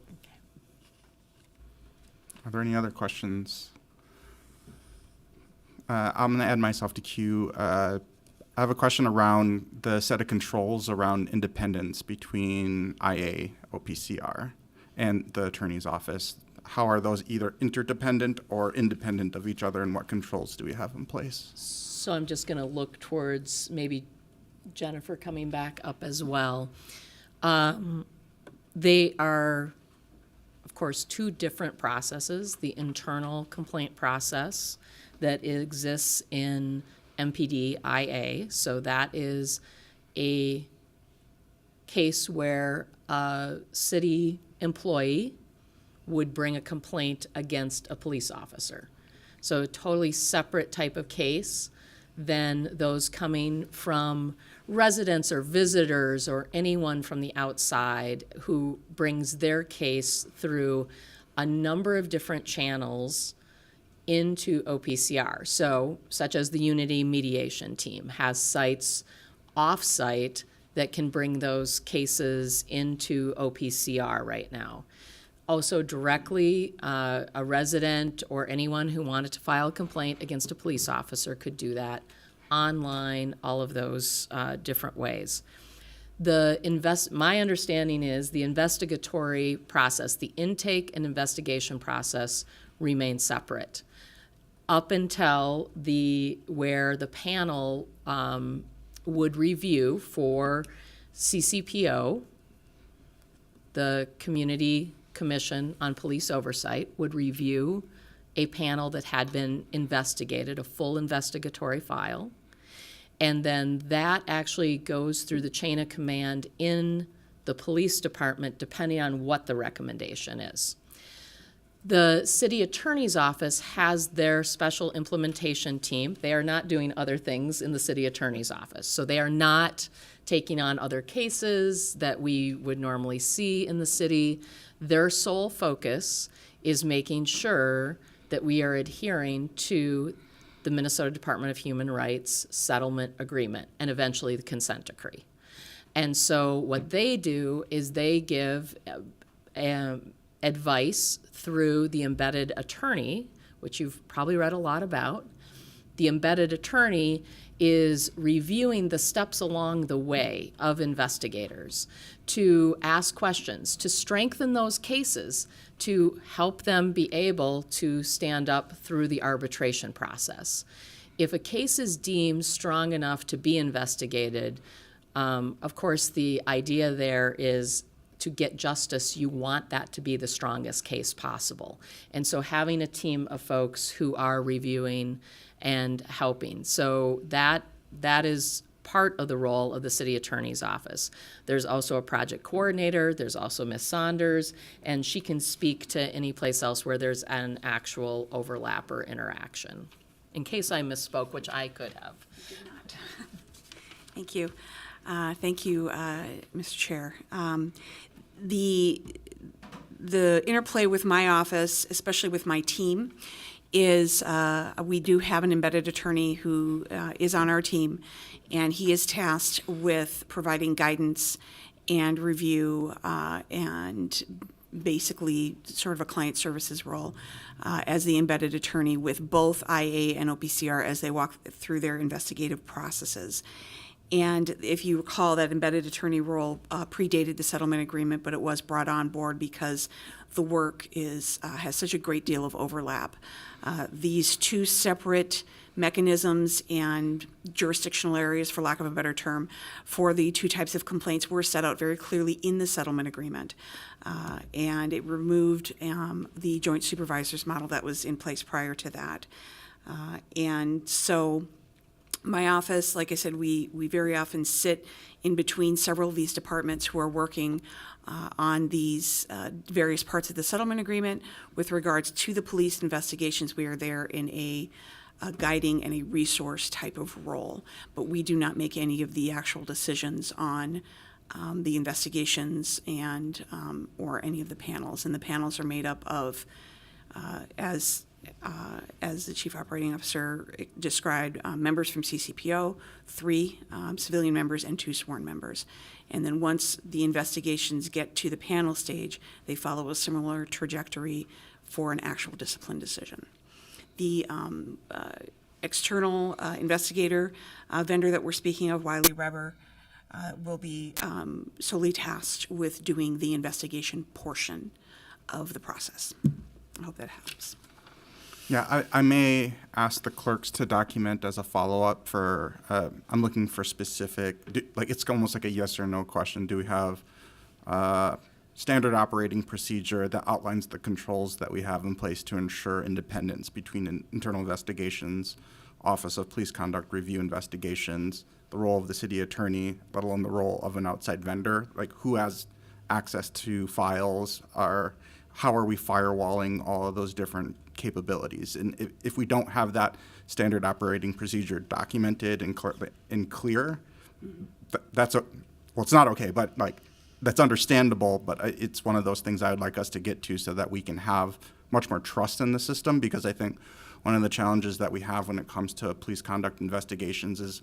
Are there any other questions? I'm going to add myself to queue. I have a question around the set of controls around independence between IA, OPCR, and the attorney's office. How are those either interdependent or independent of each other, and what controls do we have in place? So I'm just going to look towards maybe Jennifer coming back up as well. They are, of course, 2 different processes. The internal complaint process that exists in MPD-IA. So that is a case where a city employee would bring a complaint against a police officer. So a totally separate type of case than those coming from residents or visitors or anyone from the outside who brings their case through a number of different channels into OPCR. So, such as the Unity Mediation Team has sites off-site that can bring those cases into OPCR right now. Also directly, a resident or anyone who wanted to file a complaint against a police officer could do that online, all of those different ways. My understanding is the investigatory process, the intake and investigation process remain separate up until where the panel would review for CCPO, the Community Commission on Police Oversight, would review a panel that had been investigated, a full investigatory file. And then that actually goes through the chain of command in the police department, depending on what the recommendation is. The city attorney's office has their special implementation team. They are not doing other things in the city attorney's office. So they are not taking on other cases that we would normally see in the city. Their sole focus is making sure that we are adhering to the Minnesota Department of Human Rights settlement agreement and eventually the consent decree. And so what they do is they give advice through the embedded attorney, which you've probably read a lot about. The embedded attorney is reviewing the steps along the way of investigators to ask questions, to strengthen those cases, to help them be able to stand up through the arbitration process. If a case is deemed strong enough to be investigated, of course, the idea there is to get justice, you want that to be the strongest case possible. And so having a team of folks who are reviewing and helping. So that is part of the role of the city attorney's office. There's also a project coordinator, there's also Ms. Saunders, and she can speak to any place else where there's an actual overlap or interaction. In case I misspoke, which I could have. You did not. Thank you. Thank you, Mr. Chair. The interplay with my office, especially with my team, is we do have an embedded attorney who is on our team, and he is tasked with providing guidance and review and basically sort of a client services role as the embedded attorney with both IA and OPCR as they walk through their investigative processes. And if you recall, that embedded attorney role predated the settlement agreement, but it was brought on board because the work has such a great deal of overlap. These two separate mechanisms and jurisdictional areas, for lack of a better term, for the two types of complaints were set out very clearly in the settlement agreement. And it removed the joint supervisors model that was in place prior to that. And so my office, like I said, we very often sit in between several of these departments who are working on these various parts of the settlement agreement. With regards to the police investigations, we are there in a guiding and a resource type of role, but we do not make any of the actual decisions on the investigations and or any of the panels. And the panels are made up of, as the Chief Operating Officer described, members from CCPO, 3 civilian members, and 2 sworn members. And then once the investigations get to the panel stage, they follow a similar trajectory for an actual discipline decision. The external investigator vendor that we're speaking of, Wiley Reber, will be solely tasked with doing the investigation portion of the process. I hope that helps. Yeah, I may ask the clerks to document as a follow-up for, I'm looking for specific, like it's almost like a yes or no question. Do we have standard operating procedure that outlines the controls that we have in place to ensure independence between internal investigations, Office of Police Conduct Review investigations, the role of the city attorney, let alone the role of an outside vendor? Like, who has access to files, or how are we firewalling all of those different capabilities? And if we don't have that standard operating procedure documented and clear, that's well, it's not okay, but like, that's understandable, but it's one of those things I would like us to get to so that we can have much more trust in the system, because I think one of the challenges that we have when it comes to police conduct investigations is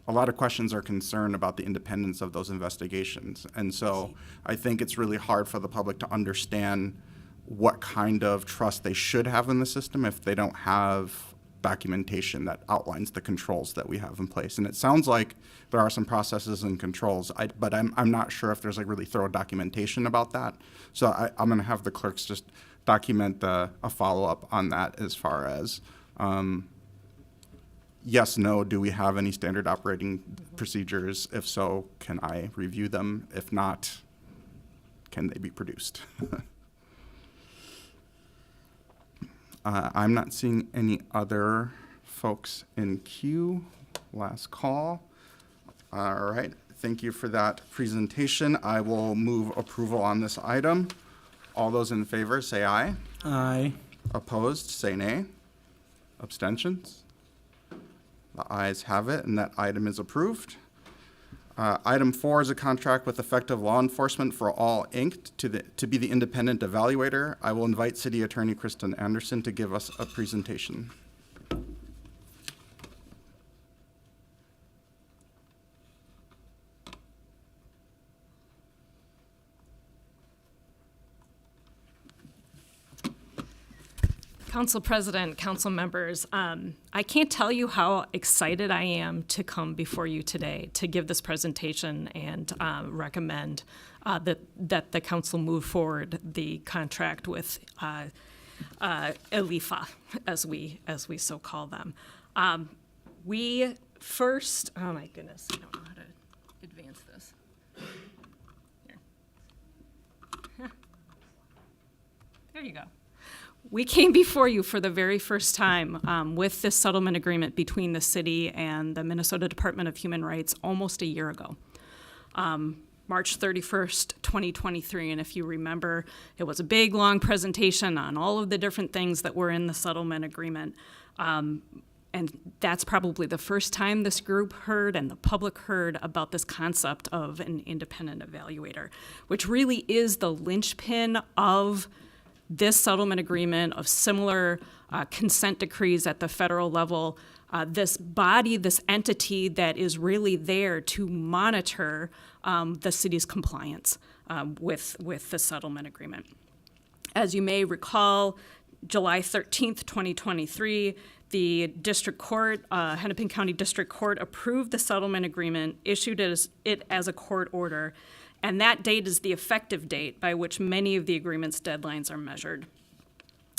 a lot of questions are concerned about the independence of those investigations. And so I think it's really hard for the public to understand what kind of trust they should have in the system if they don't have documentation that outlines the controls that we have in place. And it sounds like there are some processes and controls, but I'm not sure if there's like really thorough documentation about that. So I'm going to have the clerks just document a follow-up on that as far as yes, no, do we have any standard operating procedures? If so, can I review them? If not, can they be produced? I'm not seeing any other folks in queue. Last call. All right, thank you for that presentation. I will move approval on this item. All those in favor say aye. Aye. Opposed, say nay. Abstentions? The ayes have it, and that item is approved. Item 4 is a contract with Effective Law Enforcement for All, Inc. to be the independent evaluator. I will invite City Attorney Kristen Anderson to give us a presentation. Council President, council members, I can't tell you how excited I am to come before you today to give this presentation and recommend that the council move forward the contract with ELIFA, as we so call them. We first, oh my goodness, I don't know how to advance this. Here. There you go. We came before you for the very first time with this settlement agreement between the city and the Minnesota Department of Human Rights almost a year ago, March 31st, 2023. And if you remember, it was a big, long presentation on all of the different things that were in the settlement agreement. And that's probably the first time this group heard and the public heard about this concept of an independent evaluator, which really is the linchpin of this settlement agreement, of similar consent decrees at the federal level, this body, this entity that is really there to monitor the city's compliance with the settlement agreement. As you may recall, July 13th, 2023, The district court, Hennepin County District Court, approved the settlement agreement, issued it as a court order, and that date is the effective date by which many of the agreement's deadlines are measured.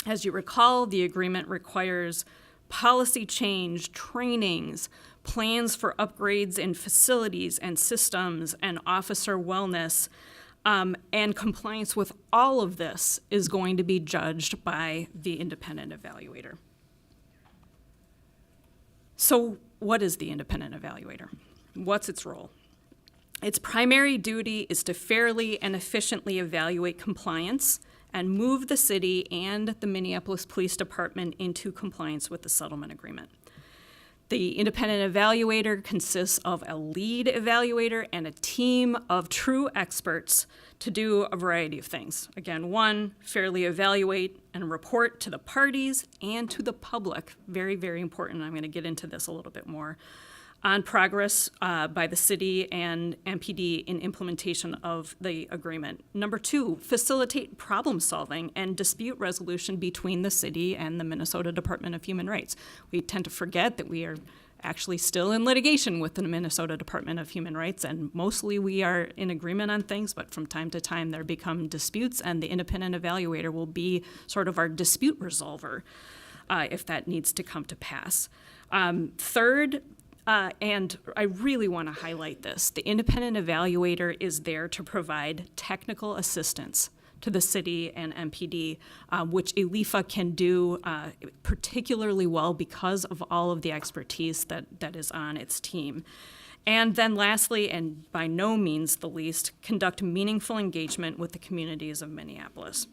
As you recall, the agreement requires policy change, trainings, plans for upgrades in facilities and systems and officer wellness, and compliance with all of this is going to be judged by the independent evaluator. So what is the independent evaluator? What's its role? Its primary duty is to fairly and efficiently evaluate compliance and move the city and the Minneapolis Police Department into compliance with the settlement agreement. The independent evaluator consists of a lead evaluator and a team of true experts to do a variety of things. Again, one, fairly evaluate and report to the parties and to the public. Very, very important. I'm going to get into this a little bit more. On progress by the city and MPD in implementation of the agreement. Number two, facilitate problem solving and dispute resolution between the city and the Minnesota Department of Human Rights. We tend to forget that we are actually still in litigation with the Minnesota Department of Human Rights, and mostly we are in agreement on things, but from time to time there become disputes, and the independent evaluator will be sort of our dispute resolver if that needs to come to pass. Third, and I really want to highlight this, the independent evaluator is there to provide technical assistance to the city and MPD, which ELIFA can do particularly well because of all of the expertise that is on its team. And then lastly, and by no means the least, conduct meaningful engagement with the communities of Minneapolis.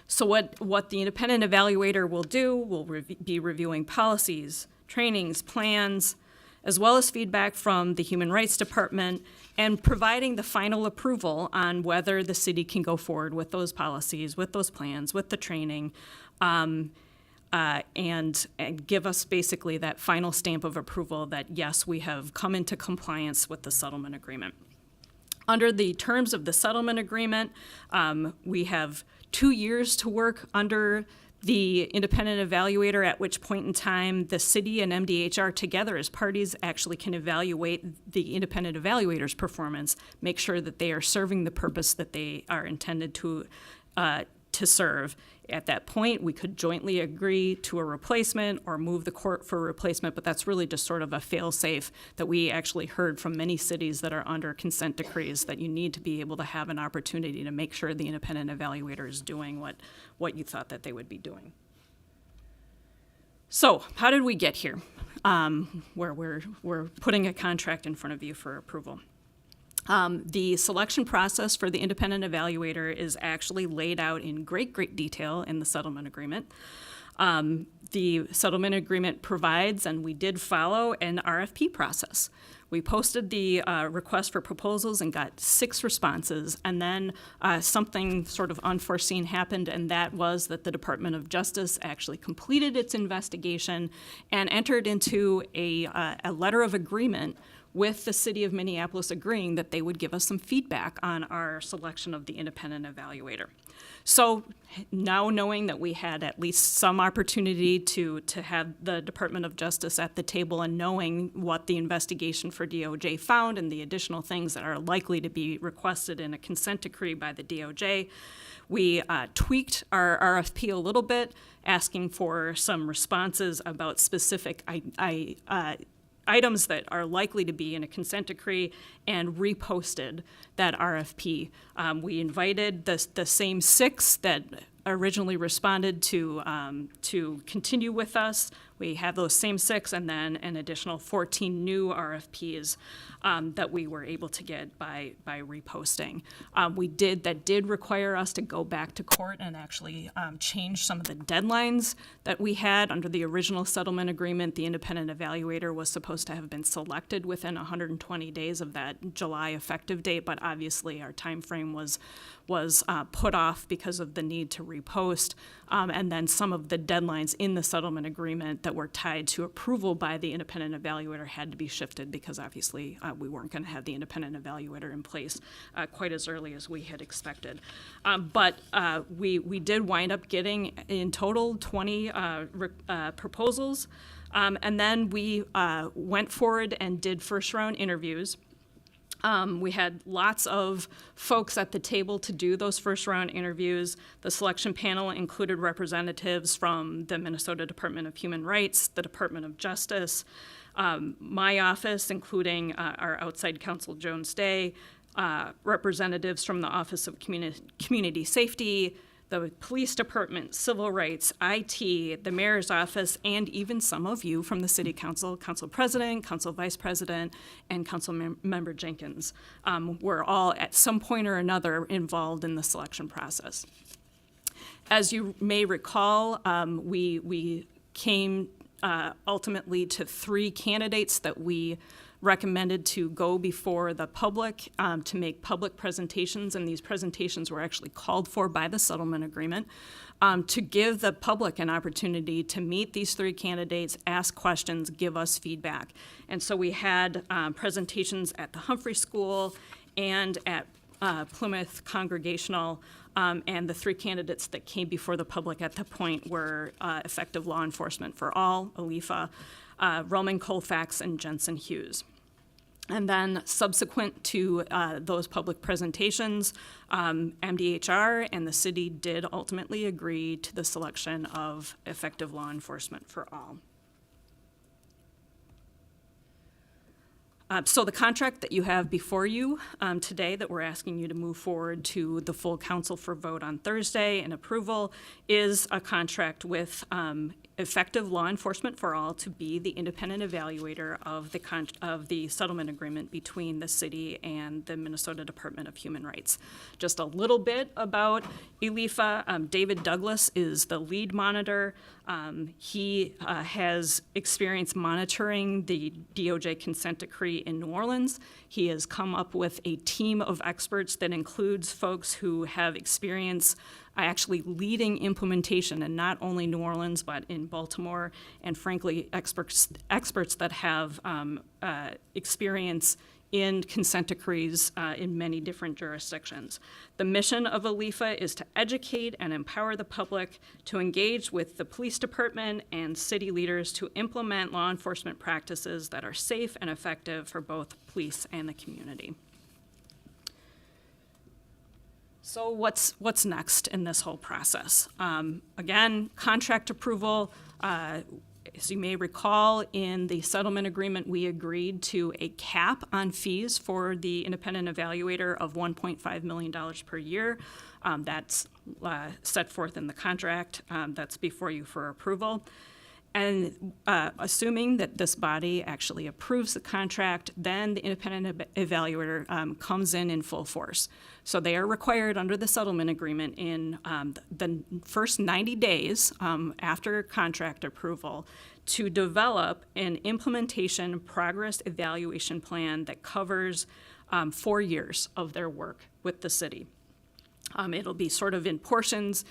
So what the independent evaluator will do will be reviewing policies, trainings, plans, as well as feedback from the Human Rights Department, and providing the final approval on whether the city can go forward with those policies, with those plans, with the training, and give us basically that final stamp of approval that, yes, we have come into compliance with the settlement agreement. Under the terms of the settlement agreement, we have 2 years to work under the independent evaluator, at which point in time the city and MDHR together as parties actually can evaluate the independent evaluator's performance, make sure that they are serving the purpose that they are intended to serve. At that point, we could jointly agree to a replacement or move the court for a replacement, but that's really just sort of a fail-safe that we actually heard from many cities that are under consent decrees, that you need to be able to have an opportunity to make sure the independent evaluator is doing what you thought that they would be doing. So how did we get here, where we're putting a contract in front of you for approval? The selection process for the independent evaluator is actually laid out in great detail in the settlement agreement. The settlement agreement provides, and we did follow, an RFP process. We posted the request for proposals and got 6 responses, and then something sort of unforeseen happened, and that was that the Department of Justice actually completed its investigation and entered into a letter of agreement with the city of Minneapolis, agreeing that they would give us some feedback on our selection of the independent evaluator. So now knowing that we had at least some opportunity to have the Department of Justice at the table, and knowing what the investigation for DOJ found and the additional things that are likely to be requested in a consent decree by the DOJ, we tweaked our RFP a little bit, asking for some responses about specific items that are likely to be in a consent decree, and reposted that RFP. We invited the same 6 that originally responded to continue with us. We have those same 6, and then an additional 14 new RFPs that we were able to get by reposting. That did require us to go back to court and actually change some of the deadlines that we had under the original settlement agreement. The independent evaluator was supposed to have been selected within 120 days of that July effective date, but obviously our time frame was put off because of the need to repost, and then some of the deadlines in the settlement agreement that were tied to approval by the independent evaluator had to be shifted because obviously we weren't going to have the independent evaluator in place quite as early as we had expected. But we did wind up getting in total 20 proposals. And then we went forward and did first round interviews. We had lots of folks at the table to do those first round interviews. The selection panel included representatives from the Minnesota Department of Human Rights, the Department of Justice, my office, including our outside counsel, Jones Day, representatives from the Office of Community Safety, the police department, civil rights, IT, the mayor's office, and even some of you from the city council, council president, council vice president, and council member Jenkins were all at some point or another involved in the selection process. As you may recall, we came ultimately to 3 candidates that we recommended to go before the public to make public presentations, and these presentations were actually called for by the settlement agreement to give the public an opportunity to meet these 3 candidates, ask questions, give us feedback. And so we had presentations at the Humphrey School and at Plymouth Congregational, and the 3 candidates that came before the public at that point were Effective Law Enforcement for All, ALIFA, Roman Colfax, and Jensen Hughes. And then subsequent to those public presentations, MDHR and the city did ultimately agree to the selection of Effective Law Enforcement for All. So the contract that you have before you today that we're asking you to move forward to the full council for vote on Thursday and approval is a contract with Effective Law Enforcement for All to be the independent evaluator of the settlement agreement between the city and the Minnesota Department of Human Rights. Just a little bit about ELIFA. David Douglas is the lead monitor. He has experience monitoring the DOJ consent decree in New Orleans. He has come up with a team of experts that includes folks who have experience actually leading implementation in not only New Orleans, but in Baltimore, and frankly, experts that have experience in consent decrees in many different jurisdictions. The mission of ALIFA is to educate and empower the public to engage with the police department and city leaders to implement law enforcement practices that are safe and effective for both police and the community. So what's next in this whole process? Again, contract approval. As you may recall, in the settlement agreement, we agreed to a cap on fees for the independent evaluator of $1.5 million per year. That's set forth in the contract that's before you for approval. And assuming that this body actually approves the contract, then the independent evaluator comes in full force. So they are required under the settlement agreement in the first 90 days after contract approval to develop an implementation progress evaluation plan that covers 4 years of their work with the city. It'll be sort of in portions.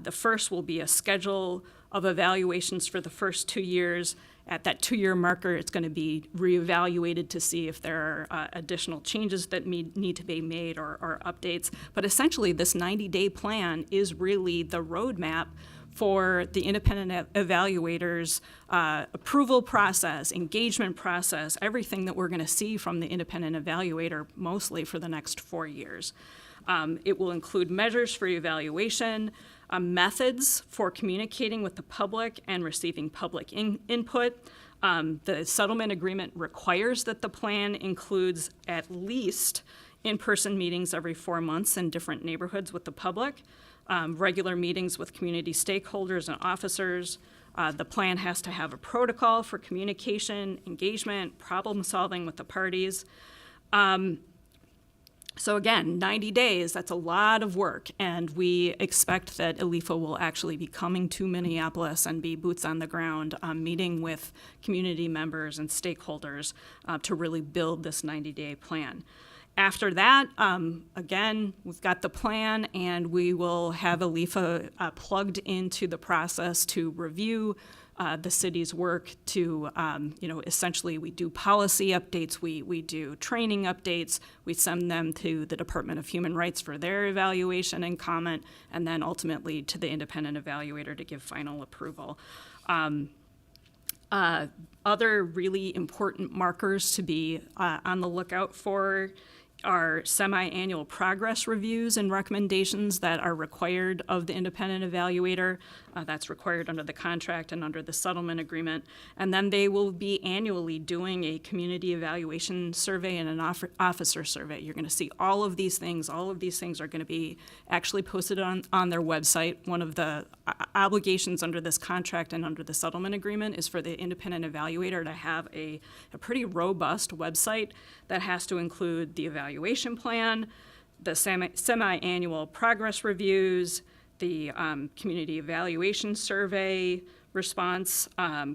The first will be a schedule of evaluations for the first 2 years. At that 2-year marker, it's going to be reevaluated to see if there are additional changes that need to be made or updates. But essentially, this 90-day plan is really the roadmap for the independent evaluators' approval process, engagement process, everything that we're going to see from the independent evaluator mostly for the next 4 years. It will include measures for evaluation, methods for communicating with the public and receiving public input. The settlement agreement requires that the plan includes at least in-person meetings every 4 months in different neighborhoods with the public, regular meetings with community stakeholders and officers. The plan has to have a protocol for communication, engagement, problem solving with the parties. So again, 90 days, that's a lot of work, and we expect that ALIFA will actually be coming to Minneapolis and be boots on the ground, meeting with community members and stakeholders to really build this 90-day plan. After that, again, we've got the plan, and we will have ALIFA plugged into the process to review the city's work to, essentially we do policy updates, we do training updates, we send them to the Department of Human Rights for their evaluation and comment, and then ultimately to the independent evaluator to give final approval. Other really important markers to be on the lookout for are semi-annual progress reviews and recommendations that are required of the independent evaluator. That's required under the contract and under the settlement agreement. And then they will be annually doing a community evaluation survey and an officer survey. You're going to see all of these things. All of these things are going to be actually posted on their website. One of the obligations under this contract and under the settlement agreement is for the independent evaluator to have a pretty robust website that has to include the evaluation plan, the semi-annual progress reviews, the community evaluation survey response,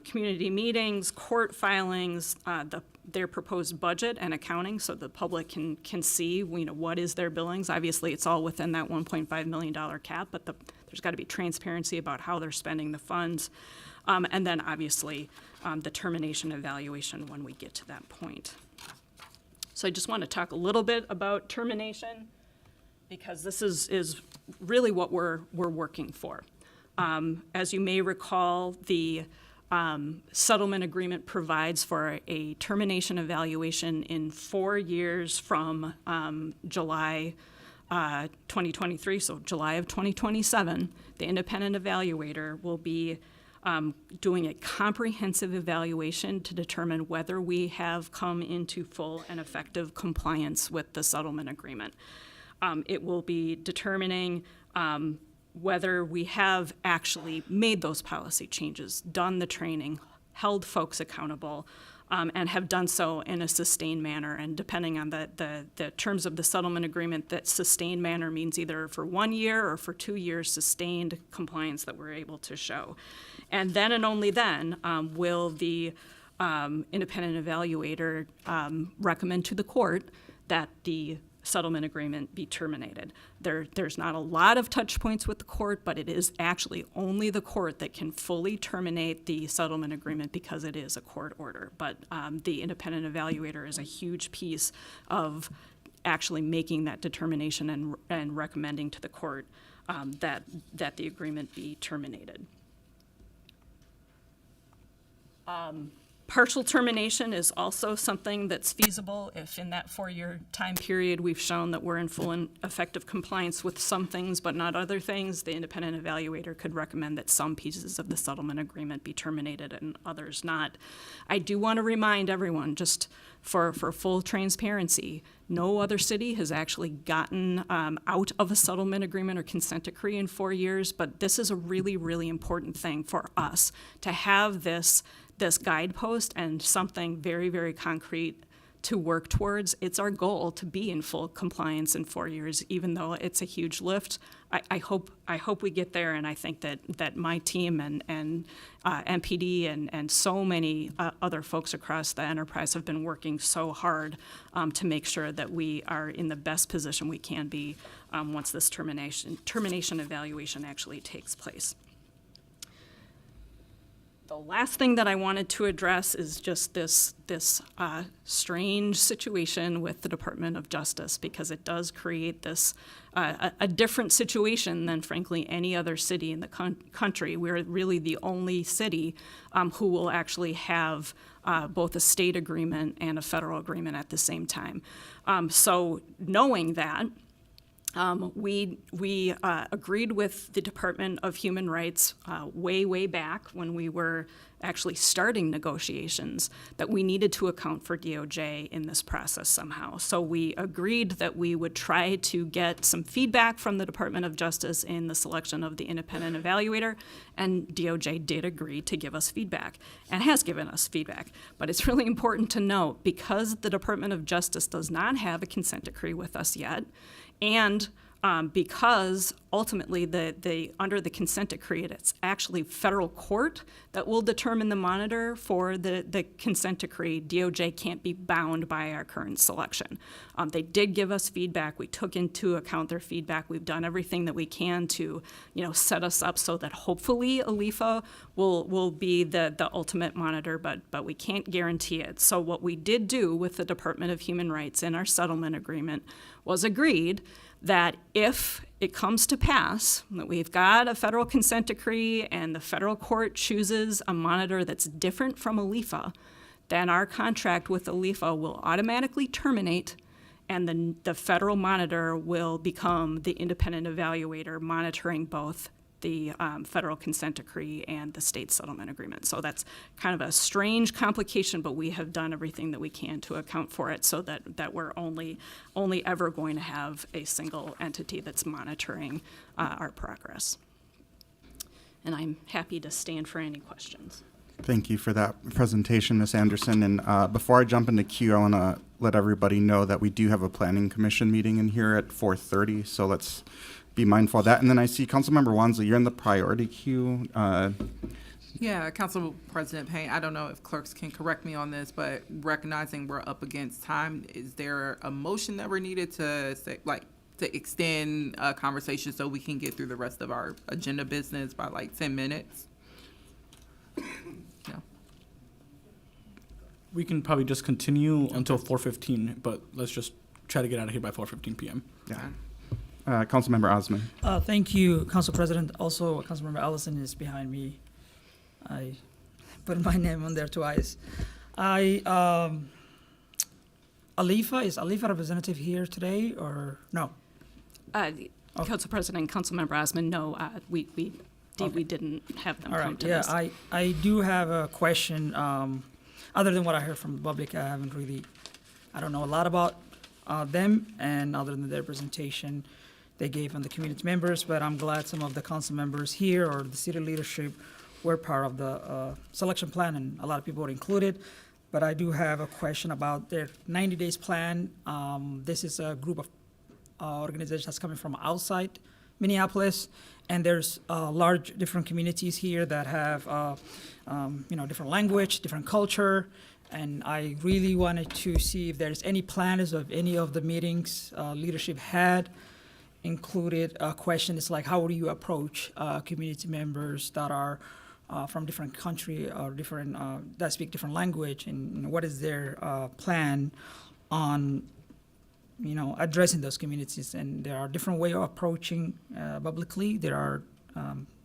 community meetings, court filings, their proposed budget and accounting, so the public can see what is their billings. Obviously, it's all within that $1.5 million cap, but there's got to be transparency about how they're spending the funds. And then obviously the termination evaluation when we get to that point. So I just want to talk a little bit about termination, because this is really what we're working for. As you may recall, the settlement agreement provides for a termination evaluation in 4 years from July 2023, so July of 2027. The independent evaluator will be doing a comprehensive evaluation to determine whether we have come into full and effective compliance with the settlement agreement. It will be determining whether we have actually made those policy changes, done the training, held folks accountable, and have done so in a sustained manner. And depending on the terms of the settlement agreement, that sustained manner means either for 1 year or for 2 years sustained compliance that we're able to show. And then and only then will the independent evaluator recommend to the court that the settlement agreement be terminated. There's not a lot of touch points with the court, but it is actually only the court that can fully terminate the settlement agreement because it is a court order. But the independent evaluator is a huge piece of actually making that determination and recommending to the court that the agreement be terminated. Partial termination is also something that's feasible if in that 4-year time period we've shown that we're in full and effective compliance with some things but not other things. The independent evaluator could recommend that some pieces of the settlement agreement be terminated and others not. I do want to remind everyone, just for full transparency, no other city has actually gotten out of a settlement agreement or consent decree in 4 years, but this is a really, really important thing for us to have this guidepost and something very, very concrete to work towards. It's our goal to be in full compliance in 4 years, even though it's a huge lift. I hope we get there, and I think that my team and MPD and so many other folks across the enterprise have been working so hard to make sure that we are in the best position we can be once this termination evaluation actually takes place. The last thing that I wanted to address is just this strange situation with the Department of Justice, because it does create this a different situation than, frankly, any other city in the country. We're really the only city who will actually have both a state agreement and a federal agreement at the same time. So knowing that, we agreed with the Department of Human Rights way back when we were actually starting negotiations that we needed to account for DOJ in this process somehow. So we agreed that we would try to get some feedback from the Department of Justice in the selection of the independent evaluator, and DOJ did agree to give us feedback and has given us feedback. But it's really important to note, because the Department of Justice does not have a consent decree with us yet, and because ultimately under the consent decree, it's actually federal court that will determine the monitor for the consent decree. DOJ can't be bound by our current selection. They did give us feedback. We took into account their feedback. We've done everything that we can to, set us up so that hopefully ALIFA will be the ultimate monitor, but we can't guarantee it. So what we did do with the Department of Human Rights in our settlement agreement was agreed that if it comes to pass that we've got a federal consent decree and the federal court chooses a monitor that's different from ALIFA, then our contract with ALIFA will automatically terminate, and the federal monitor will become the independent evaluator monitoring both the federal consent decree and the state settlement agreement. So that's kind of a strange complication, but we have done everything that we can to account for it so that we're only ever going to have a single entity that's monitoring our progress. And I'm happy to stand for any questions. Thank you for that presentation, Ms. Anderson. And before I jump into Q, I want to let everybody know that we do have a planning commission meeting in here at 4:30, so let's be mindful of that. And then I see Councilmember Wansley, you're in the priority queue. Yeah, Council President Payne, I don't know if clerks can correct me on this, but recognizing we're up against time, is there a motion that we're needed to say, to extend a conversation so we can get through the rest of our agenda business by 10 minutes? No. We can probably just continue until 4:15, but let's just try to get out of here by 4:15 p.m. Yeah. Councilmember Osman. Thank you, Council President. Also, Councilmember Allison is behind me. I put my name on there twice. Alifa, is Alifa representative here today or no? Council President, Councilmember Osman, no, we didn't have them come to this. I do have a question. Other than what I heard from the public, I don't know a lot about them, and other than their presentation they gave on the community members, but I'm glad some of the council members here or the city leadership were part of the selection plan, and a lot of people were included. But I do have a question about their 90 days plan. This is a group of organizations that's coming from outside Minneapolis, and there's large different communities here that have different language, different culture, and I really wanted to see if there's any plans of any of the meetings leadership had included a question. It's like, how do you approach community members that are from different country or different that speak different language, and what is their plan on addressing those communities? And there are different ways of approaching publicly. There are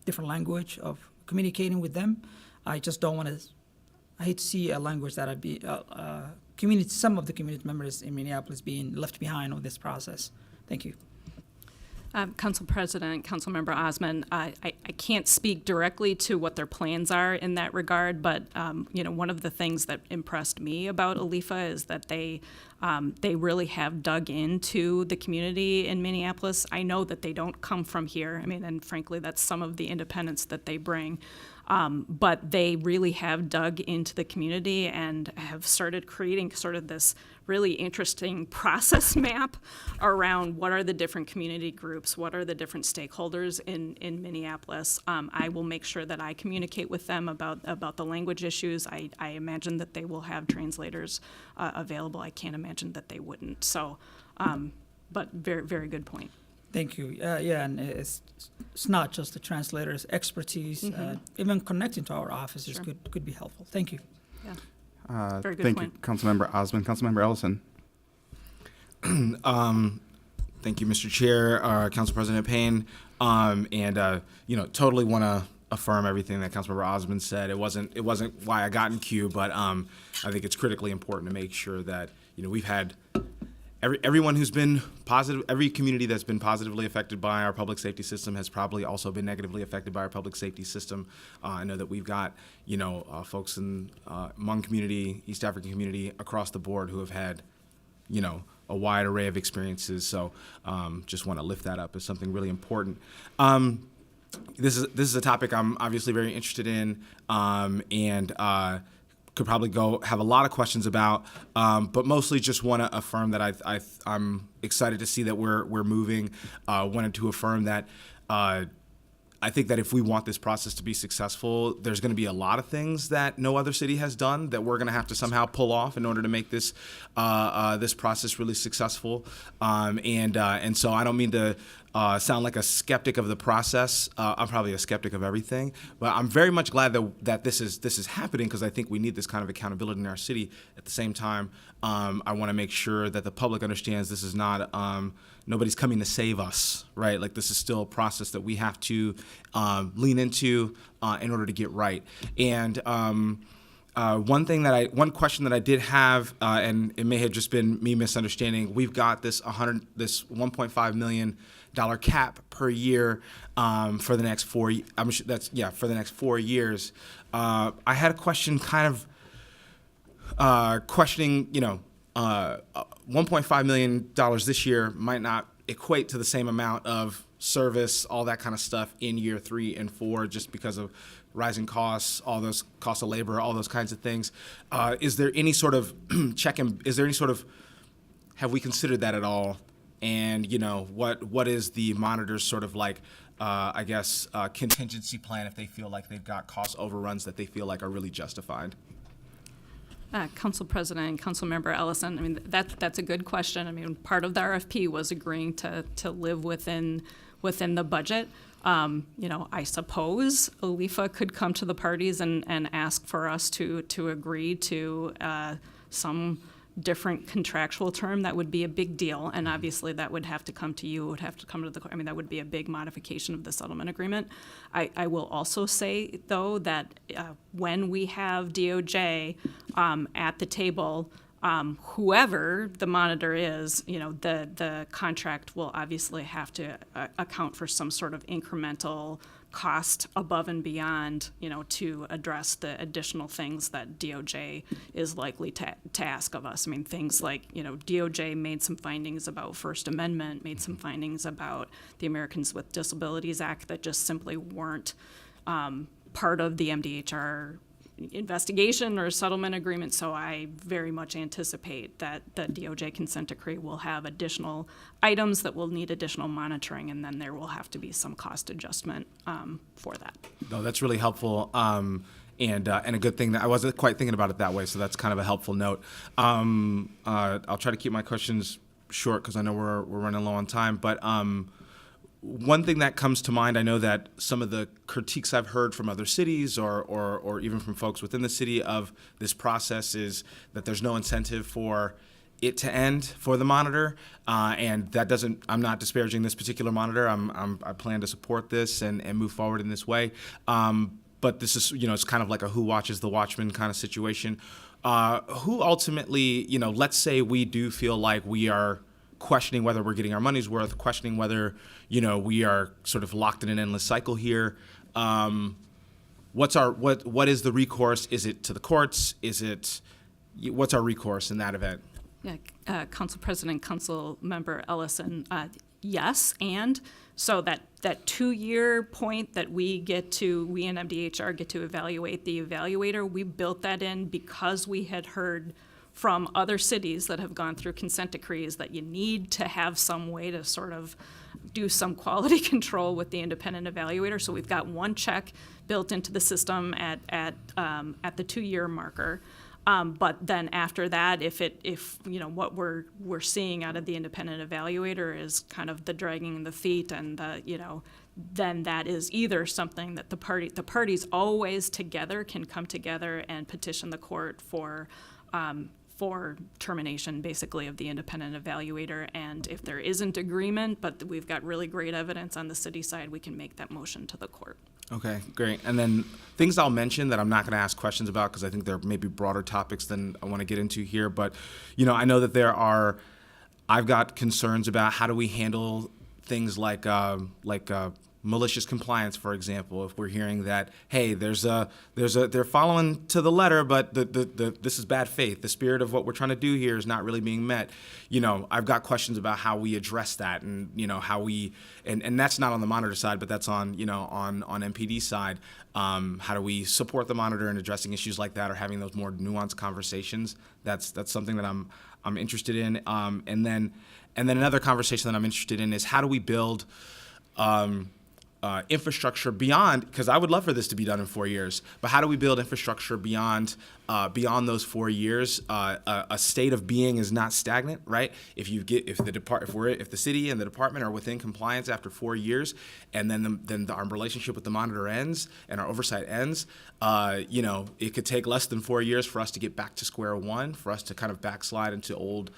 different language of communicating with them. I just don't want to. I hate to see a language that some of the community members in Minneapolis being left behind on this process. Thank you. Council President, Councilmember Osman, I can't speak directly to what their plans are in that regard, but one of the things that impressed me about Alifa is that they really have dug into the community in Minneapolis. I know that they don't come from here. I mean, and frankly, that's some of the independence that they bring. But they really have dug into the community and have started creating sort of this really interesting process map around what are the different community groups, what are the different stakeholders in Minneapolis. I will make sure that I communicate with them about the language issues. I imagine that they will have translators available. I can't imagine that they wouldn't. So, but very, very good point. Thank you. And it's not just the translator's expertise. Even connecting to our offices could be helpful. Thank you. Yeah. Very good Thank point. you, Councilmember Osman. Councilmember Ellison. Thank you, Mr. Chair, Council President Payne, totally want to affirm everything that Councilmember Osman said. It wasn't why I got in queue, but I think it's critically important to make sure that we've had everyone who's been positive, every community that's been positively affected by our public safety system has probably also been negatively affected by our public safety system. I know that we've got, folks in Hmong community, East African community across the board who have had, a wide array of experiences. So just want to lift that up as something really important. This is a topic I'm obviously very interested in, and could probably go have a lot of questions about, but mostly just want to affirm that I'm excited to see that we're moving. Wanted to affirm that I think that if we want this process to be successful, there's going to be a lot of things that no other city has done that we're going to have to somehow pull off in order to make this this process really successful. And so I don't mean to sound like a skeptic of the process. I'm probably a skeptic of everything, but I'm very much glad that this is happening, because I think we need this kind of accountability in our city. At the same time, I want to make sure that the public understands this is not nobody's coming to save us, right? Like, this is still a process that we have to lean into in order to get right. And one question that I did have, and it may have just been me misunderstanding. We've got this $1.5 million cap per year for the next 4. I'm sure for the next 4 years. I had a question, kind of questioning, $1.5 million this year might not equate to the same amount of service, all that kind of stuff in year 3 and 4, just because of rising costs, all those costs of labor, all those kinds of things. Is there any sort of have we considered that at all? And, what is the monitor's sort of like, contingency plan if they feel like they've got cost overruns that they feel like are really justified? Council President and Councilmember Ellison, I mean, that's a good question. I mean, part of the RFP was agreeing to live within the budget. I suppose OLIFA could come to the parties and ask for us to agree to some different contractual term. That would be a big deal, and obviously that would have to come to you, would have to come to the, I mean, that would be a big modification of the settlement agreement. I will also say, though, that when we have DOJ at the table, whoever the monitor is, the contract will obviously have to account for some sort of incremental cost above and beyond, to address the additional things that DOJ is likely to ask of us. I mean, things like, DOJ made some findings about First Amendment, made some findings about the Americans with Disabilities Act that just simply weren't part of the MDHR investigation or settlement agreement. So I very much anticipate that the DOJ consent decree will have additional items that will need additional monitoring, and then there will have to be some cost adjustment for that. No, that's really helpful. And a good thing that I wasn't quite thinking about it that way, so that's kind of a helpful note. I'll try to keep my questions short because I know we're running low on time, but one thing that comes to mind, I know that some of the critiques I've heard from other cities or even from folks within the city of this process is that there's no incentive for it to end for the monitor, and that doesn't. I'm not disparaging this particular monitor. I plan to support this and move forward in this way. But this is, it's kind of like a who watches the watchman kind of situation. Who ultimately, let's say we do feel like we are questioning whether we're getting our money's worth, questioning whether, we are sort of locked in an endless cycle here. What is the recourse? Is it to the courts? What's our recourse in that event? Yeah, Council President, Council Member Ellison, yes, and so that 2-year point that we and MDHR get to evaluate the evaluator, we built that in because we had heard from other cities that have gone through consent decrees that you need to have some way to sort of do some quality control with the independent evaluator. So we've got one check built into the system at the 2-year marker. But then after that, if what we're seeing out of the independent evaluator is kind of the dragging the feet and then that is either something that the parties always together can come together and petition the court for termination, basically, of the independent evaluator. And if there isn't agreement, but we've got really great evidence on the city side, we can make that motion to the court. Okay, great. And then things I'll mention that I'm not going to ask questions about because I think they're maybe broader topics than I want to get into here. But, I know that I've got concerns about how do we handle things like malicious compliance, for example. If we're hearing that, hey, they're following to the letter, but this is bad faith. The spirit of what we're trying to do here is not really being met. I've got questions about how we address that, and how we, and that's not on the monitor side, but that's on on MPD side. How do we support the monitor in addressing issues like that, or having those more nuanced conversations? That's something that I'm interested in. And then another conversation that I'm interested in is how do we build infrastructure beyond, because I would love for this to be done in 4 years, but how do we build infrastructure beyond those 4 years? A state of being is not stagnant, right? If the city and the department are within compliance after 4 years, and then our relationship with the monitor ends and our oversight ends, it could take less than 4 years for us to get back to square one, for us to kind of backslide into old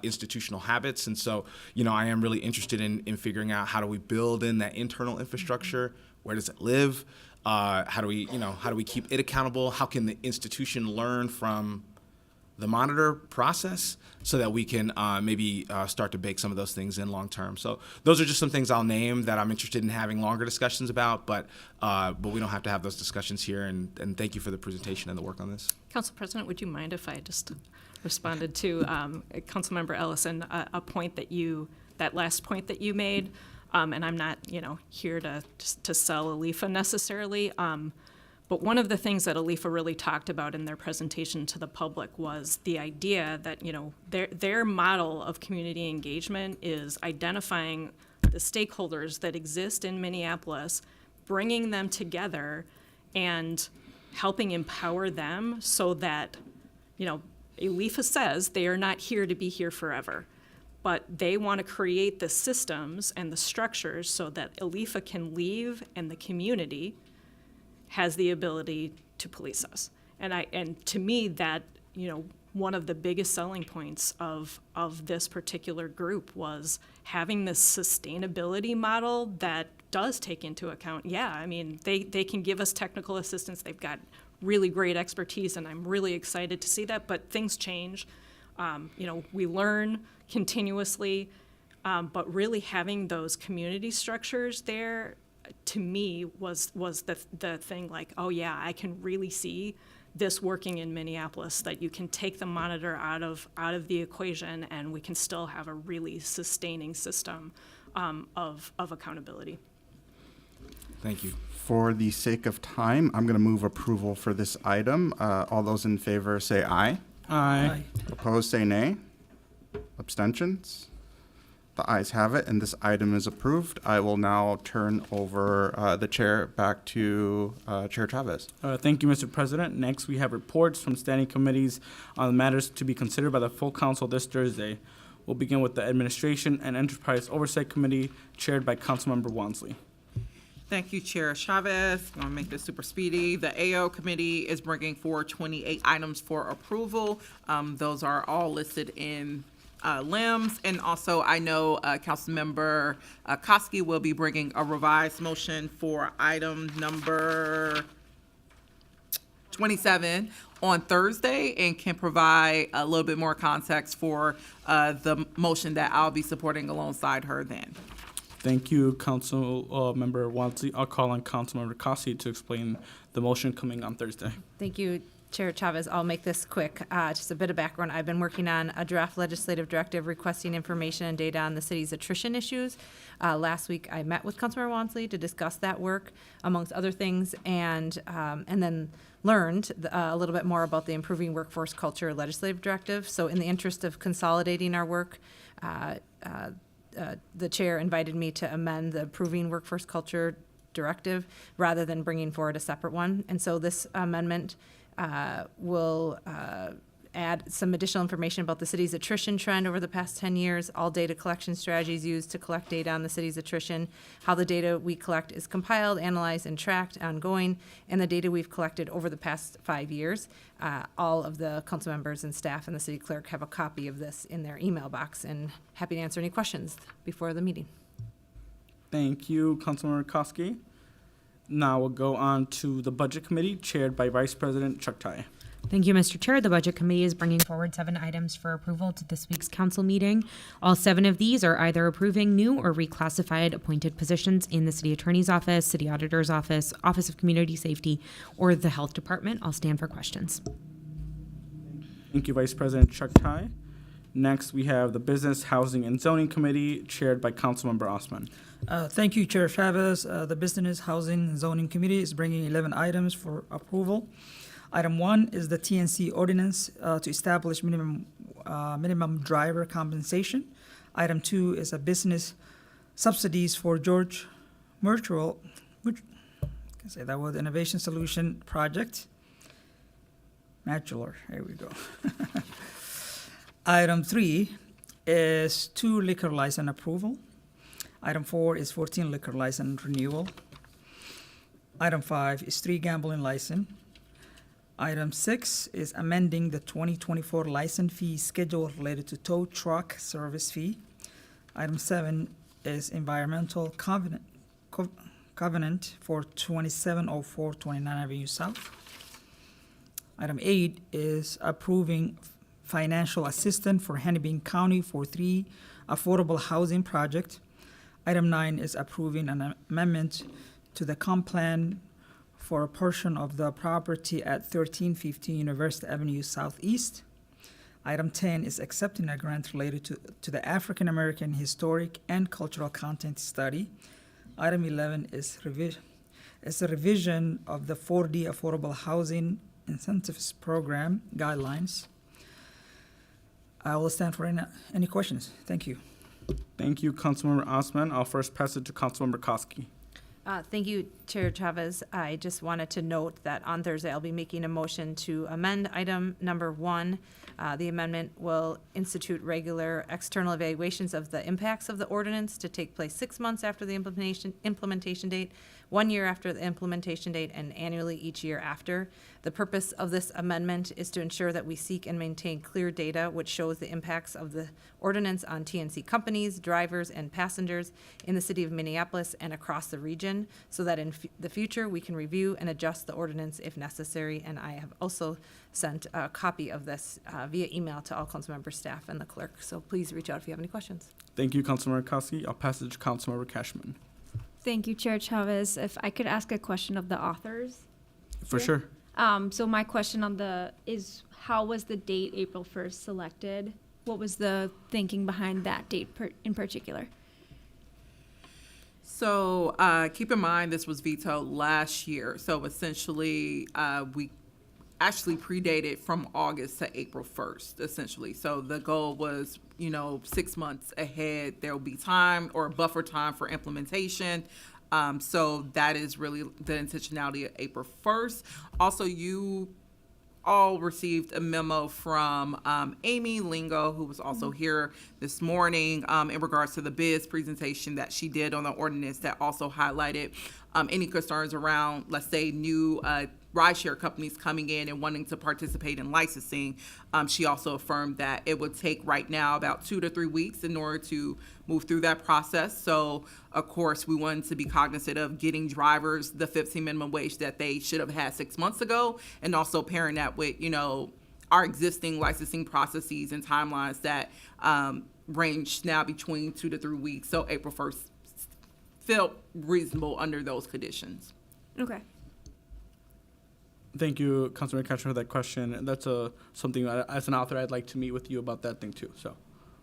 institutional habits. And so, I am really interested in figuring out how do we build in that internal infrastructure. Where does it live? How do we keep it accountable? How can the institution learn from the monitor process so that we can maybe start to bake some of those things in long term? So those are just some things I'll name that I'm interested in having longer discussions about, but we don't have to have those discussions here. And thank you for the presentation and the work on this. Council President, would you mind if I just responded to Councilmember Ellison, a point that last point that you made? And I'm not, here to sell ALIFA necessarily. But one of the things that ALIFA really talked about in their presentation to the public was the idea that, their model of community engagement is identifying the stakeholders that exist in Minneapolis, bringing them together and helping empower them so that, ALIFA says they are not here to be here forever. But they want to create the systems and the structures so that ALIFA can leave and the community has the ability to police us. And to me, that, one of the biggest selling points of this particular group was having this sustainability model that does take into account, they can give us technical assistance. They've got really great expertise, and I'm really excited to see that, but things change. We learn continuously, but really having those community structures there, to me, was the thing, like, oh yeah, I can really see this working in Minneapolis, that you can take the monitor out of the equation and we can still have a really sustaining system of accountability. Thank you. For the sake of time, I'm going to move approval for this item. All those in favor say aye. Aye. Opposed, say nay. Abstentions? The ayes have it, and this item is approved. I will now turn over the chair back to Chair Chavez. Thank you, Mr. President. Next, we have reports from standing committees on matters to be considered by the full council this Thursday. We'll begin with the Administration and Enterprise Oversight Committee, chaired by Councilmember Wansley. Thank you, Chair Chavez. I'm going to make this super speedy. The AO Committee is bringing forward 28 items for approval. Those are all listed in limbs. And also, I know Councilmember Koski will be bringing a revised motion for item number 27 on Thursday, and can provide a little bit more context for the motion that I'll be supporting alongside her then. Thank you, Council Member Wansley. I'll call on Councilmember Kasi to explain the motion coming on Thursday. Thank you, Chair Chavez. I'll make this quick. Just a bit of background. I've been working on a draft legislative directive requesting information and data on the city's attrition issues. Last week, I met with Councilmember Wansley to discuss that work, amongst other things, and then learned a little bit more about the Improving Workforce Culture legislative directive. So in the interest of consolidating our work, the chair invited me to amend the Improving Workforce Culture directive rather than bringing forward a separate one. And so this amendment will add some additional information about the city's attrition trend over the past 10 years, all data collection strategies used to collect data on the city's attrition, how the data we collect is compiled, analyzed, and tracked ongoing, and the data we've collected over the past 5 years. All of the council members and staff and the city clerk have a copy of this in their email box, and happy to answer any questions before the meeting. Thank you, Councilmember Koski. Now we'll go on to the Budget Committee, chaired by Vice President Chuck Tai. Thank you, Mr. Chair. The Budget Committee is bringing forward 7 items for approval to this week's council meeting. All 7 of these are either approving new or reclassified appointed positions in the City Attorney's Office, City Auditor's Office, Office of Community Safety, or the Health Department. I'll stand for questions. Thank you, Vice President Chuck Tai. Next, we have the Business, Housing, and Zoning Committee, chaired by Councilmember Osman. Thank you, Chair Chavez. The Business, Housing, and Zoning Committee is bringing 11 items for approval. Item 1 is the TNC ordinance to establish minimum driver compensation. Item 2 is a business subsidies for George Virtual, Innovation Solution Project. Modular, there we go. Item 3 is 2 liquor license approval. Item 4 is 14 liquor license renewal. Item 5 is 3 gambling license. Item 6 is amending the 2024 license fee schedule related to tow truck service fee. Item 7 is environmental covenant for 2704 29th Avenue South. Item 8 is approving financial assistance for Hennepin County for 3 affordable housing projects. Item 9 is approving an amendment to the comp plan for a portion of the property at 1315 University Avenue Southeast. Item 10 is accepting a grant related to the African American Historic and Cultural Content Study. Item 11 is a revision of the 4D Affordable Housing Incentives Program guidelines. I will stand for any questions. Thank you. Thank you, Councilmember Osman. I'll first pass it to Councilmember Koski. Thank you, Chair Chavez. I just wanted to note that on Thursday, I'll be making a motion to amend item number 1. The amendment will institute regular external evaluations of the impacts of the ordinance to take place 6 months after the implementation date, 1 year after the implementation date, and annually each year after. The purpose of this amendment is to ensure that we seek and maintain clear data which shows the impacts of the ordinance on TNC companies, drivers, and passengers in the city of Minneapolis and across the region, so that in the future we can review and adjust the ordinance if necessary. And I have also sent a copy of this via email to all council member staff and the clerk. So please reach out if you have any questions. Thank you, Councilmember Koski. I'll pass it to Councilmember Cashman. Thank you, Chair Chavez. If I could ask a question of the authors. For sure. So my question is how was the date April 1st selected? What was the thinking behind that date in particular? So keep in mind, this was vetoed last year. So essentially, we actually predated from August to April 1st, essentially. So the goal was, 6 months ahead, there will be time or buffer time for implementation. So that is really the intentionality of April 1st. Also, you all received a memo from Amy Lingo, who was also here this morning, in regards to the biz presentation that she did on the ordinance that also highlighted any concerns around, let's say, new rideshare companies coming in and wanting to participate in licensing. She also affirmed that it would take right now about 2 to 3 weeks in order to move through that process. So, of course, we wanted to be cognizant of getting drivers the 15 minimum wage that they should have had 6 months ago, and also pairing that with, our existing licensing processes and timelines that range now between 2 to 3 weeks. So April 1st felt reasonable under those conditions. Okay. Thank you, Councilmember Cashman, for that question. That's something as an author I'd like to meet with you about that thing too. So.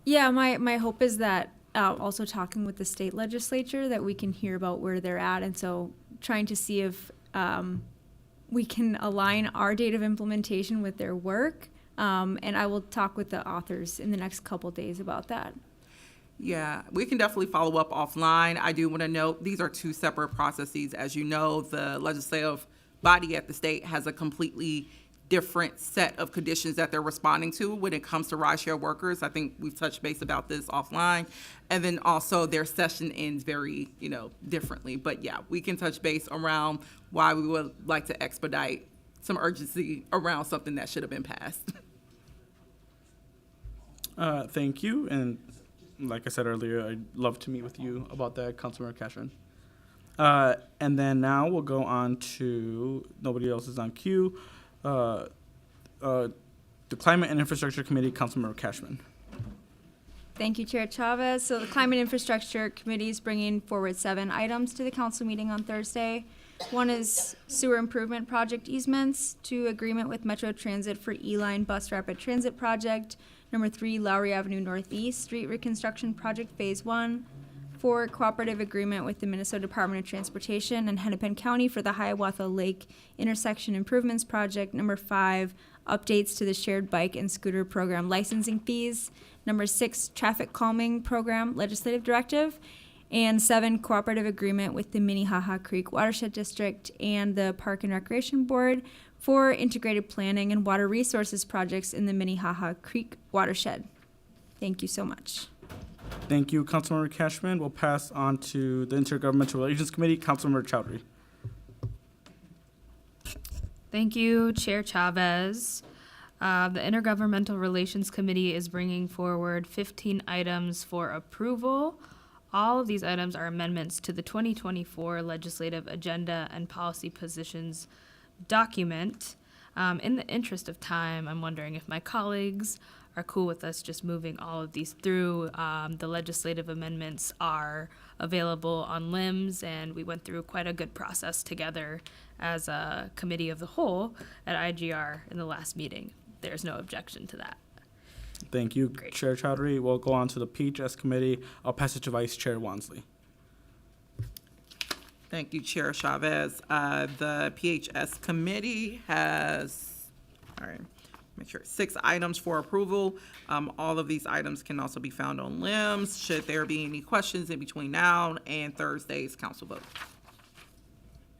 Yeah, my hope is that also talking with the state legislature that we can hear about where they're at, and so trying to see if we can align our date of implementation with their work. And I will talk with the authors in the next couple days about that. Yeah, we can definitely follow up offline. I do want to note these are 2 separate processes. As you know, the legislative body at the state has a completely different set of conditions that they're responding to when it comes to rideshare workers. I think we've touched base about this offline. And then also their session ends very, differently. But yeah, we can touch base around why we would like to expedite some urgency around something that should have been passed. Thank you. And like I said earlier, I'd love to meet with you about that, Councilmember Cashman. And then now we'll go on to, nobody else is on queue. the Climate and Infrastructure Committee, Councilmember Cashman. Thank you, Chair Chavez. So the Climate Infrastructure Committee is bringing forward 7 items to the council meeting on Thursday. One is sewer improvement project easements, 2, agreement with Metro Transit for E-Line Bus Rapid Transit Project. Number 3, Lowry Avenue Northeast Street Reconstruction Project Phase 1. 4, cooperative agreement with the Minnesota Department of Transportation and Hennepin County for the Hiawatha Lake Intersection Improvements Project. Number 5, updates to the shared bike and scooter program licensing fees. Number 6, traffic calming program legislative directive. And 7, cooperative agreement with the Minnehaha Creek Watershed District and the Park and Recreation Board for integrated planning and water resources projects in the Minnehaha Creek watershed. Thank you so much. Thank you, Councilmember Cashman. We'll pass on to the Intergovernmental Relations Committee, Councilmember Chowdhury. Thank you, Chair Chavez. The Intergovernmental Relations Committee is bringing forward 15 items for approval. All of these items are amendments to the 2024 Legislative Agenda and Policy Positions document. In the interest of time, I'm wondering if my colleagues are cool with us just moving all of these through. The legislative amendments are available on LIMS, and we went through quite a good process together as a committee of the whole at IGR in the last meeting. There's no objection to that. Thank you, Chair Chowdhury. We'll go on to the PHS Committee. I'll pass it to Vice Chair Wansley. Thank you, Chair Chavez. The PHS Committee has, all right, make sure, 6 items for approval. All of these items can also be found on LIMS, should there be any questions in between now and Thursday's council vote.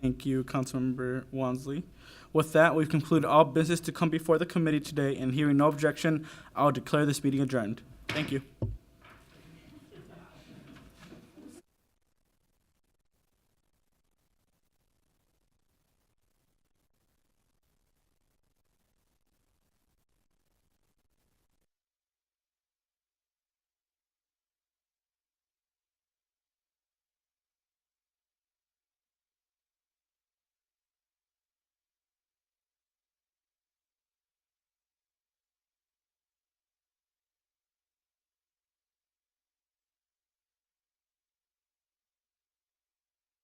Thank you, Councilmember Wansley. With that, we've concluded all business to come before the committee today, and hearing no objection, I'll declare this meeting adjourned. Thank you.